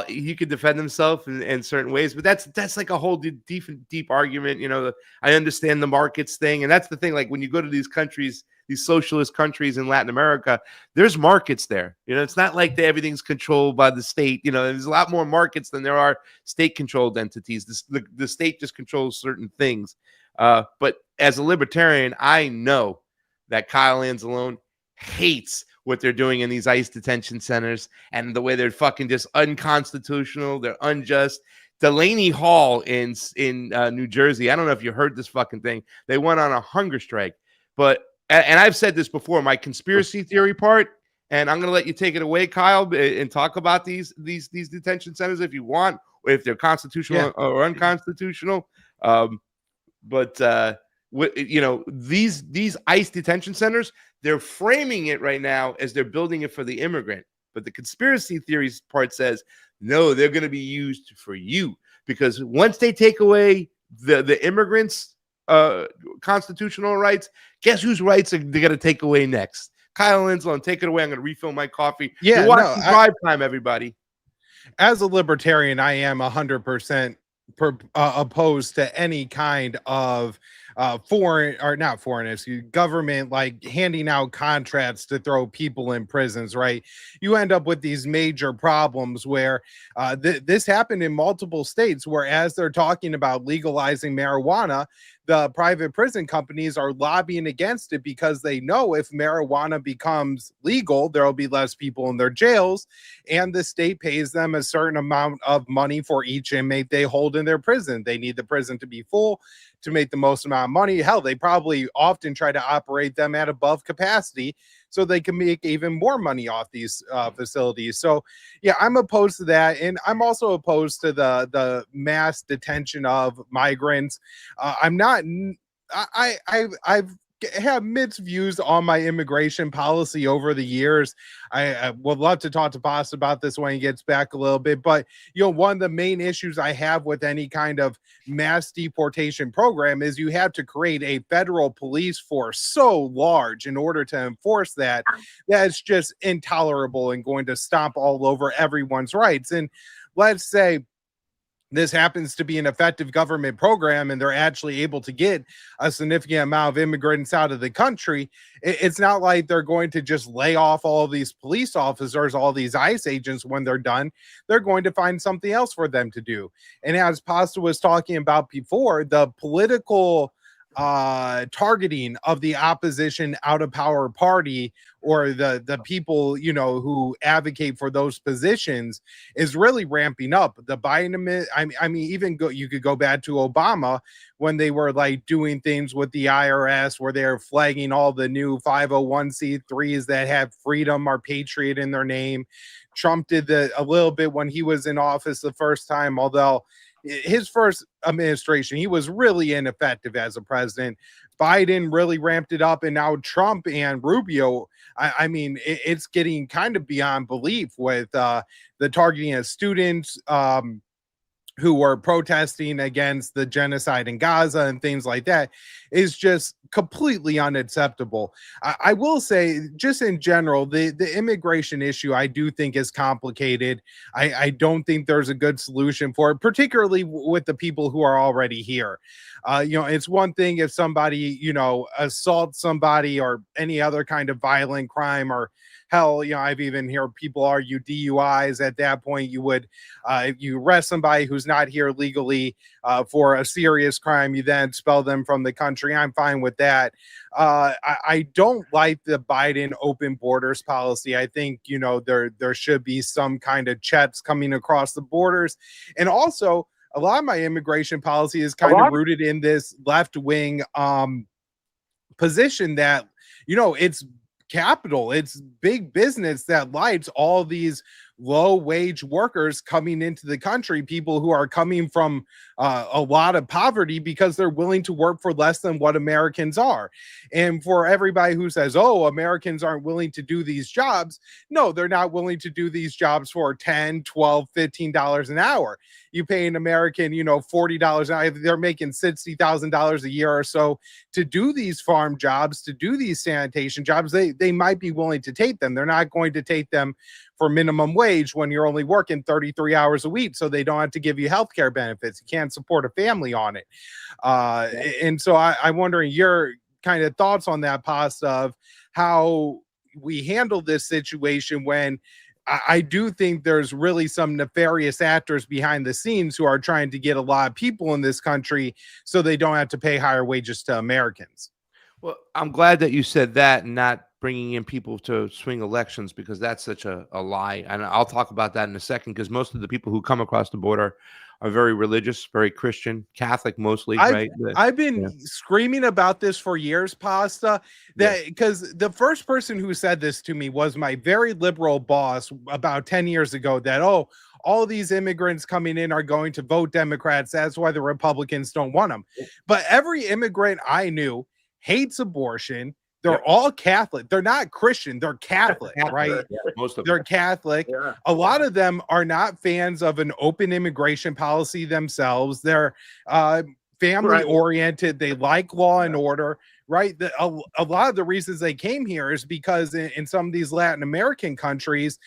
Speaker 1: He could defend himself in certain ways, but that's like a whole deep argument. I understand the markets thing, and that's the thing. Like when you go to these countries, these socialist countries in Latin America, there's markets there. It's not like everything's controlled by the state. There's a lot more markets than there are state-controlled entities. The state just controls certain things. But as a libertarian, I know that Kyle Anzalone hates what they're doing in these ICE detention centers and the way they're fucking just unconstitutional. They're unjust. Delaney Hall in New Jersey, I don't know if you heard this fucking thing. They went on a hunger strike. And I've said this before, my conspiracy theory part, and I'm going to let you take it away, Kyle, and talk about these detention centers if you want, or if they're constitutional or unconstitutional. These ICE detention centers, they're framing it right now as they're building it for the immigrant. But the conspiracy theories part says, no, they're going to be used for you, because once they take away the immigrants' constitutional rights, guess whose rights they're going to take away next? Kyle Anzalone, take it away. I'm going to refill my coffee. You're watching Drive Time, everybody.
Speaker 4: As a libertarian, I am 100% opposed to any kind of government like handing out contracts to throw people in prisons, right? You end up with these major problems where this happened in multiple states, where as they're talking about legalizing marijuana, the private prison companies are lobbying against it because they know if marijuana becomes legal, there'll be less people in their jails, and the state pays them a certain amount of money for each inmate they hold in their prison. They need the prison to be full to make the most amount of money. Hell, they probably often try to operate them at above capacity so they can make even more money off these facilities. So yeah, I'm opposed to that. And I'm also opposed to the mass detention of migrants. I've have mixed views on my immigration policy over the years. I would love to talk to Pasta about this when he gets back a little bit, but one of the main issues I have with any kind of mass deportation program is you have to create a federal police force so large in order to enforce that it's just intolerable and going to stomp all over everyone's rights. And let's say this happens to be an effective government program and they're actually able to get a significant amount of immigrants out of the country. It's not like they're going to just lay off all of these police officers, all these ICE agents when they're done. They're going to find something else for them to do. And as Pasta was talking about before, the political targeting of the opposition out of power party or the people, who advocate for those positions is really ramping up. The Biden, you could go back to Obama when they were like doing things with the IRS where they're flagging all the new 501c3s that have freedom or patriot in their name. Trump did a little bit when he was in office the first time, although his first administration, he was really ineffective as a president. Biden really ramped it up, and now Trump and Rubio, it's getting kind of beyond belief with the targeting of students, who were protesting against the genocide in Gaza and things like that is just completely unacceptable. I will say, just in general, the immigration issue I do think is complicated. I don't think there's a good solution for it, particularly with the people who are already here. It's one thing if somebody, assaults somebody or any other kind of violent crime, or hell, I've even heard people argue DUIs. At that point, you would, if you arrest somebody who's not here legally for a serious crime, you then expel them from the country. I'm fine with that. I don't like the Biden open borders policy. I think, there should be some kind of checks coming across the borders. And also, a lot of my immigration policy is kind of rooted in this left-wing position that, it's capital, it's big business that likes all these low-wage workers coming into the country, people who are coming from a lot of poverty because they're willing to work for less than what Americans are. And for everybody who says, oh, Americans aren't willing to do these jobs, no, they're not willing to do these jobs for $10, $12, $15 an hour. You pay an American, $40 an hour, they're making $60,000 a year or so to do these farm jobs, to do these sanitation jobs. They might be willing to take them. They're not going to take them for minimum wage when you're only working 33 hours a week, so they don't have to give you health care benefits. You can't support a family on it. And so I'm wondering your kind of thoughts on that, Pasta, of how we handle this situation when I do think there's really some nefarious actors behind the scenes who are trying to get a lot of people in this country so they don't have to pay higher wages to Americans.
Speaker 1: Well, I'm glad that you said that and not bringing in people to swing elections, because that's such a lie. And I'll talk about that in a second, because most of the people who come across the border are very religious, very Christian, Catholic mostly, right?
Speaker 4: I've been screaming about this for years, Pasta, that because the first person who said this to me was my very liberal boss about 10 years ago, that, oh, all these immigrants coming in are going to vote Democrats. That's why the Republicans don't want them. But every immigrant I knew hates abortion. They're all Catholic. They're not Christian. They're Catholic, right?
Speaker 1: Most of them.
Speaker 4: They're Catholic. Yeah. A lot of them are not fans of an open immigration policy themselves. They're family oriented. They like law and order, right? A lot of the reasons they came here is because in some of these Latin American countries,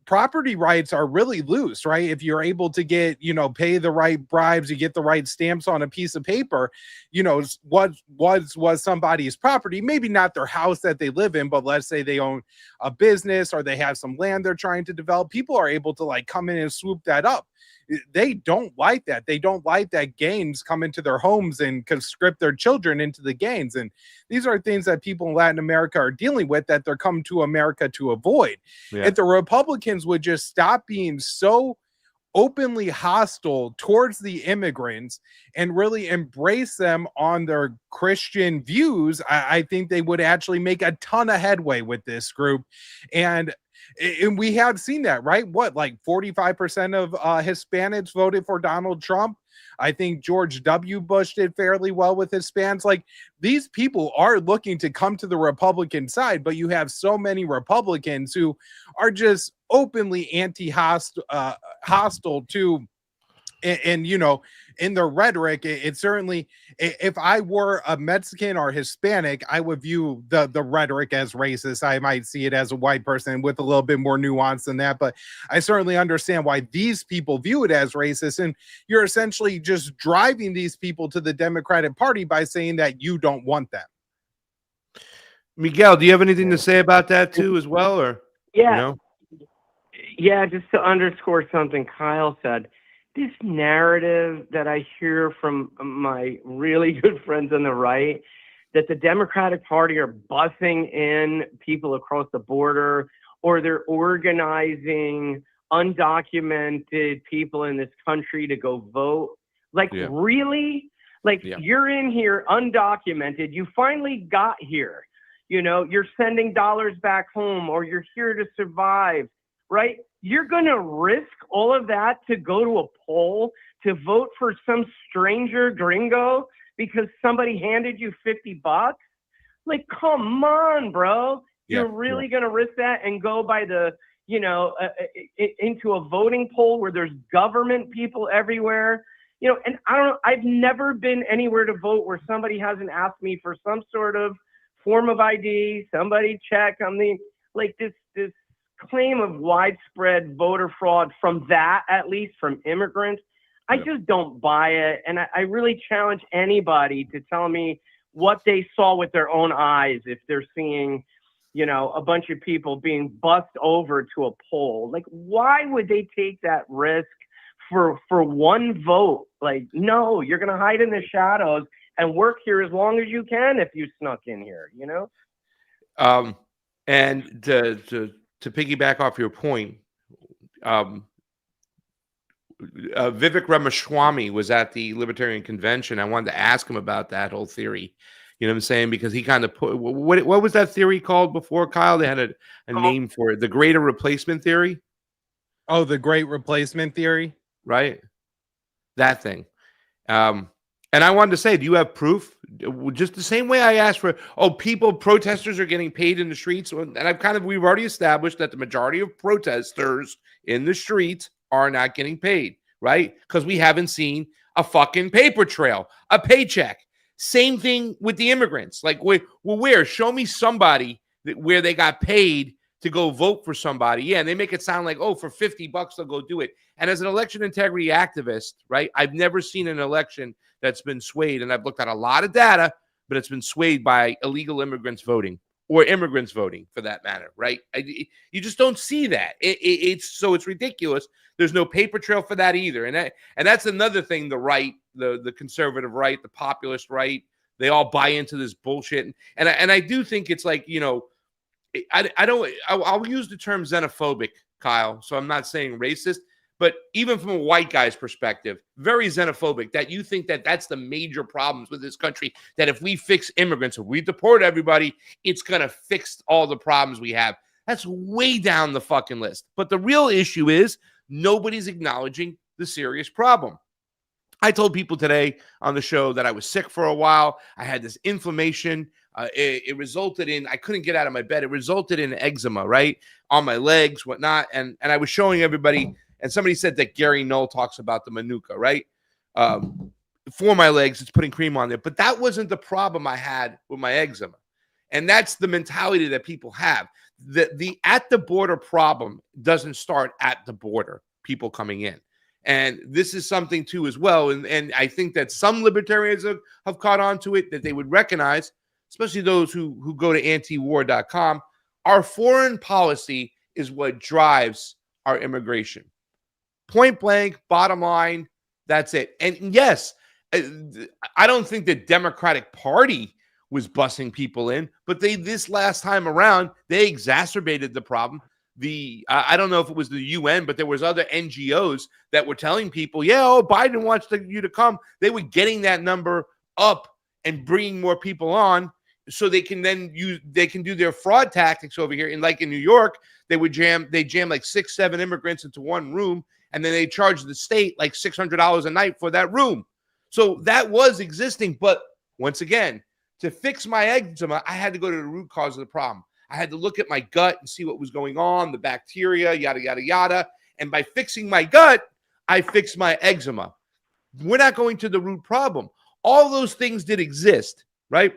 Speaker 4: property rights are really loose, right? If you're able to get, pay the right bribes, you get the right stamps on a piece of paper, what was somebody's property, maybe not their house that they live in, but let's say they own a business or they have some land they're trying to develop, people are able to come in and swoop that up. They don't like that. They don't like that gangs come into their homes and conscript their children into the gangs. And these are things that people in Latin America are dealing with, that they're coming to America to avoid. Yeah. If the Republicans would just stop being so openly hostile towards the immigrants and really embrace them on their Christian views, I think they would actually make a ton of headway with this group. And we have seen that, right? What, like 45% of Hispanics voted for Donald Trump? I think George W. Bush did fairly well with Hispanics. Like, these people are looking to come to the Republican side, but you have so many Republicans who are just openly hostile to, and in their rhetoric, it certainly, if I were a Mexican or Hispanic, I would view the rhetoric as racist. I might see it as a white person with a little bit more nuance than that, but I certainly understand why these people view it as racist. And you're essentially just driving these people to the Democratic Party by saying that you don't want them.
Speaker 1: Miguel, do you have anything to say about that too as well? Or
Speaker 5: yeah, just to underscore something Kyle said, this narrative that I hear from my really good friends on the right, that the Democratic Party are busing in people across the border, or they're organizing undocumented people in this country to go vote. Really? You're in here undocumented. You finally got here. You're sending dollars back home, or you're here to survive, right? You're going to risk all of that to go to a poll to vote for some stranger gringo because somebody handed you $50? Like, come on, bro. You're really going to risk that and go by the, into a voting poll where there's government people everywhere. And I don't know, I've never been anywhere to vote where somebody hasn't asked me for some sort of form of ID, somebody check on this claim of widespread voter fraud from that, at least from immigrants. I just don't buy it. And I really challenge anybody to tell me what they saw with their own eyes if they're seeing, a bunch of people being bussed over to a poll. Like, why would they take that risk for one vote? Like, no, you're going to hide in the shadows and work here as long as you can if you snuck in here,
Speaker 1: And to piggyback off your point, Vivek Ramaswamy was at the Libertarian Convention. I wanted to ask him about that whole theory. You know what I'm saying? Because he kind of put what was that theory called before, Kyle? They had a name for it, the greater replacement theory.
Speaker 4: Oh, the great replacement theory,
Speaker 1: right? That thing. And I wanted to say, do you have proof? Just the same way I asked for, protesters are getting paid in the streets. And we've already established that the majority of protesters in the streets are not getting paid, right? Because we haven't seen a fucking paper trail, a paycheck. Same thing with the immigrants. Like, where? Show me somebody where they got paid to go vote for somebody. Yeah, and they make it sound like, for $50 they'll go do it. And as an election integrity activist, right, I've never seen an election that's been swayed, and I've looked at a lot of data, but it's been swayed by illegal immigrants voting or immigrants voting for that matter, right? You just don't see that. It's ridiculous. There's no paper trail for that either. And that's another thing the right, the conservative right, the populist right, they all buy into this bullshit. And I do think it's like, I'll use the term xenophobic, Kyle, so I'm not saying racist, but even from a white guy's perspective, very xenophobic, that you think that that's the major problems with this country, that if we fix immigrants, if we deport everybody, it's going to fix all the problems we have. That's way down the fucking list. But the real issue is nobody's acknowledging the serious problem. I told people today on the show that I was sick for a while. I had this inflammation. It resulted in, I couldn't get out of my bed. It resulted in eczema, right? On my legs, whatnot. And I was showing everybody, and somebody said that Gary Null talks about the Manuka, right? For my legs, it's putting cream on there. But that wasn't the problem I had with my eczema. And that's the mentality that people have. The at the border problem doesn't start at the border, people coming in. And this is something too as well. And I think that some libertarians have caught on to it, that they would recognize, especially those who go to antiwar.com. Our foreign policy is what drives our immigration. Point blank, bottom line, that's it. And yes, I don't think the Democratic Party was bussing people in, but this last time around, they exacerbated the problem. I don't know if it was the UN, but there was other NGOs that were telling people, Biden wants you to come. They were getting that number up and bringing more people on, so they can do their fraud tactics over here. And like in New York, they jam like 6-7 immigrants into one room, and then they charge the state like $600 a night for that room. So that was existing. But once again, to fix my eczema, I had to go to the root cause of the problem. I had to look at my gut and see what was going on, the bacteria, yada, yada, yada. And by fixing my gut, I fixed my eczema. We're not going to the root problem. All those things did exist, right?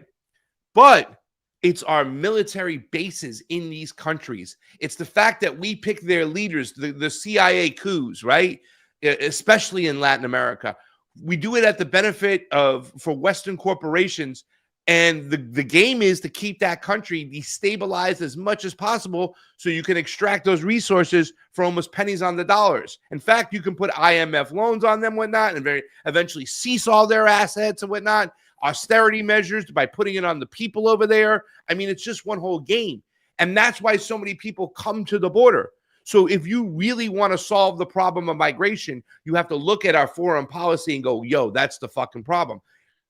Speaker 1: But it's our military bases in these countries. It's the fact that we pick their leaders, the CIA coups, right? Especially in Latin America. We do it at the benefit for Western corporations. And the game is to keep that country destabilized as much as possible so you can extract those resources for almost pennies on the dollars. In fact, you can put IMF loans on them, whatnot, and eventually cease all their assets and whatnot. Austerity measures by putting it on the people over there. I mean, it's just one whole game. And that's why so many people come to the border. So if you really want to solve the problem of migration, you have to look at our foreign policy and go, that's the fucking problem.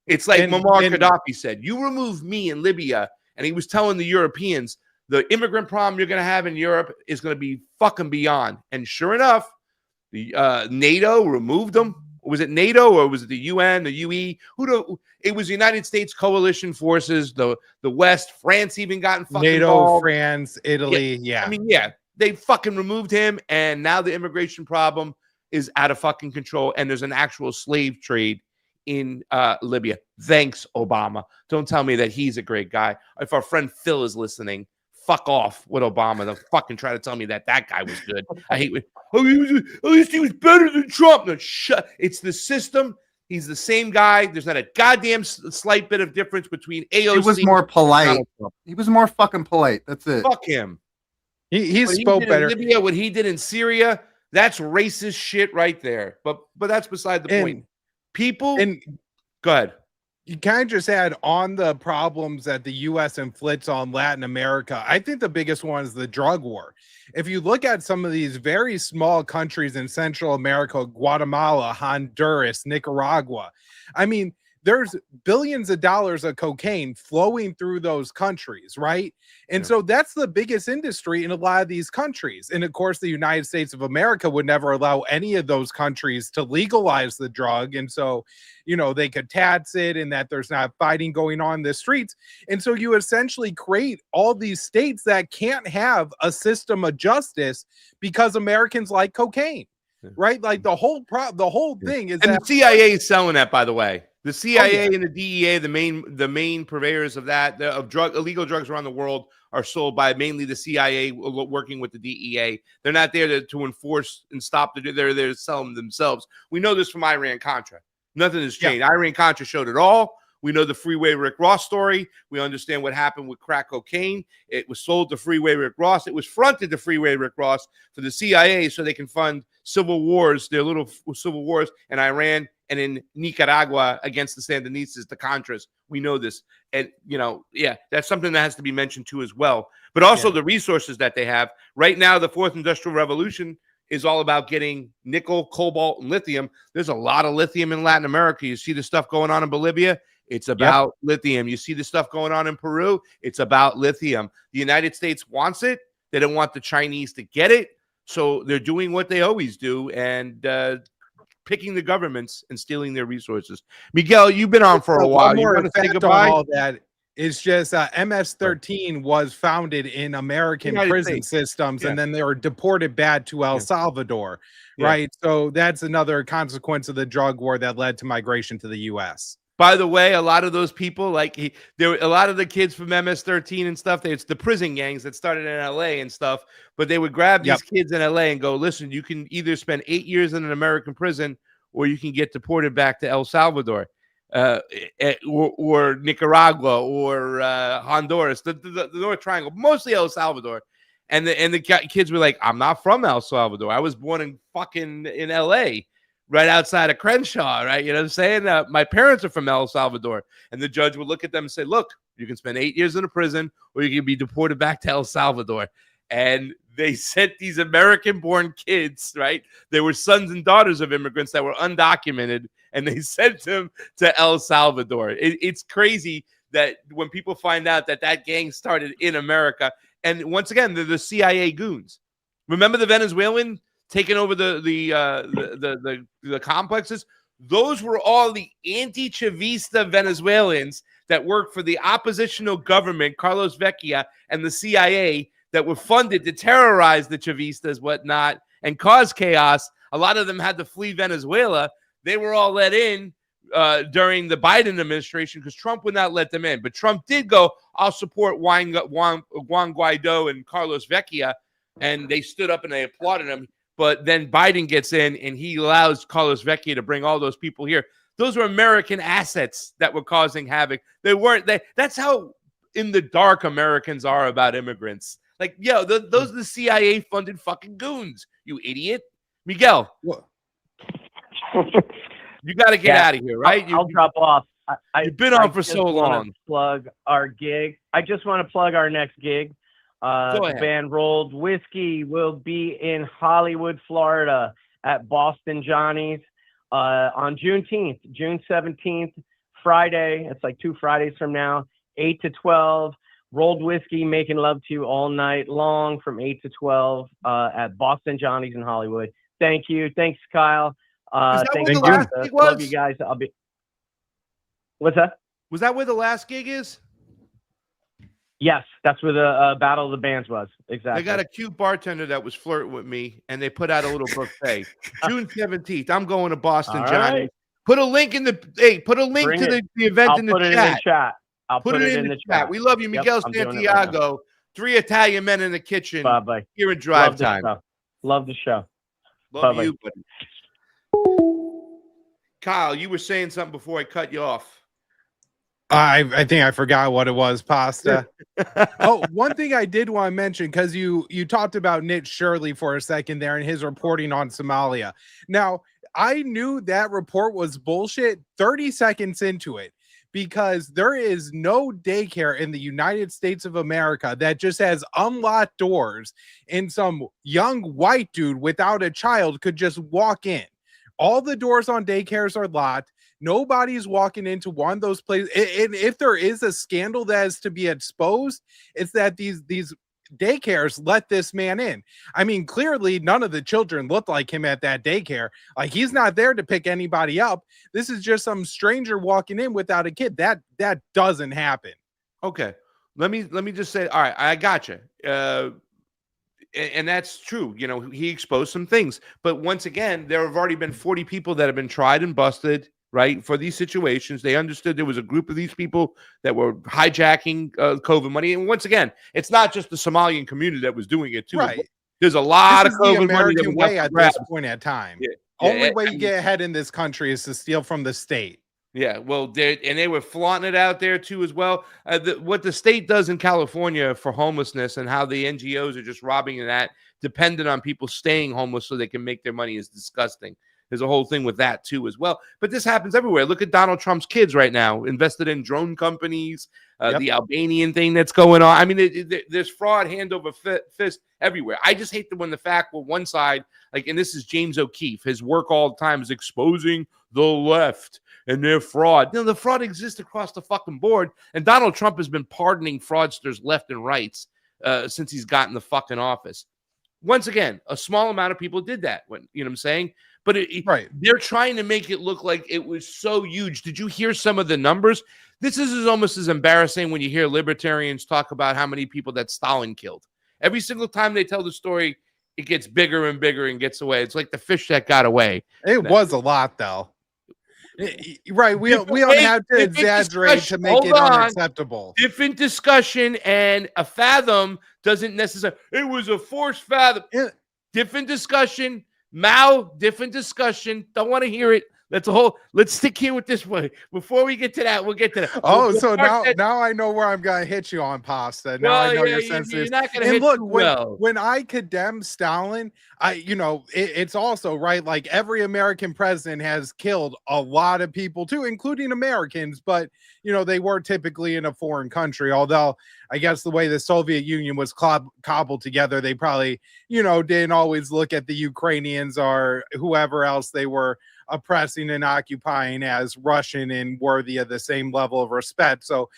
Speaker 1: It's like Muammar Gaddafi said, you remove me in Libya, and he was telling the Europeans, the immigrant problem you're going to have in Europe is going to be fucking beyond. And sure enough, the NATO removed them. Was it NATO or was it the UN, the UE? It was the United States coalition forces, the West, France even got fucking
Speaker 4: NATO,
Speaker 1: involved.
Speaker 4: France, Italy, yeah.
Speaker 1: I mean, yeah. they fucking removed him, and now the immigration problem is out of fucking control, and there's an actual slave trade in Libya. Thanks, Obama. Don't tell me that he's a great guy. If our friend Phil is listening, fuck off with Obama. They'll fucking try to tell me that guy was good. I hate it. Oh, at least he was better than Trump. No, shut. It's the system. He's the same guy. There's not a goddamn slight bit of difference between AOC.
Speaker 2: He was more polite. He was more fucking polite. That's it.
Speaker 1: Fuck him.
Speaker 4: He spoke better.
Speaker 1: In Libya, what he did in Syria, that's racist shit right there. But that's beside the point. People, go ahead.
Speaker 4: You kind of just add on the problems that the U.S. inflicts on Latin America. I think the biggest one is the drug war. If you look at some of these very small countries in Central America, Guatemala, Honduras, Nicaragua, I mean, there's billions of dollars of cocaine flowing through those countries, right? And so that's the biggest industry in a lot of these countries. And of course, the United States of America would never allow any of those countries to legalize the drug. And so, you know, they could tax it and that there's not fighting going on in the streets. And so you essentially create all these states that can't have a system of justice because Americans like cocaine, right? Like the whole thing is
Speaker 1: that the CIA is selling that, by the way. The CIA and the DEA, the main purveyors of that, illegal drugs around the world are sold by mainly the CIA working with the DEA. They're not there to enforce and stop. They're there to sell them themselves. We know this from Iran-Contra. Nothing has changed. Iran-Contra showed it all. We know the Freeway Rick Ross story. We understand what happened with crack cocaine. It was sold to Freeway Rick Ross. It was fronted to Freeway Rick Ross for the CIA so they can fund civil wars, their little civil wars in Iran and in Nicaragua against the Sandinistas, the Contras. We know this. And, you know, that's something that has to be mentioned too as well. But also the resources that they have. Right now, the fourth industrial revolution is all about getting nickel, cobalt, and lithium. There's a lot of lithium in Latin America. You see the stuff going on in Bolivia. It's about lithium. You see the stuff going on in Peru. It's about lithium. The United States wants it. They don't want the Chinese to get it. So they're doing what they always do and picking the governments and stealing their resources. Miguel, you've been on for a while. You want to say goodbye?
Speaker 4: All that is just MS-13 was founded in American prison systems, and then they were deported back to El Salvador, right? So that's another consequence of the drug war that led to migration to the U.S.
Speaker 1: By the way, a lot of those people, like there were a lot of the kids from MS-13 and stuff. It's the prison gangs that started in LA and stuff. But they would grab these kids in LA and go, "Listen, you can either spend 8 years in an American prison, or you can get deported back to El Salvador, or Nicaragua, or Honduras, the North Triangle, mostly El Salvador." And the kids were like, "I'm not from El Salvador. I was born in LA." Right outside of Crenshaw, right? You know what I'm saying? My parents are from El Salvador. And the judge would look at them and say, "Look, you can spend 8 years in a prison or you can be deported back to El Salvador." And they sent these American-born kids, right? They were sons and daughters of immigrants that were undocumented, and they sent them to El Salvador. It's crazy that when people find out that gang started in America, and once again, they're the CIA goons. Remember the Venezuelan taking over the complexes? Those were all the anti-Chavista Venezuelans that worked for the oppositional government, Carlos Vecchia, and the CIA that were funded to terrorize the Chavistas, whatnot, and cause chaos. A lot of them had to flee Venezuela. They were all let in during the Biden administration because Trump would not let them in. But Trump did go, "I'll support Juan Guaido and Carlos Vecchia," and they stood up and they applauded him. But then Biden gets in and he allows Carlos Vecchia to bring all those people here. Those were American assets that were causing havoc. They weren't. That's how in the dark Americans are about immigrants. Like, those are the CIA funded fucking goons, you idiot. Miguel, you got to get out of here, right?
Speaker 5: I'll drop off.
Speaker 1: You've been on for so long.
Speaker 5: Plug our gig. I just want to plug our next gig. The band Rolled Whiskey will be in Hollywood, Florida at Boston Johnny's on June 17th, Friday. It's like 2 Fridays from now, 8 to 12. Rolled Whiskey, making love to you all night long from 8 to 12 at Boston Johnny's in Hollywood. Thank you. Thanks, Kyle. Thank you. Love you guys. What's that?
Speaker 1: Was that where the last gig is?
Speaker 5: Yes, that's where the Battle of the Bands was. Exactly.
Speaker 1: They got a cute bartender that was flirting with me, and they put out a little buffet. June 17th, I'm going to Boston,
Speaker 5: All
Speaker 1: Johnny.
Speaker 5: right.
Speaker 1: Put a link in the put a link
Speaker 5: Bring
Speaker 1: to
Speaker 5: it.
Speaker 1: the event
Speaker 5: I'll
Speaker 1: in the
Speaker 5: put it in
Speaker 1: chat.
Speaker 5: the chat. I'll
Speaker 1: Put it in the chat. We love you,
Speaker 5: Yep,
Speaker 1: Miguel
Speaker 5: I'm doing it right now.
Speaker 1: Santiago. 3 Italian men in the kitchen.
Speaker 5: Bye-bye.
Speaker 1: Here at Drive
Speaker 5: Love the
Speaker 1: Time.
Speaker 5: show. Love the show.
Speaker 1: Love
Speaker 5: Bye-bye.
Speaker 1: you, buddy. Kyle, you were saying something before I cut you off.
Speaker 4: I think I forgot what it was, Pasta. Oh, one thing I did want to mention, because you talked about Nick Shirley for a second there and his reporting on Somalia. Now, I knew that report was bullshit 30 seconds into it, because there is no daycare in the United States of America that just has unlocked doors and some young white dude without a child could just walk in. All the doors on daycares are locked. Nobody's walking into one of those places. And if there is a scandal that is to be exposed, it's that these daycares let this man in. I mean, clearly none of the children look like him at that daycare. Like, he's not there to pick anybody up. This is just some stranger walking in without a kid. That doesn't happen.
Speaker 1: Okay. Let me just say, all right, I got you. And that's true. You know, he exposed some things. But once again, there have already been 40 people that have been tried and busted, right, for these situations. They understood there was a group of these people that were hijacking COVID money. And once again, it's not just the Somalian community that was doing it too.
Speaker 4: Right.
Speaker 1: There's a lot of
Speaker 4: This is
Speaker 1: COVID
Speaker 4: the
Speaker 1: money that
Speaker 4: American
Speaker 1: was
Speaker 4: way
Speaker 1: up
Speaker 4: at
Speaker 1: for grabs.
Speaker 4: this point at time.
Speaker 1: Yeah.
Speaker 4: Only way you get ahead in this country is to steal from the state.
Speaker 1: Yeah, well, they were flaunting it out there too as well. What the state does in California for homelessness and how the NGOs are just robbing that, dependent on people staying homeless so they can make their money, is disgusting. There's a whole thing with that too as well. But this happens everywhere. Look at Donald Trump's kids right now, invested in drone companies, the Albanian thing that's going on. I mean, there's fraud hand over fist everywhere. I just hate when the fact, well, one side, like, and this is James O'Keefe, his work all the time is exposing the left and their fraud. You know, the fraud exists across the fucking board. And Donald Trump has been pardoning fraudsters left and right since he's gotten the fucking office. Once again, a small amount of people did that. When, you know what I'm saying? But they're trying to make it look like it was so huge. Did you hear some of the numbers? This is almost as embarrassing when you hear libertarians talk about how many people that Stalin killed. Every single time they tell the story, it gets bigger and bigger and gets away. It's like the fish that got away.
Speaker 4: It was a lot, though. Right. We don't have to exaggerate to make it unacceptable.
Speaker 1: Different discussion, and a fathom doesn't necessarily. It was a forced fathom. Different discussion. Mao, different discussion. Don't want to hear it. That's a whole. Let's stick here with this one. Before we get to that, we'll get to that.
Speaker 4: Oh, so now I know where I'm gonna hit you on, Pasta. Now I know you're sensitive.
Speaker 1: You're not gonna hit
Speaker 4: look,
Speaker 1: too well.
Speaker 4: When I condemn Stalin, it's also right. Like, every American president has killed a lot of people too, including Americans. But they were typically in a foreign country. Although I guess the way the Soviet Union was cobbled together, they probably didn't always look at the Ukrainians or whoever else they were oppressing and occupying as Russian and worthy of the same level of respect. So,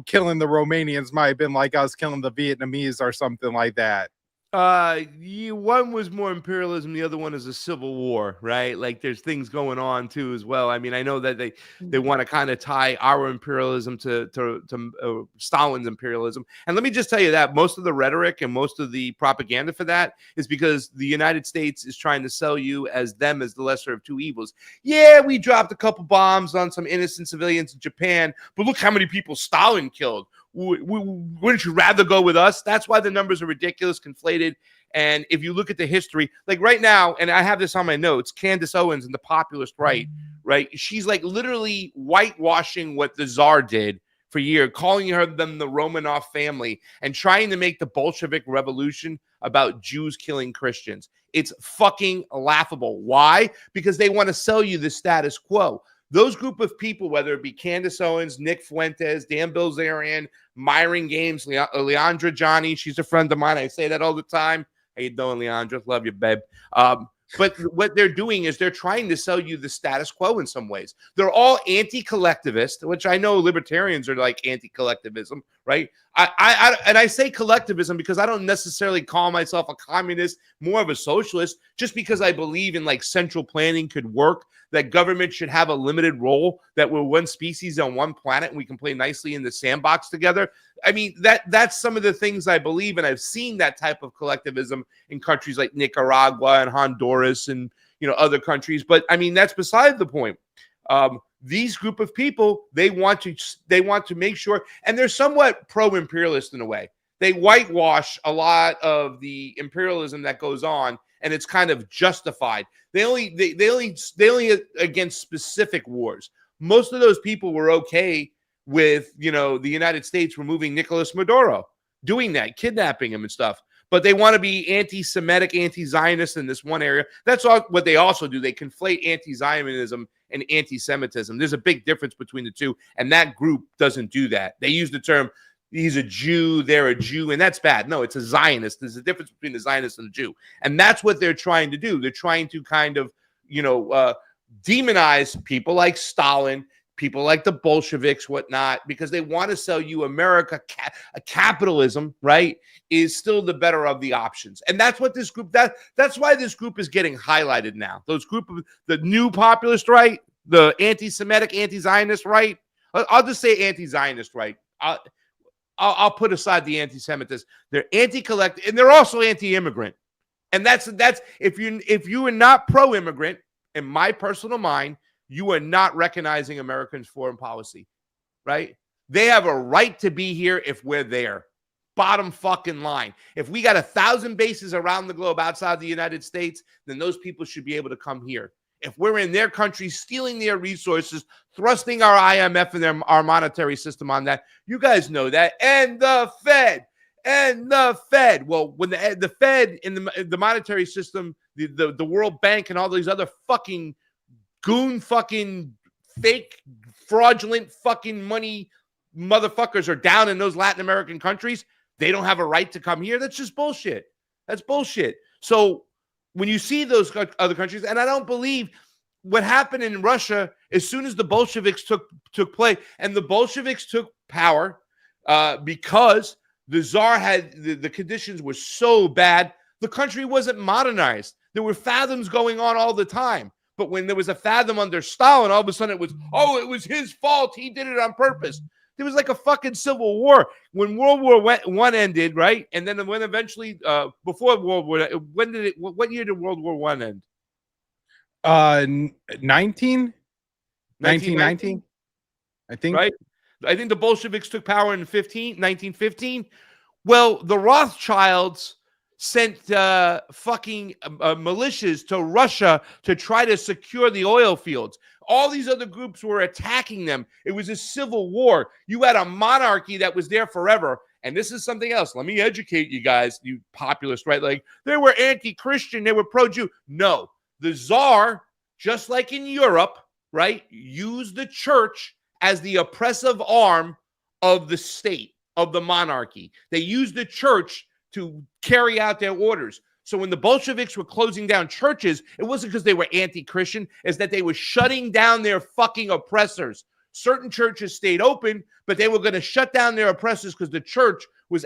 Speaker 4: killing the Romanians might have been like us killing the Vietnamese or something like that.
Speaker 1: One was more imperialism, the other one is a civil war, right? Like, there's things going on too as well. I mean, I know that they want to kind of tie our imperialism to Stalin's imperialism. And let me just tell you that most of the rhetoric and most of the propaganda for that is because the United States is trying to sell you as them as the lesser of two evils. Yeah, we dropped a couple bombs on some innocent civilians in Japan, but look how many people Stalin killed. Wouldn't you rather go with us? That's why the numbers are ridiculous, conflated. And if you look at the history, like right now, and I have this on my notes, Candace Owens and the populist right? She's like literally whitewashing what the Tsar did for years, calling them the Romanov family and trying to make the Bolshevik Revolution about Jews killing Christians. It's fucking laughable. Why? Because they want to sell you the status quo. Those group of people, whether it be Candace Owens, Nick Fuentes, Dan Bilzerian, Myron Games, Leandra Johnny, she's a friend of mine. I say that all the time. How you doing, Leandra? Love you, babe. But what they're doing is they're trying to sell you the status quo in some ways. They're all anti-collectivist, which I know libertarians are like anti-collectivism, right? I say collectivism because I don't necessarily call myself a communist, more of a socialist, just because I believe in like central planning could work. that government should have a limited role, that we're one species on one planet and we can play nicely in the sandbox together. I mean, that's some of the things I believe, and I've seen that type of collectivism in countries like Nicaragua and Honduras and, you know, other countries. But I mean, that's beside the point. These group of people, they want to make sure, and they're somewhat pro-imperialist in a way. They whitewash a lot of the imperialism that goes on, and it's kind of justified. They only against specific wars. Most of those people were okay with, you know, the United States removing Nicolas Maduro, doing that, kidnapping him and stuff. But they want to be anti-Semitic, anti-Zionist in this one area. That's all what they also do. They conflate anti-Zionism and anti-Semitism. There's a big difference between the two, and that group doesn't do that. They use the term, he's a Jew, they're a Jew, and that's bad. No, it's a Zionist. There's a difference between a Zionist and a Jew, and that's what they're trying to do. They're trying to kind of, you know, demonize people like Stalin, people like the Bolsheviks, whatnot, because they want to sell you America, capitalism, right, is still the better of the options. And that's what this group, that's why this group is getting highlighted now. Those group of the new populist right, the anti-Semitic, anti-Zionist right, I'll just say anti-Zionist right. I'll put aside the anti-Semitism. They're anti-collective, and they're also anti-immigrant. And that's if you are not pro-immigrant, in my personal mind, you are not recognizing Americans' foreign policy, right? They have a right to be here if we're there. Bottom fucking line. If we got 1,000 bases around the globe outside the United States, then those people should be able to come here. If we're in their country, stealing their resources, thrusting our IMF and our monetary system on that, you guys know that. And the Fed. Well, when the Fed in the monetary system, the World Bank and all these other fucking goon fucking fake fraudulent fucking money motherfuckers are down in those Latin American countries, they don't have a right to come here. That's just bullshit. That's bullshit. So when you see those other countries, and I don't believe what happened in Russia as soon as the Bolsheviks took place, and the Bolsheviks took power because the Tsar had the conditions were so bad, the country wasn't modernized. There were fathoms going on all the time. But when there was a fathom under Stalin, all of a sudden it was his fault. He did it on purpose. There was like a fucking civil war when World War I ended, right? And then when eventually, before World War, what year did World War I end?
Speaker 4: 1919, I think.
Speaker 1: Right? I think the Bolsheviks took power in 1915. Well, the Rothschilds sent fucking militias to Russia to try to secure the oil fields. All these other groups were attacking them. It was a civil war. You had a monarchy that was there forever. And this is something else. Let me educate you guys, you populists, right? Like, they were anti-Christian. They were pro-Jew. No. The Tsar, just like in Europe, right, used the church as the oppressive arm of the state, of the monarchy. They used the church to carry out their orders. So when the Bolsheviks were closing down churches, it wasn't because they were anti-Christian, it's that they were shutting down their fucking oppressors. Certain churches stayed open, but they were going to shut down their oppressors because the church was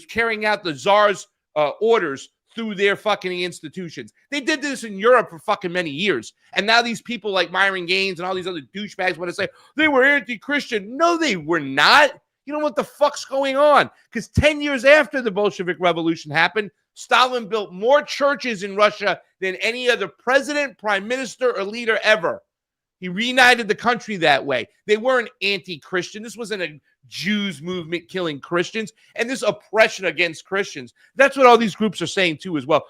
Speaker 1: carrying out the Tsar's orders through their fucking institutions. They did this in Europe for fucking many years. And now these people like Myron Gaines and all these other douchebags want to say, they were anti-Christian. No, they were not. You know what the fuck's going on? Because 10 years after the Bolshevik Revolution happened, Stalin built more churches in Russia than any other president, prime minister, or leader ever. He reunited the country that way. They weren't anti-Christian. This wasn't a Jews movement killing Christians and this oppression against Christians. That's what all these groups are saying too as well.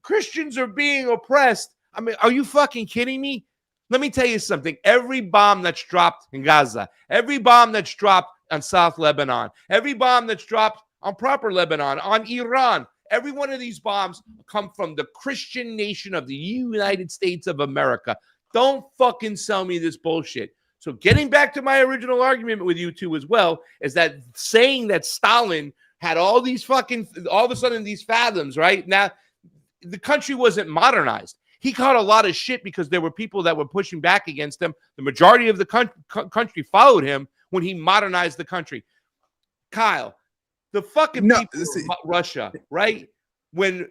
Speaker 1: Christians are being oppressed. I mean, are you fucking kidding me? Let me tell you something. Every bomb that's dropped in Gaza, every bomb that's dropped on South Lebanon, every bomb that's dropped on proper Lebanon, on Iran, every one of these bombs come from the Christian nation of the United States of America. Don't fucking sell me this bullshit. So getting back to my original argument with you two as well, is that saying that Stalin had all of a sudden these fathoms, right? Now, the country wasn't modernized. He caught a lot of shit because there were people that were pushing back against him. The majority of the country followed him when he modernized the country. Kyle, the fucking people of Russia, right? When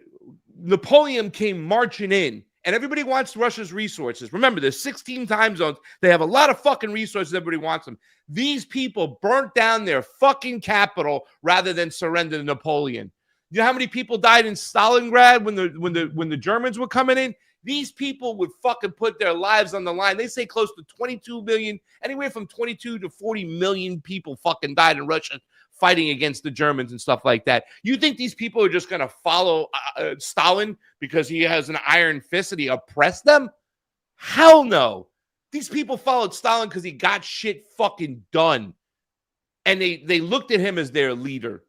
Speaker 1: Napoleon came marching in and everybody wants Russia's resources. Remember, there's 16 time zones. They have a lot of fucking resources. Everybody wants them. These people burnt down their fucking capital rather than surrender to Napoleon. You know how many people died in Stalingrad when the Germans were coming in? These people would fucking put their lives on the line. They say close to 22 million, anywhere from 22 to 40 million people fucking died in Russia fighting against the Germans and stuff like that. You think these people are just going to follow Stalin because he has an iron fist and he oppressed them? Hell no. These people followed Stalin because he got shit fucking done. And they looked at him as their leader.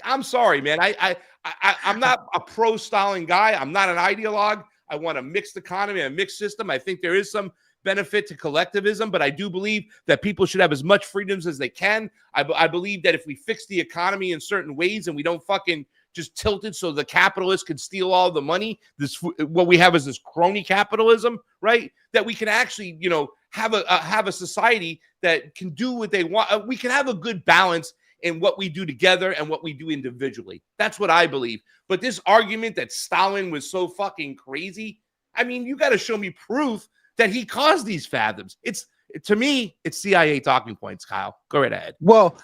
Speaker 1: I'm sorry, man. I'm not a pro-Stalin guy. I'm not an ideologue. I want a mixed economy, a mixed system. I think there is some benefit to collectivism, but I do believe that people should have as much freedoms as they can. I believe that if we fix the economy in certain ways and we don't fucking just tilt it so the capitalists can steal all the money, what we have is this crony capitalism, right? That we can actually, have a society that can do what they want. We can have a good balance in what we do together and what we do individually. That's what I believe. But this argument that Stalin was so fucking crazy, I mean, you got to show me proof that he caused these fathoms. To me, it's CIA talking points, Kyle. Go right ahead.
Speaker 4: Well,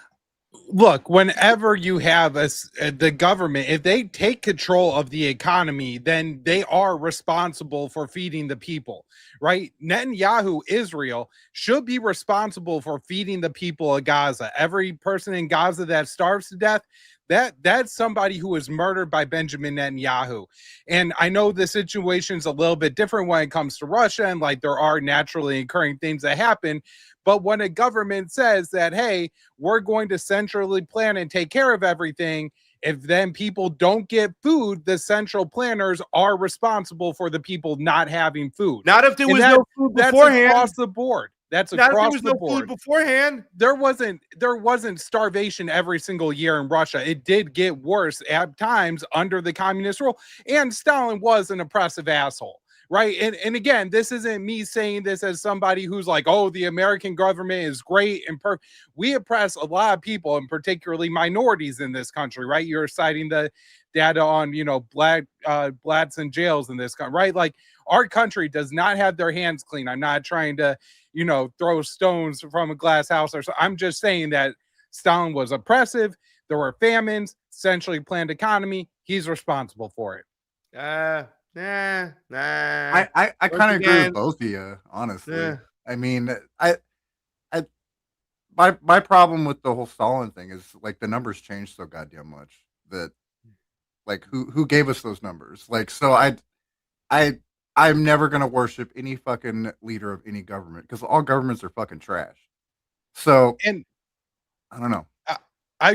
Speaker 4: look, whenever you have the government, if they take control of the economy, then they are responsible for feeding the people, right? Netanyahu, Israel, should be responsible for feeding the people of Gaza. Every person in Gaza that starves to death, that's somebody who was murdered by Benjamin Netanyahu. And I know the situation's a little bit different when it comes to Russia, and like there are naturally occurring things that happen. But when a government says that, hey, we're going to centrally plan and take care of everything, if then people don't get food, the central planners are responsible for the people not having food.
Speaker 1: Not if there was no food beforehand.
Speaker 4: That's across the board. That's across the board.
Speaker 1: Food beforehand.
Speaker 4: There wasn't starvation every single year in Russia. It did get worse at times under the communist rule. And Stalin was an oppressive asshole. Right. And again, this isn't me saying this as somebody who's like, oh, the American government is great and perfect. We oppress a lot of people, and particularly minorities in this country. Right. You're citing the data on, blacks in jails in this country. Right. Like our country does not have their hands clean. I'm not trying to, throw stones from a glass house or so. I'm just saying that Stalin was oppressive. There were famines, centrally planned economy. He's responsible for it.
Speaker 1: Nah.
Speaker 2: I kind of agree with both of you, honestly. Yeah. I mean, my problem with the whole Stalin thing is like the numbers changed so goddamn much that like who gave us those numbers? Like, so I'm never gonna worship any fucking leader of any government because all governments are fucking trash. So, and I don't know.
Speaker 4: I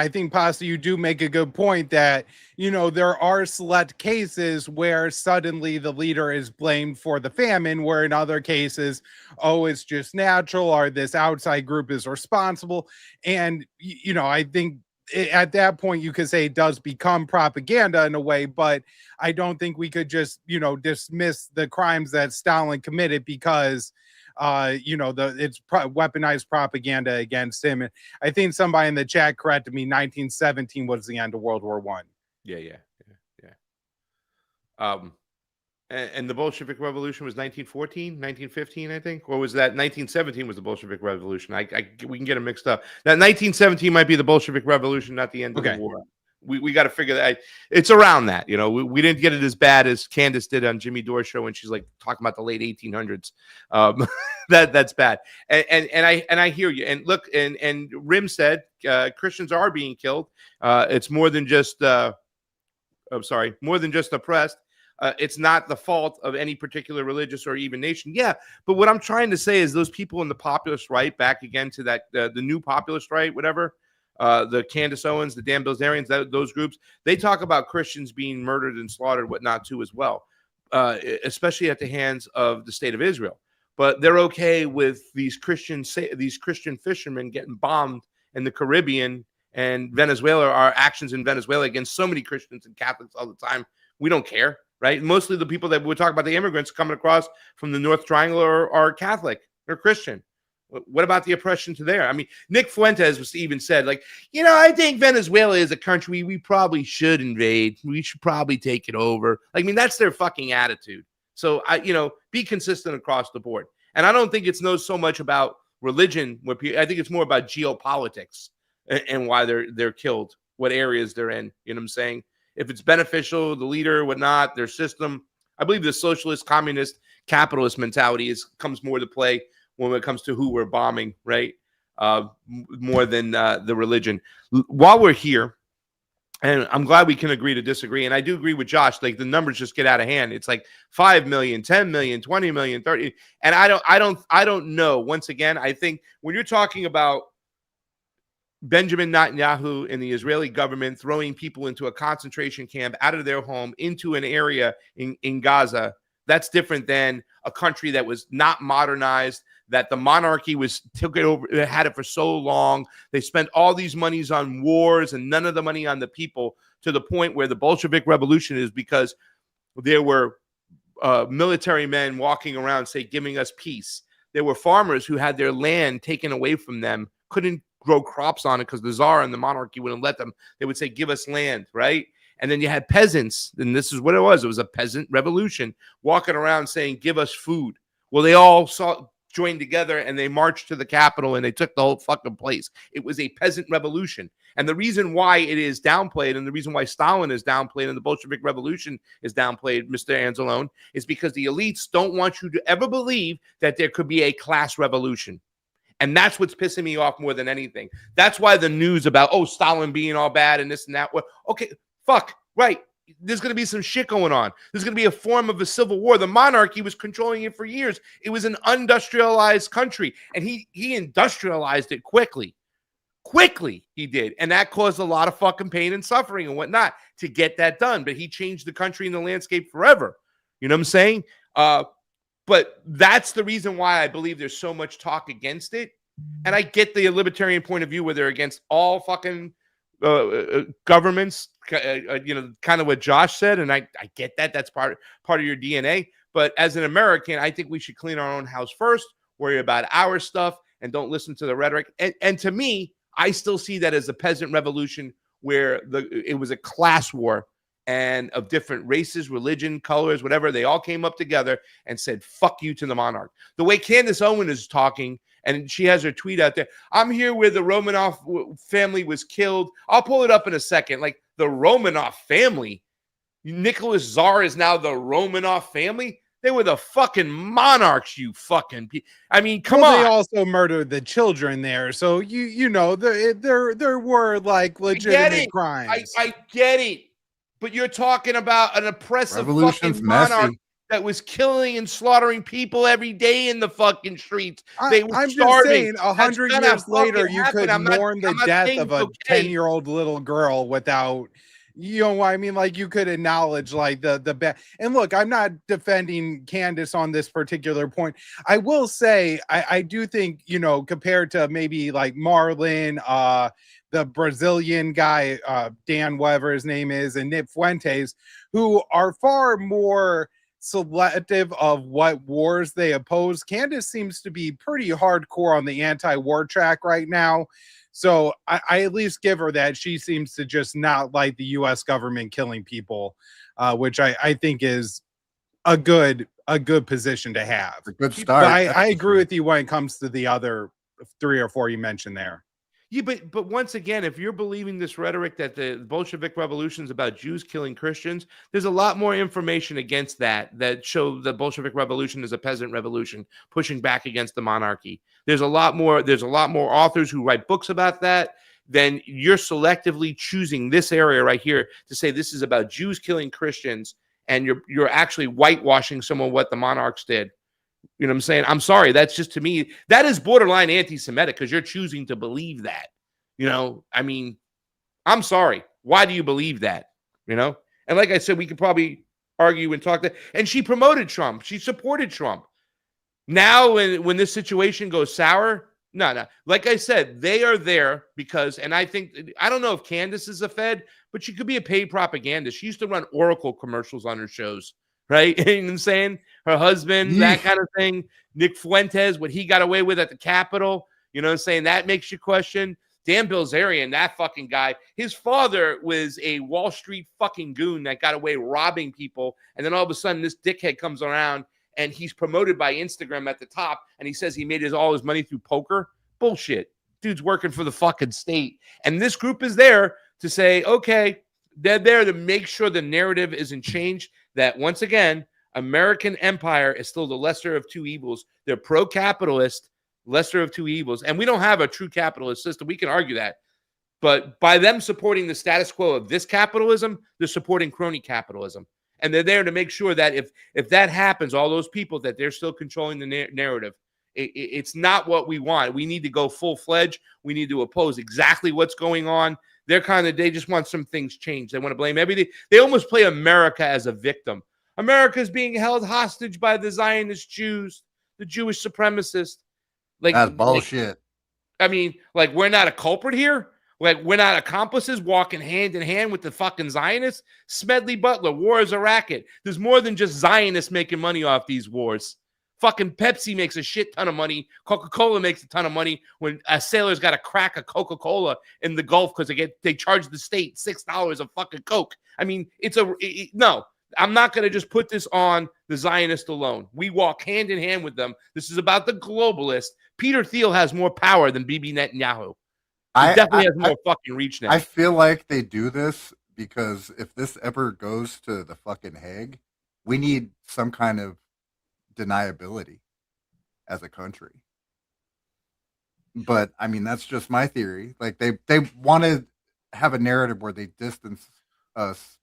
Speaker 4: think, Pasta, you do make a good point that, there are select cases where suddenly the leader is blamed for the famine, where in other cases, oh, it's just natural, or this outside group is responsible. And, I think at that point, you could say it does become propaganda in a way, but I don't think we could just, dismiss the crimes that Stalin committed because it's weaponized propaganda against him. And I think somebody in the chat corrected me. 1917 was the end of World War I.
Speaker 1: Yeah. And the Bolshevik Revolution was 1914, 1915, I think, or was that 1917 was the Bolshevik Revolution? We can get them mixed up. That 1917 might be the Bolshevik Revolution, not the end of the war. We got to figure that. It's around that, we didn't get it as bad as Candace did on Jimmy Dore's show when she's like talking about the late 1800s. That's bad. And I hear you. And look, and Rim said Christians are being killed. It's more than just more than just oppressed. It's not the fault of any particular religious or even nation. Yeah, but what I'm trying to say is those people in the populist right, back again to that the new populist right, whatever. The Candace Owens, the Dan Bilzerians, those groups, they talk about Christians being murdered and slaughtered, whatnot, too, as well, especially at the hands of the state of Israel. But they're okay with these Christian fishermen getting bombed in the Caribbean and Venezuela. Our actions in Venezuela against so many Christians and Catholics all the time. We don't care, right? Mostly the people that we talk about, the immigrants coming across from the North Triangle are Catholic. They're Christian. What about the oppression to there? I mean, Nick Fuentes was even said, like, I think Venezuela is a country we probably should invade. We should probably take it over. Like, I mean, that's their fucking attitude. So be consistent across the board. And I don't think it's so much about religion. I think it's more about geopolitics and why they're killed, what areas they're in. You know what I'm saying? If it's beneficial, the leader, whatnot, their system. I believe the socialist, communist, capitalist mentality comes more to play when it comes to who we're bombing, right? More than the religion. While we're here, and I'm glad we can agree to disagree. And I do agree with Josh. Like the numbers just get out of hand. It's like 5 million, 10 million, 20 million, 30. And I don't know. Once again, I think when you're talking about Benjamin Netanyahu and the Israeli government throwing people into a concentration camp out of their home into an area in Gaza, that's different than a country that was not modernized, that the monarchy took it over, it had it for so long. They spent all these monies on wars and none of the money on the people, to the point where the Bolshevik Revolution is because there were military men walking around giving us peace. There were farmers who had their land taken away from them, couldn't grow crops on it because the Tsar and the monarchy wouldn't let them. They would say, give us land, right? And then you had peasants, and this is what it was. It was a peasant revolution, walking around saying, give us food. Well, they all joined together and they marched to the capital and they took the whole fucking place. It was a peasant revolution. And the reason why it is downplayed, and the reason why Stalin is downplayed and the Bolshevik Revolution is downplayed, Mr. Anzalone, is because the elites don't want you to ever believe that there could be a class revolution. And that's what's pissing me off more than anything. That's why the news about, Stalin being all bad and this and that. Okay, fuck, right. There's going to be some shit going on. There's going to be a form of a civil war. The monarchy was controlling it for years. It was an industrialized country, and he industrialized it quickly. Quickly, he did. And that caused a lot of fucking pain and suffering and whatnot to get that done. But he changed the country and the landscape forever. You know what I'm saying? But that's the reason why I believe there's so much talk against it. And I get the libertarian point of view where they're against all fucking governments, kind of what Josh said. And I get that. That's part of your DNA. But as an American, I think we should clean our own house first, worry about our stuff, and don't listen to the rhetoric. And to me, I still see that as a peasant revolution where it was a class war, and of different races, religion, colors, whatever. They all came up together and said, fuck you to the monarch. The way Candace Owen is talking, and she has her tweet out there, I'm here where the Romanov family was killed. I'll pull it up in a second. Like the Romanov family. Nicholas Tsar is now the Romanov family. They were the fucking monarchs, you fucking I mean, come on.
Speaker 4: They also murdered the children there. So, there were like legitimate crimes.
Speaker 1: I get it. But you're talking about an oppressive fucking monarch that was killing and slaughtering people every day in the fucking streets. They were
Speaker 4: I'm
Speaker 1: starving.
Speaker 4: Just saying, 100 years later, you could mourn the death of a 10-year-old little girl without, you know what I mean? Like, you could acknowledge like the bad. And look, I'm not defending Candace on this particular point. I will say, I do think, compared to maybe like Marlon, the Brazilian guy, Dan, whatever his name is, and Nip Fuentes, who are far more selective of what wars they oppose. Candace seems to be pretty hardcore on the anti-war track right now. So I at least give her that. She seems to just not like the U.S. government killing people, which I think is a good position to have.
Speaker 2: A good start.
Speaker 4: But I agree with you when it comes to the other 3 or 4 you mentioned there.
Speaker 1: Yeah, but once again, if you're believing this rhetoric that the Bolshevik Revolution is about Jews killing Christians, there's a lot more information against that show the Bolshevik Revolution is a peasant revolution pushing back against the monarchy. There's a lot more authors who write books about that. Then you're selectively choosing this area right here to say this is about Jews killing Christians, and you're actually whitewashing some of what the monarchs did. You know what I'm saying? I'm sorry. That's just, to me, that is borderline anti-Semitic because you're choosing to believe that. I mean, I'm sorry. Why do you believe that? And like I said, we could probably argue and talk that. And she promoted Trump. She supported Trump. Now, when this situation goes sour, no. Like I said, they are there because, and I don't know if Candace is a Fed, but she could be a paid propagandist. She used to run Oracle commercials on her shows. Right? You know what I'm saying? Her husband, that kind of thing. Nick Fuentes, what he got away with at the Capitol. You know what I'm saying? That makes you question. Dan Bilzerian, that fucking guy, his father was a Wall Street fucking goon that got away robbing people. And then all of a sudden, this dickhead comes around and he's promoted by Instagram at the top. And he says he made all his money through poker. Bullshit. Dude's working for the fucking state. And this group is there to say, okay, they're there to make sure the narrative isn't changed. That once again, American empire is still the lesser of two evils. They're pro-capitalist, lesser of two evils. And we don't have a true capitalist system. We can argue that. But by them supporting the status quo of this capitalism, they're supporting crony capitalism. And they're there to make sure that if that happens, all those people, that they're still controlling the narrative. It's not what we want. We need to go full-fledged. We need to oppose exactly what's going on. They just want some things changed. They want to blame everything. They almost play America as a victim. America is being held hostage by the Zionist Jews, the Jewish supremacists.
Speaker 2: That's bullshit.
Speaker 1: We're not a culprit here. Like, we're not accomplices walking hand in hand with the fucking Zionists. Smedley Butler, war is a racket. There's more than just Zionists making money off these wars. Fucking Pepsi makes a shit ton of money. Coca-Cola makes a ton of money when a sailor's got to crack a Coca-Cola in the Gulf because they charge the state $6 a fucking Coke. No. I'm not going to just put this on the Zionist alone. We walk hand in hand with them. This is about the globalist. Peter Thiel has more power than Bibi Netanyahu. He definitely has more fucking reach now.
Speaker 2: I feel like they do this because if this ever goes to the fucking Hague, we need some kind of deniability as a country. But that's just my theory. Like they want to have a narrative where they distance us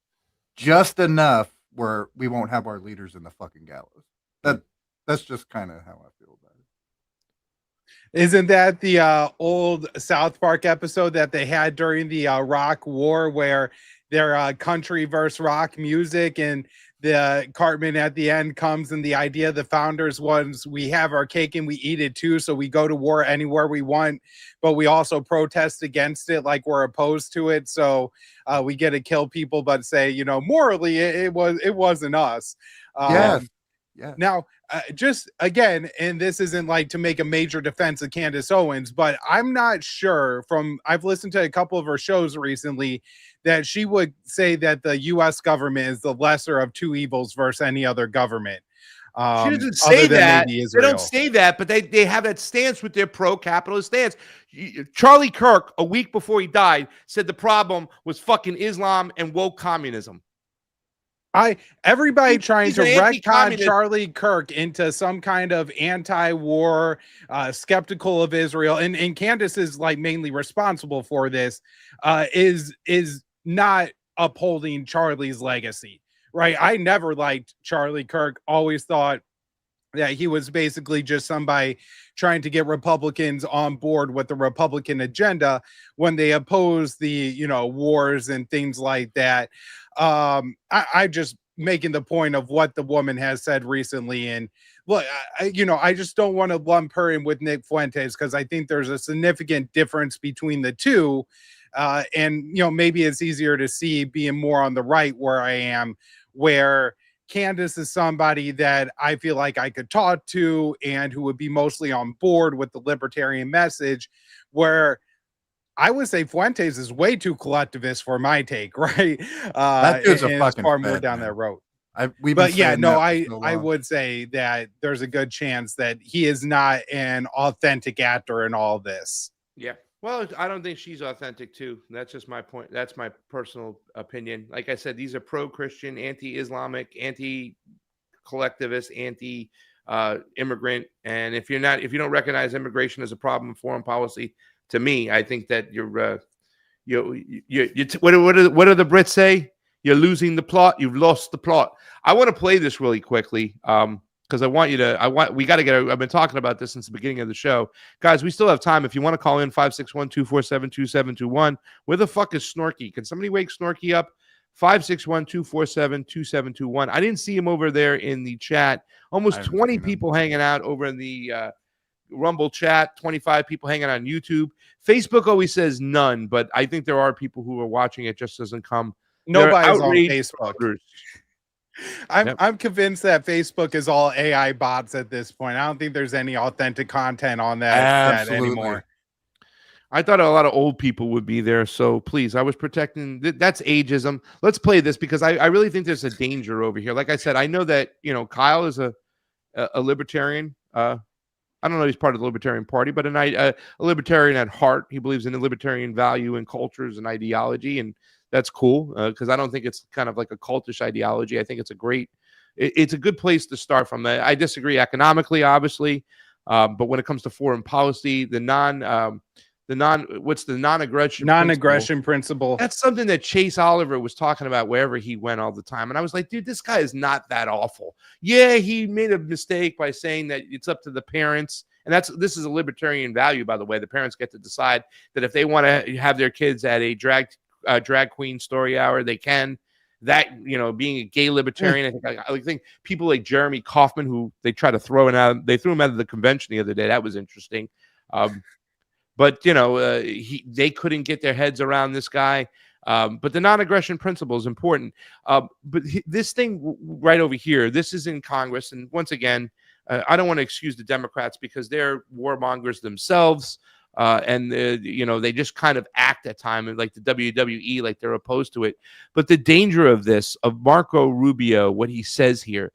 Speaker 2: just enough where we won't have our leaders in the fucking gallows. That's just kind of how I feel about it.
Speaker 4: Isn't that the old South Park episode that they had during the Iraq War, where their country versus rock music, and the Cartman at the end comes, and the idea of the founders was, we have our cake and we eat it too, so we go to war anywhere we want, but we also protest against it, like we're opposed to it, so we get to kill people, but say, morally it wasn't us.
Speaker 2: Yes.
Speaker 4: Yeah. Now, just again, and this isn't like to make a major defense of Candace Owens, but I'm not sure I've listened to a couple of her shows recently that she would say that the U.S. government is the lesser of two evils versus any other government.
Speaker 1: She doesn't say that. They don't say that, but they have that stance with their pro-capitalist stance. Charlie Kirk, a week before he died, said the problem was fucking Islam and woke communism.
Speaker 4: Everybody trying to retcon Charlie Kirk into some kind of anti-war, skeptical of Israel, and Candace is like mainly responsible for this, is not upholding Charlie's legacy, right? I never liked Charlie Kirk. Always thought that he was basically just somebody trying to get Republicans on board with the Republican agenda when they oppose the, wars and things like that. I just making the point of what the woman has said recently. And look, I just don't want to lump her in with Nick Fuentes, because I think there's a significant difference between the two. And, maybe it's easier to see being more on the right where I am, where Candace is somebody that I feel like I could talk to and who would be mostly on board with the libertarian message, where I would say Fuentes is way too collectivist for my take, right?
Speaker 2: That dude's a fucking
Speaker 4: far more down that road. I would say that there's a good chance that he is not an authentic actor in all this.
Speaker 1: Yeah. Well, I don't think she's authentic too. That's just my point. That's my personal opinion. Like I said, these are pro-Christian, anti-Islamic, anti-collectivist, anti-immigrant. And if you don't recognize immigration as a problem in foreign policy, to me, I think that you're what do the Brits say? You're losing the plot. You've lost the plot. I want to play this really quickly because we got to get. I've been talking about this since the beginning of the show, guys. We still have time. If you want to call in 561-247-2721. Where the fuck is Snorky? Can somebody wake Snorky up? 561-247-2721. I didn't see him over there in the chat. Almost 20 people hanging out over in the Rumble chat, 25 people hanging on YouTube. Facebook always says none, but I think there are people who are watching. It just doesn't come.
Speaker 4: Nobody's on Facebook. I'm convinced that Facebook is all AI bots at this point. I don't think there's any authentic content on that anymore.
Speaker 1: I thought a lot of old people would be there. So please, I was protecting. That's ageism. Let's play this because I really think there's a danger over here. Like I said, I know that, Kyle is a libertarian. I don't know, he's part of the Libertarian Party, but a libertarian at heart. He believes in a libertarian value and cultures and ideology, and that's cool because I don't think it's kind of like a cultish ideology. I think it's it's a good place to start from. I disagree economically, obviously, but when it comes to foreign policy, what's the
Speaker 4: non-aggression principle?
Speaker 1: That's something that Chase Oliver was talking about wherever he went all the time. And I was like, dude, this guy is not that awful. Yeah, he made a mistake by saying that it's up to the parents. And this is a libertarian value, by the way. The parents get to decide that if they want to have their kids at a drag queen story hour, they can. That, being a gay libertarian, I think people like Jeremy Kaufman, who they try to throw out, they threw him out of the convention the other day. That was interesting. But they couldn't get their heads around this guy. But the non-aggression principle is important. But this thing right over here, this is in Congress, and once again, I don't want to excuse the Democrats because they're warmongers themselves, and they just kind of act at times like the WWE, like they're opposed to it. But the danger of this, of Marco Rubio, what he says here,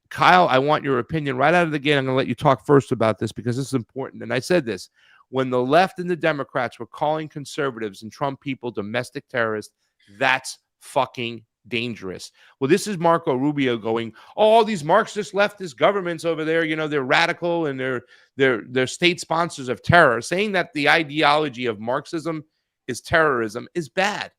Speaker 1: Kyle, I want your opinion right out of the gate. I'm going to let you talk first about this because this is important. And I said this. When the left and the Democrats were calling conservatives and Trump people domestic terrorists, that's fucking dangerous. Well, this is Marco Rubio going, all these Marxist leftist governments over there, they're radical and they're state sponsors of terror. Saying that the ideology of Marxism is terrorism is bad,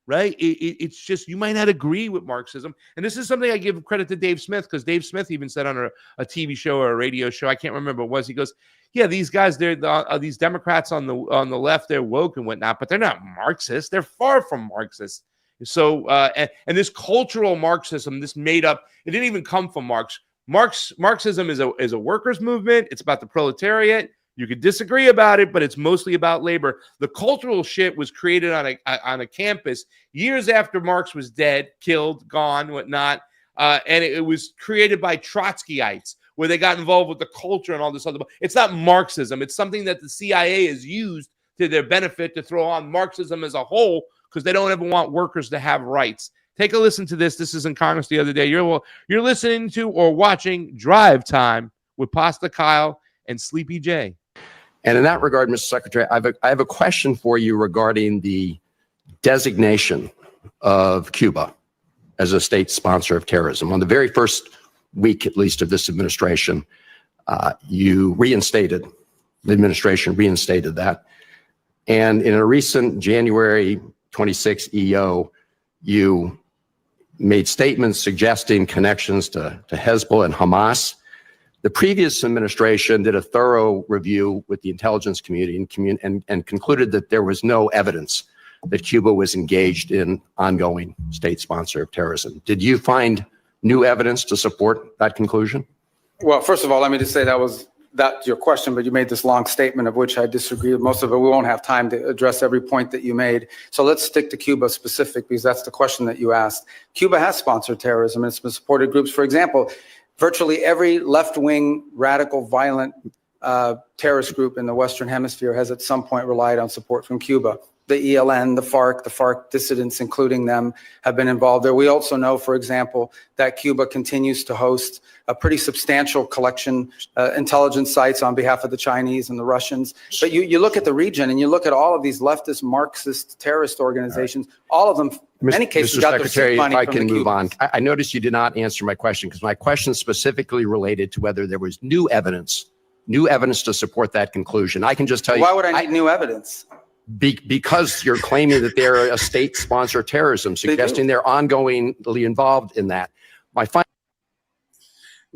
Speaker 1: right? It's just, you might not agree with Marxism. And this is something I give credit to Dave Smith, because Dave Smith even said on a TV show or a radio show, I can't remember what it was, he goes, yeah, these guys, these Democrats on the left, they're woke and whatnot, but they're not Marxists. They're far from Marxists. So, and this cultural Marxism, this made up, it didn't even come from Marx. Marxism is a workers' movement. It's about the proletariat. You could disagree about it, but it's mostly about labor. The cultural shit was created on a campus years after Marx was dead, killed, gone, whatnot, and it was created by Trotskyites, where they got involved with the culture and all this other. It's not Marxism. It's something that the CIA has used to their benefit to throw on Marxism as a whole, because they don't ever want workers to have rights. Take a listen to this. This is in Congress the other day. You're listening to or watching Drive Time with Pasta Kyle and Sleepy J.
Speaker 6: And in that regard, Mr. Secretary, I have a question for you regarding the designation of Cuba as a state sponsor of terrorism. On the very first week, at least, of this administration, the administration reinstated that. And in a recent January 26 EO, you made statements suggesting connections to Hezbollah and Hamas. The previous administration did a thorough review with the intelligence community and concluded that there was no evidence that Cuba was engaged in ongoing state sponsor of terrorism. Did you find new evidence to support that conclusion?
Speaker 7: Well, first of all, let me just say that's your question, but you made this long statement of which I disagree with most of it. We won't have time to address every point that you made. So let's stick to Cuba specific, because that's the question that you asked. Cuba has sponsored terrorism and it's been supported groups. For example, virtually every left-wing, radical, violent terrorist group in the Western Hemisphere has at some point relied on support from Cuba. The ELN, the FARC dissidents, including them, have been involved there. We also know, for example, that Cuba continues to host a pretty substantial collection intelligence sites on behalf of the Chinese and the Russians. But you look at the region and you look at all of these leftist Marxist terrorist organizations, all of them, in many cases, got their seed money from the Cubans.
Speaker 6: If I can move on. I noticed you did not answer my question, because my question specifically related to whether there was new evidence to support that conclusion. I can just tell you.
Speaker 7: Why would I need new evidence?
Speaker 6: Because you're claiming that they're a state sponsor of terrorism, suggesting they're ongoingly involved in that.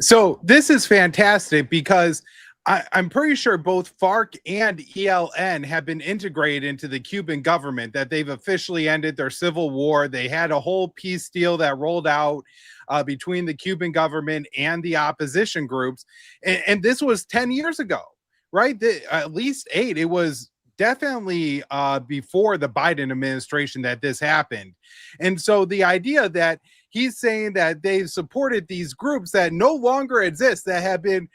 Speaker 4: So this is fantastic, because I'm pretty sure both FARC and ELN have been integrated into the Cuban government, that they've officially ended their civil war. They had a whole peace deal that rolled out between the Cuban government and the opposition groups. And this was 10 years ago, right? At least 8. It was definitely before the Biden administration that this happened. And so the idea that he's saying that they've supported these groups that no longer exist, that have been,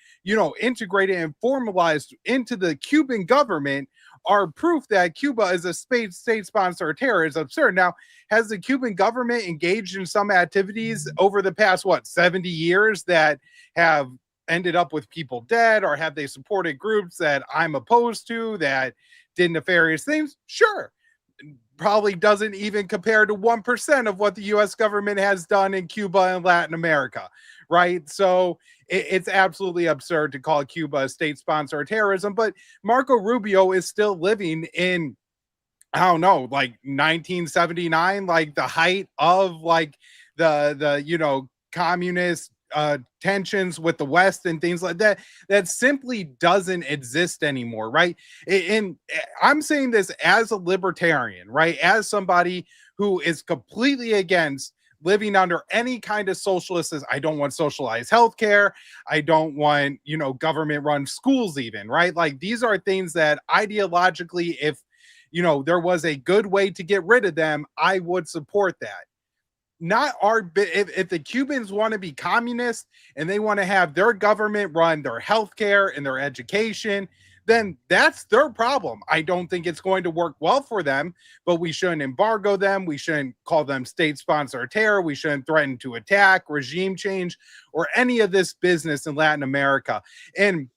Speaker 4: integrated and formalized into the Cuban government, are proof that Cuba is a state sponsor of terror is absurd. Now, has the Cuban government engaged in some activities over the past, 70 years that have ended up with people dead, or have they supported groups that I'm opposed to that did nefarious things? Sure. Probably doesn't even compare to 1% of what the US government has done in Cuba and Latin America, right? So it's absolutely absurd to call Cuba a state sponsor of terrorism, but Marco Rubio is still living in, I don't know, like 1979, like the height of like the communist tensions with the West and things like that. That simply doesn't exist anymore, right? And I'm saying this as a libertarian, right? As somebody who is completely against living under any kind of socialist. I don't want socialized healthcare. I don't want, government run schools even, right? Like, these are things that ideologically, if, there was a good way to get rid of them, I would support that. Not our, if the Cubans want to be communist and they want to have their government run their healthcare and their education, then that's their problem. I don't think it's going to work well for them, but we shouldn't embargo them. We shouldn't call them state sponsor terror. We shouldn't threaten to attack, regime change, or any of this business in Latin America. And,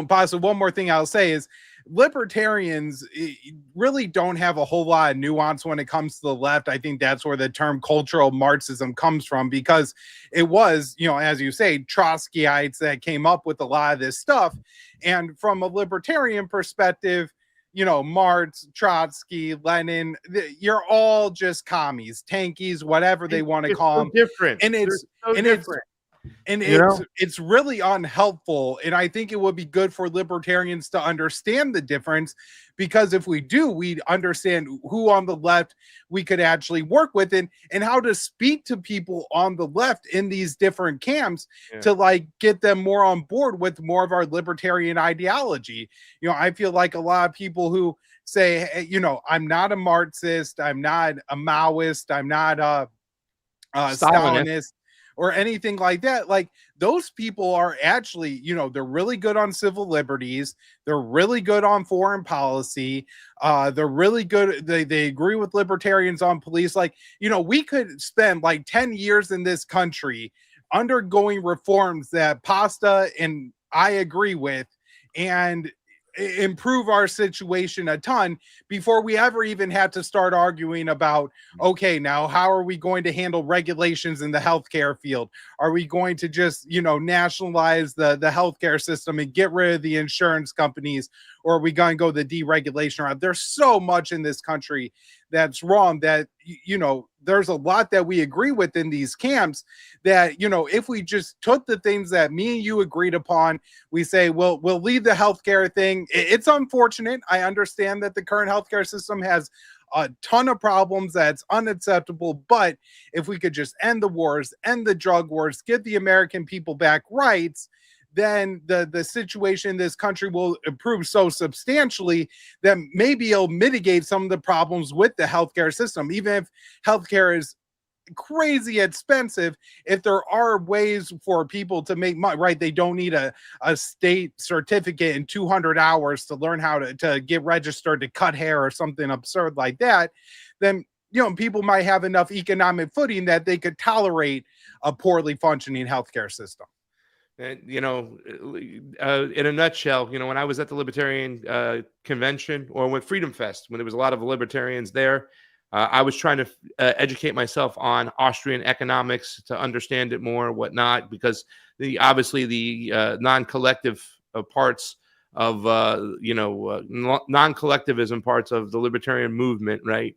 Speaker 4: Pasta, one more thing I'll say is, libertarians really don't have a whole lot of nuance when it comes to the left. I think that's where the term cultural Marxism comes from, because it was, as you say, Trotskyites that came up with a lot of this stuff. And from a libertarian perspective, Marx, Trotsky, Lenin, you're all just commies, tankies, whatever they want to call them.
Speaker 1: Different.
Speaker 4: And it's
Speaker 1: different.
Speaker 4: And it's really unhelpful. And I think it would be good for libertarians to understand the difference, because if we do, we understand who on the left we could actually work with, and how to speak to people on the left in these different camps to like get them more on board with more of our libertarian ideology. I feel like a lot of people who say, hey, I'm not a Marxist, I'm not a Maoist, I'm not a Stalinist or anything like that. Like, those people are actually, they're really good on civil liberties. They're really good on foreign policy. They're really good. They agree with libertarians on police. Like, we could spend like 10 years in this country undergoing reforms that Pasta and I agree with, and improve our situation a ton before we ever even had to start arguing about, okay, now how are we going to handle regulations in the healthcare field? Are we going to just, nationalize the healthcare system and get rid of the insurance companies? Or are we going to go the deregulation route? There's so much in this country that's wrong that, there's a lot that we agree with in these camps that, if we just took the things that me and you agreed upon, we say, we'll leave the healthcare thing. It's unfortunate. I understand that the current healthcare system has a ton of problems that's unacceptable, but if we could just end the wars, end the drug wars, give the American people back rights, then the situation in this country will improve so substantially that maybe it'll mitigate some of the problems with the healthcare system. Even if healthcare is crazy expensive, if there are ways for people to make money, right? They don't need a state certificate in 200 hours to learn how to get registered to cut hair or something absurd like that, then people might have enough economic footing that they could tolerate a poorly functioning healthcare system.
Speaker 1: And, in a nutshell, when I was at the Libertarian Convention, or with Freedom Fest, when there was a lot of libertarians there, I was trying to educate myself on Austrian economics to understand it more, whatnot, because obviously the non-collective parts of, non-collectivism parts of the libertarian movement, right?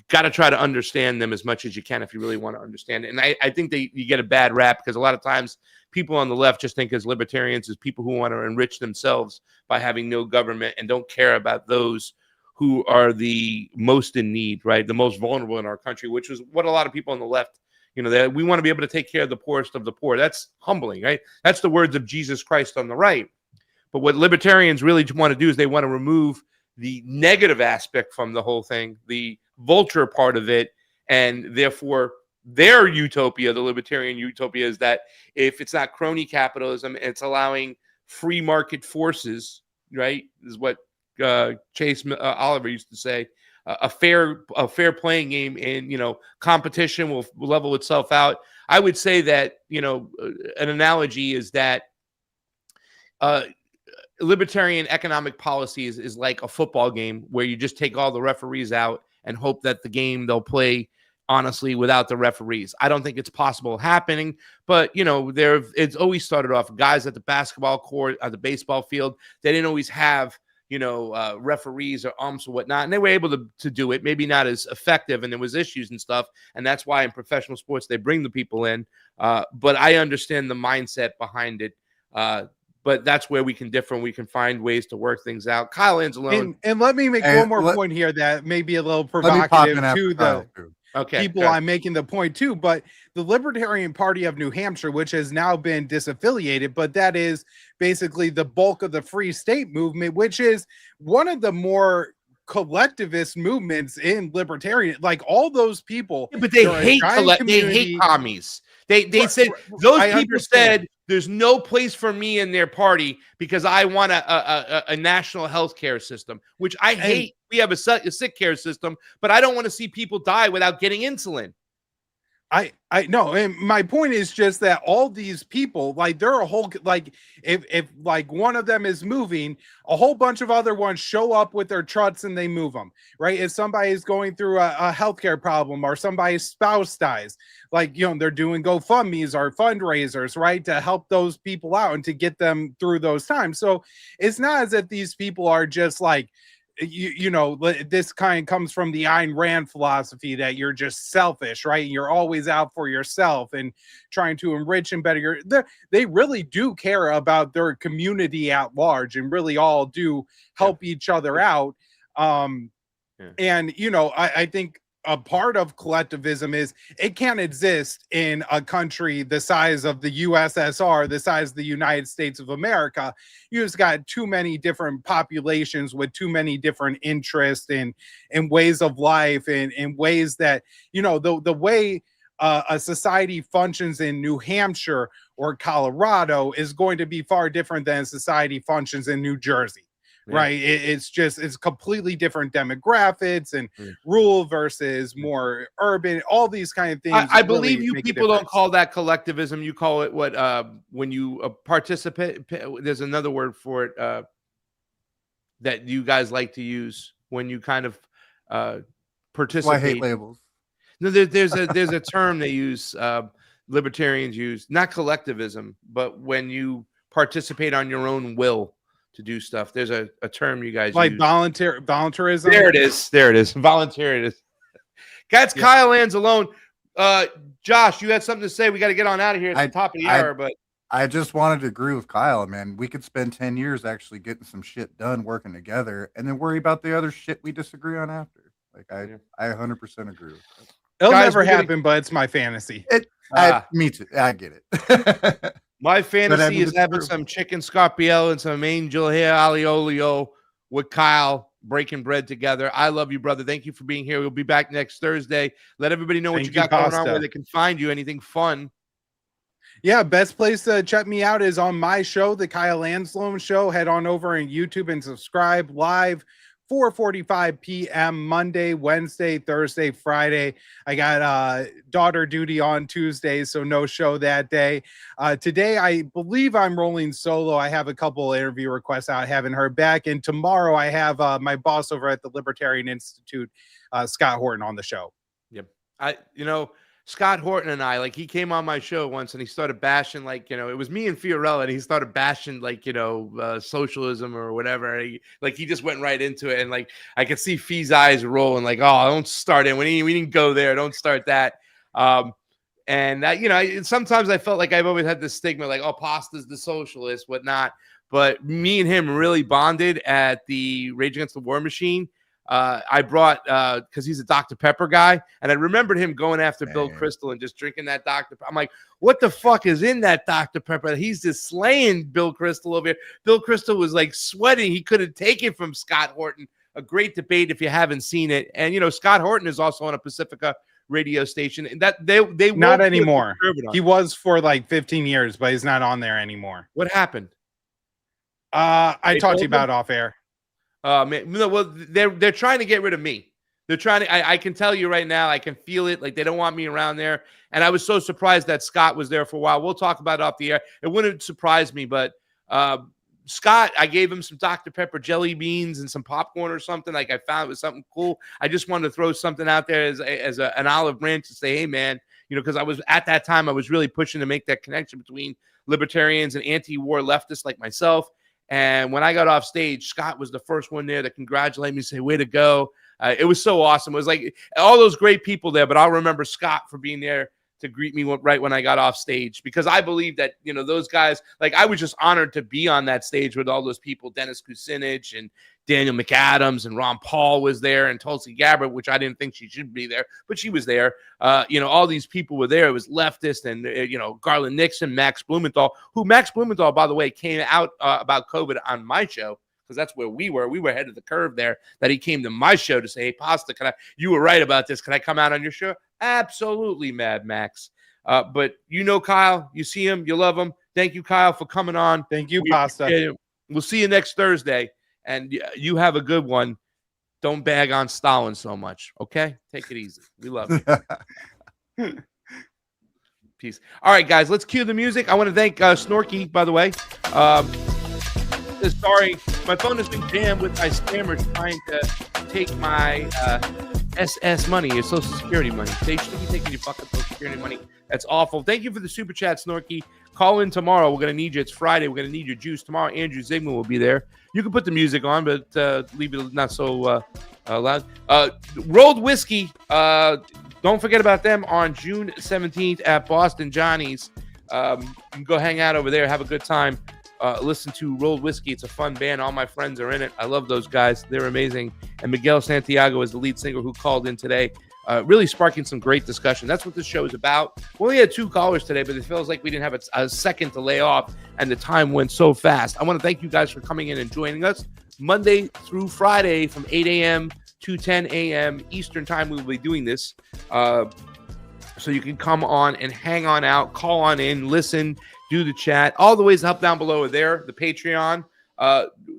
Speaker 1: Got to try to understand them as much as you can if you really want to understand it. And I think you get a bad rap, because a lot of times people on the left just think as libertarians as people who want to enrich themselves by having no government and don't care about those who are the most in need, right? The most vulnerable in our country, which is what a lot of people on the left, that we want to be able to take care of the poorest of the poor. That's humbling, right? That's the words of Jesus Christ on the right. But what libertarians really want to do is they want to remove the negative aspect from the whole thing, the vulture part of it, and therefore their utopia, the libertarian utopia, is that if it's not crony capitalism, it's allowing free market forces, right? Is what Chase Oliver used to say. A fair playing game, and competition will level itself out. I would say that an analogy is that libertarian economic policy is like a football game where you just take all the referees out and hope that the game they'll play honestly without the referees. I don't think it's possible happening, but it's always started off guys at the basketball court, at the baseball field. They didn't always have referees or umps or whatnot, and they were able to do it, maybe not as effective, and there was issues and stuff, and that's why in professional sports they bring the people in, but I understand the mindset behind it, but that's where we can differ, and we can find ways to work things out. Kyle Anzalone.
Speaker 4: And let me make one more point here that may be a little provocative to the people I'm making the point to, but the Libertarian Party of New Hampshire, which has now been disaffiliated, but that is basically the bulk of the Free State movement, which is one of the more collectivist movements in libertarian, like all those people.
Speaker 1: Yeah, but they hate commies. They said those people said there's no place for me in their party because I want a national health care system, which I hate. We have a sick care system, but I don't want to see people die without getting insulin.
Speaker 4: I know, and my point is just that all these people, like, there are a whole, like, if like one of them is moving, a whole bunch of other ones show up with their trucks and they move them, right? If somebody is going through a healthcare problem or somebody's spouse dies, like, they're doing GoFundMe's or fundraisers, right, to help those people out and to get them through those times. So it's not as if these people are just like, this kind comes from the Ayn Rand philosophy that you're just selfish, right? You're always out for yourself and trying to enrich and better they really do care about their community at large and really all do help each other out. And, I think a part of collectivism is it can't exist in a country the size of the USSR, the size of the United States of America. You just got too many different populations with too many different interests and ways of life and ways that, the way a society functions in New Hampshire or Colorado is going to be far different than society functions in New Jersey. Right. It's completely different demographics and rural versus more urban, all these kind of things.
Speaker 1: I believe you people don't call that collectivism. You call it what, when you participate, there's another word for it that you guys like to use when you kind of participate.
Speaker 2: I hate labels.
Speaker 1: No, there's a term they use, libertarians use, not collectivism, but when you participate on your own will to do stuff. There's a term you guys
Speaker 4: like
Speaker 1: use.
Speaker 4: Voluntarism.
Speaker 1: There it is. Voluntarism. That's Kyle Anzalone. Josh, you had something to say. We got to get on out of here at the top of the hour, but
Speaker 2: I just wanted to agree with Kyle, man. We could spend 10 years actually getting some shit done, working together, and then worry about the other shit we disagree on after. Like I 100% agree with that.
Speaker 4: It'll never happen, but it's my fantasy.
Speaker 2: Me too. I get it.
Speaker 1: My fantasy is having some chicken scarpiello and some angel hair aliolio with Kyle breaking bread together. I love you, brother. Thank you for being here. We'll be back next Thursday. Let everybody know what you got going on, where they can find you. Anything fun?
Speaker 4: Yeah, best place to check me out is on my show, The Kyle Anzalone Show. Head on over on YouTube and subscribe live. 4:45 p.m. Monday, Wednesday, Thursday, Friday. I got daughter duty on Tuesday, so no show that day. Today, I believe I'm rolling solo. I have a couple interview requests out. I haven't heard back. And tomorrow, I have my boss over at the Libertarian Institute, Scott Horton, on the show.
Speaker 1: Yep. Scott Horton and I, like, he came on my show once and he started bashing, like, it was me and Fiorella, and he started bashing, like, socialism or whatever. He just went right into it. And, like, I could see Fee's eyes rolling, like, oh, don't start it. We didn't go there. Don't start that. And that, sometimes I felt like I've always had this stigma, like, oh, Pasta's the socialist, whatnot. But me and him really bonded at the Rage Against the War Machine. I brought, because he's a Dr. Pepper guy, and I remembered him going after Bill Kristol and just drinking that Dr. Pepper. I'm like, what the fuck is in that Dr. Pepper? He's just slaying Bill Kristol over here. Bill Kristol was like sweating. He couldn't take it from Scott Horton. A great debate if you haven't seen it. And, Scott Horton is also on a Pacifica radio station, and that they
Speaker 4: Not
Speaker 1: won't put
Speaker 4: anymore.
Speaker 1: conservative on.
Speaker 4: He was for like 15 years, but he's not on there anymore.
Speaker 1: What happened?
Speaker 4: I
Speaker 1: They
Speaker 4: talked to you
Speaker 1: told him?
Speaker 4: about off air.
Speaker 1: Man, no, well, they're trying to get rid of me. They're trying to. I can tell you right now. I can feel it. Like they don't want me around there. And I was so surprised that Scott was there for a while. We'll talk about it off the air. It wouldn't surprise me, but Scott, I gave him some Dr. Pepper jelly beans and some popcorn or something. Like I found it was something cool. I just wanted to throw something out there as an olive branch to say, hey man, because I was at that time I was really pushing to make that connection between libertarians and anti-war leftists like myself. And when I got off stage, Scott was the first one there to congratulate me, say, way to go. It was so awesome. It was like all those great people there, but I'll remember Scott for being there to greet me right when I got off stage, because I believe that, those guys, like I was just honored to be on that stage with all those people, Dennis Kucinich and Daniel McAdams and Ron Paul was there and Tulsi Gabbard, which I didn't think she should be there, but she was there. All these people were there. It was leftist and, Garland Nixon, Max Blumenthal, Max Blumenthal, by the way, came out about COVID on my show. Because that's where we were. We were ahead of the curve there. That he came to my show to say, "Hey, Pasta, you were right about this. Can I come out on your show?" Absolutely, Mad Max. But Kyle, you see him, you love him. Thank you, Kyle, for coming on.
Speaker 4: Thank you, Pasta.
Speaker 1: We'll see you next Thursday, and you have a good one. Don't bag on Stalin so much, okay? Take it easy. We love you. Peace. All right, guys, let's cue the music. I want to thank Snorky, by the way. Sorry, my phone has been jammed with my scammers trying to take my SS money, your Social Security money. They should be taking your fucking Social Security money. That's awful. Thank you for the super chat, Snorky. Call in tomorrow. We're going to need you. It's Friday. We're going to need your juice. Tomorrow, Andrew Zigman will be there. You can put the music on, but leave it not so loud. Rolled Whiskey. Don't forget about them on June 17th at Boston Johnny's. You can go hang out over there. Have a good time. Listen to Rolled Whiskey. It's a fun band. All my friends are in it. I love those guys. They're amazing. And Miguel Santiago is the lead singer who called in today, really sparking some great discussion. That's what this show is about. We only had 2 callers today, but it feels like we didn't have a second to lay off, and the time went so fast. I want to thank you guys for coming in and joining us Monday through Friday from 8 a.m. to 10 a.m. Eastern time. We will be doing this. So you can come on and hang on out, call on in, listen, do the chat. All the ways up down below are there, the Patreon,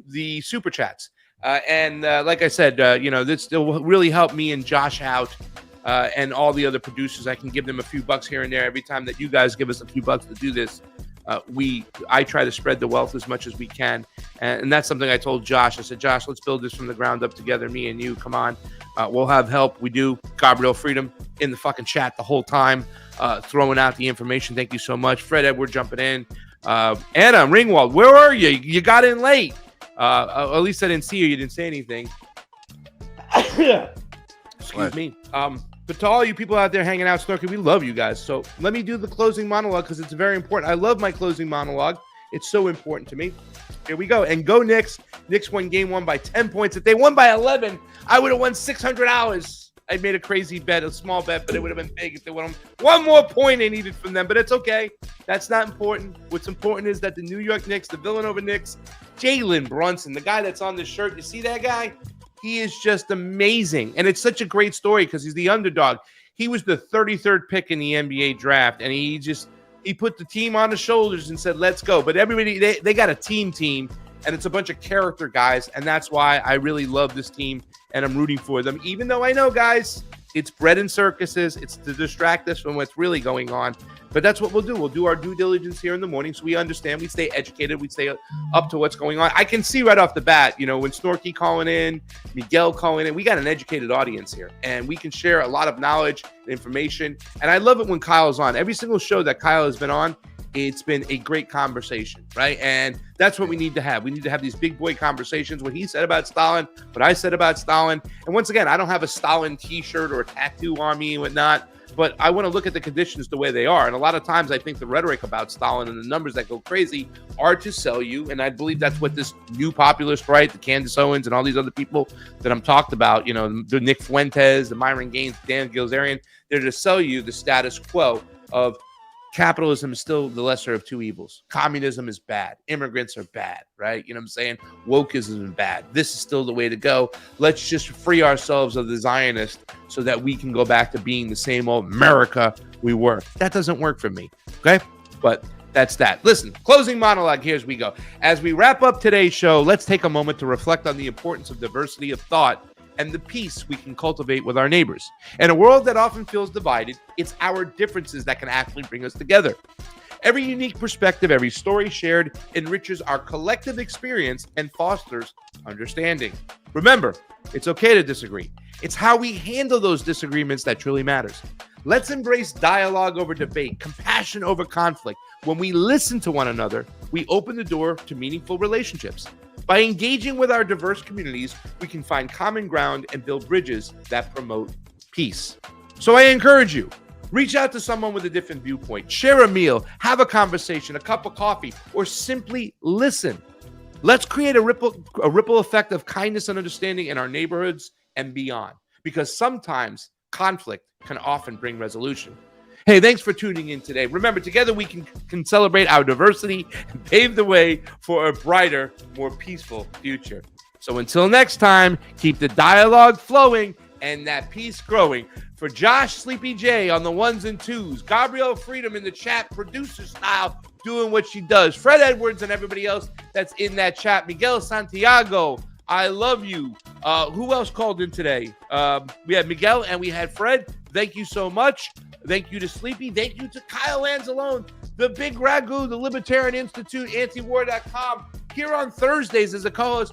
Speaker 1: the super chats. And like I said, this will really help me and Josh out and all the other producers. I can give them a few bucks here and there every time that you guys give us a few bucks to do this. I try to spread the wealth as much as we can. And that's something I told Josh. I said, Josh, let's build this from the ground up together, me and you. Come on. We'll have help. We do. Gabriel Freedom in the fucking chat the whole time, throwing out the information. Thank you so much. Fred Edward jumping in. Anna Ringwald, where are you? You got in late. At least I didn't see you. You didn't say anything. Excuse me. But to all you people out there hanging out, Snorky, we love you guys. So let me do the closing monologue because it's very important. I love my closing monologue. It's so important to me. Here we go. And go Knicks. Knicks won game 1 by 10 points. If they won by 11, I would have won $600. I made a crazy bet, a small bet, but it would have been big if they won one more point they needed from them. But it's okay. That's not important. What's important is that the New York Knicks, the Villanova Knicks, Jalen Brunson, the guy that's on this shirt, you see that guy? He is just amazing. And it's such a great story because he's the underdog. He was the 33rd pick in the NBA draft, and he put the team on his shoulders and said, let's go. But everybody, they got a team, and it's a bunch of character guys, and that's why I really love this team, and I'm rooting for them, even though I know, guys, it's bread and circuses. It's to distract us from what's really going on. But that's what we'll do. We'll do our due diligence here in the morning so we understand. We stay educated. We stay up to what's going on. I can see right off the bat, when Snorky calling in, Miguel calling in, we got an educated audience here. And we can share a lot of knowledge and information. And I love it when Kyle's on. Every single show that Kyle has been on, it's been a great conversation, right? And that's what we need to have. We need to have these big boy conversations. What he said about Stalin, what I said about Stalin. And once again, I don't have a Stalin t-shirt or a tattoo on me and whatnot, but I want to look at the conditions the way they are. And a lot of times I think the rhetoric about Stalin and the numbers that go crazy are to sell you. And I believe that's what this new populist right, the Candace Owens and all these other people that I'm talked about, the Nick Fuentes, the Myron Gaines, Dan Gilzerian, they're to sell you the status quo of capitalism is still the lesser of two evils. Communism is bad. Immigrants are bad, right? You know what I'm saying? Wokeism is bad. This is still the way to go. Let's just free ourselves of the Zionists so that we can go back to being the same old America we were. That doesn't work for me, okay? But that's that. Listen, closing monologue, here as we go. As we wrap up today's show, let's take a moment to reflect on the importance of diversity of thought and the peace we can cultivate with our neighbors. In a world that often feels divided, it's our differences that can actually bring us together. Every unique perspective, every story shared enriches our collective experience and fosters understanding. Remember, it's okay to disagree. It's how we handle those disagreements that truly matters. Let's embrace dialogue over debate, compassion over conflict. When we listen to one another, we open the door to meaningful relationships. By engaging with our diverse communities, we can find common ground and build bridges that promote peace. So I encourage you, reach out to someone with a different viewpoint, share a meal, have a conversation, a cup of coffee, or simply listen. Let's create a ripple effect of kindness and understanding in our neighborhoods and beyond, because sometimes conflict can often bring resolution. Hey, thanks for tuning in today. Remember, together we can celebrate our diversity and pave the way for a brighter, more peaceful future. So until next time, keep the dialogue flowing and that peace growing. For Josh Sleepy J on the ones and twos, Gabrielle Freedom in the chat, producer style, doing what she does, Fred Edwards and everybody else that's in that chat, Miguel Santiago, I love you. Who else called in today? We had Miguel and we had Fred. Thank you so much. Thank you to Sleepy. Thank you to Kyle Anzalone, the Big Ragu, the Libertarian Institute, antiwar.com, here on Thursdays as a co-host.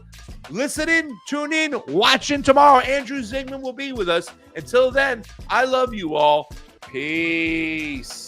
Speaker 1: Listen in, tune in, watch in tomorrow. Andrew Zigman will be with us. Until then, I love you all. Peace.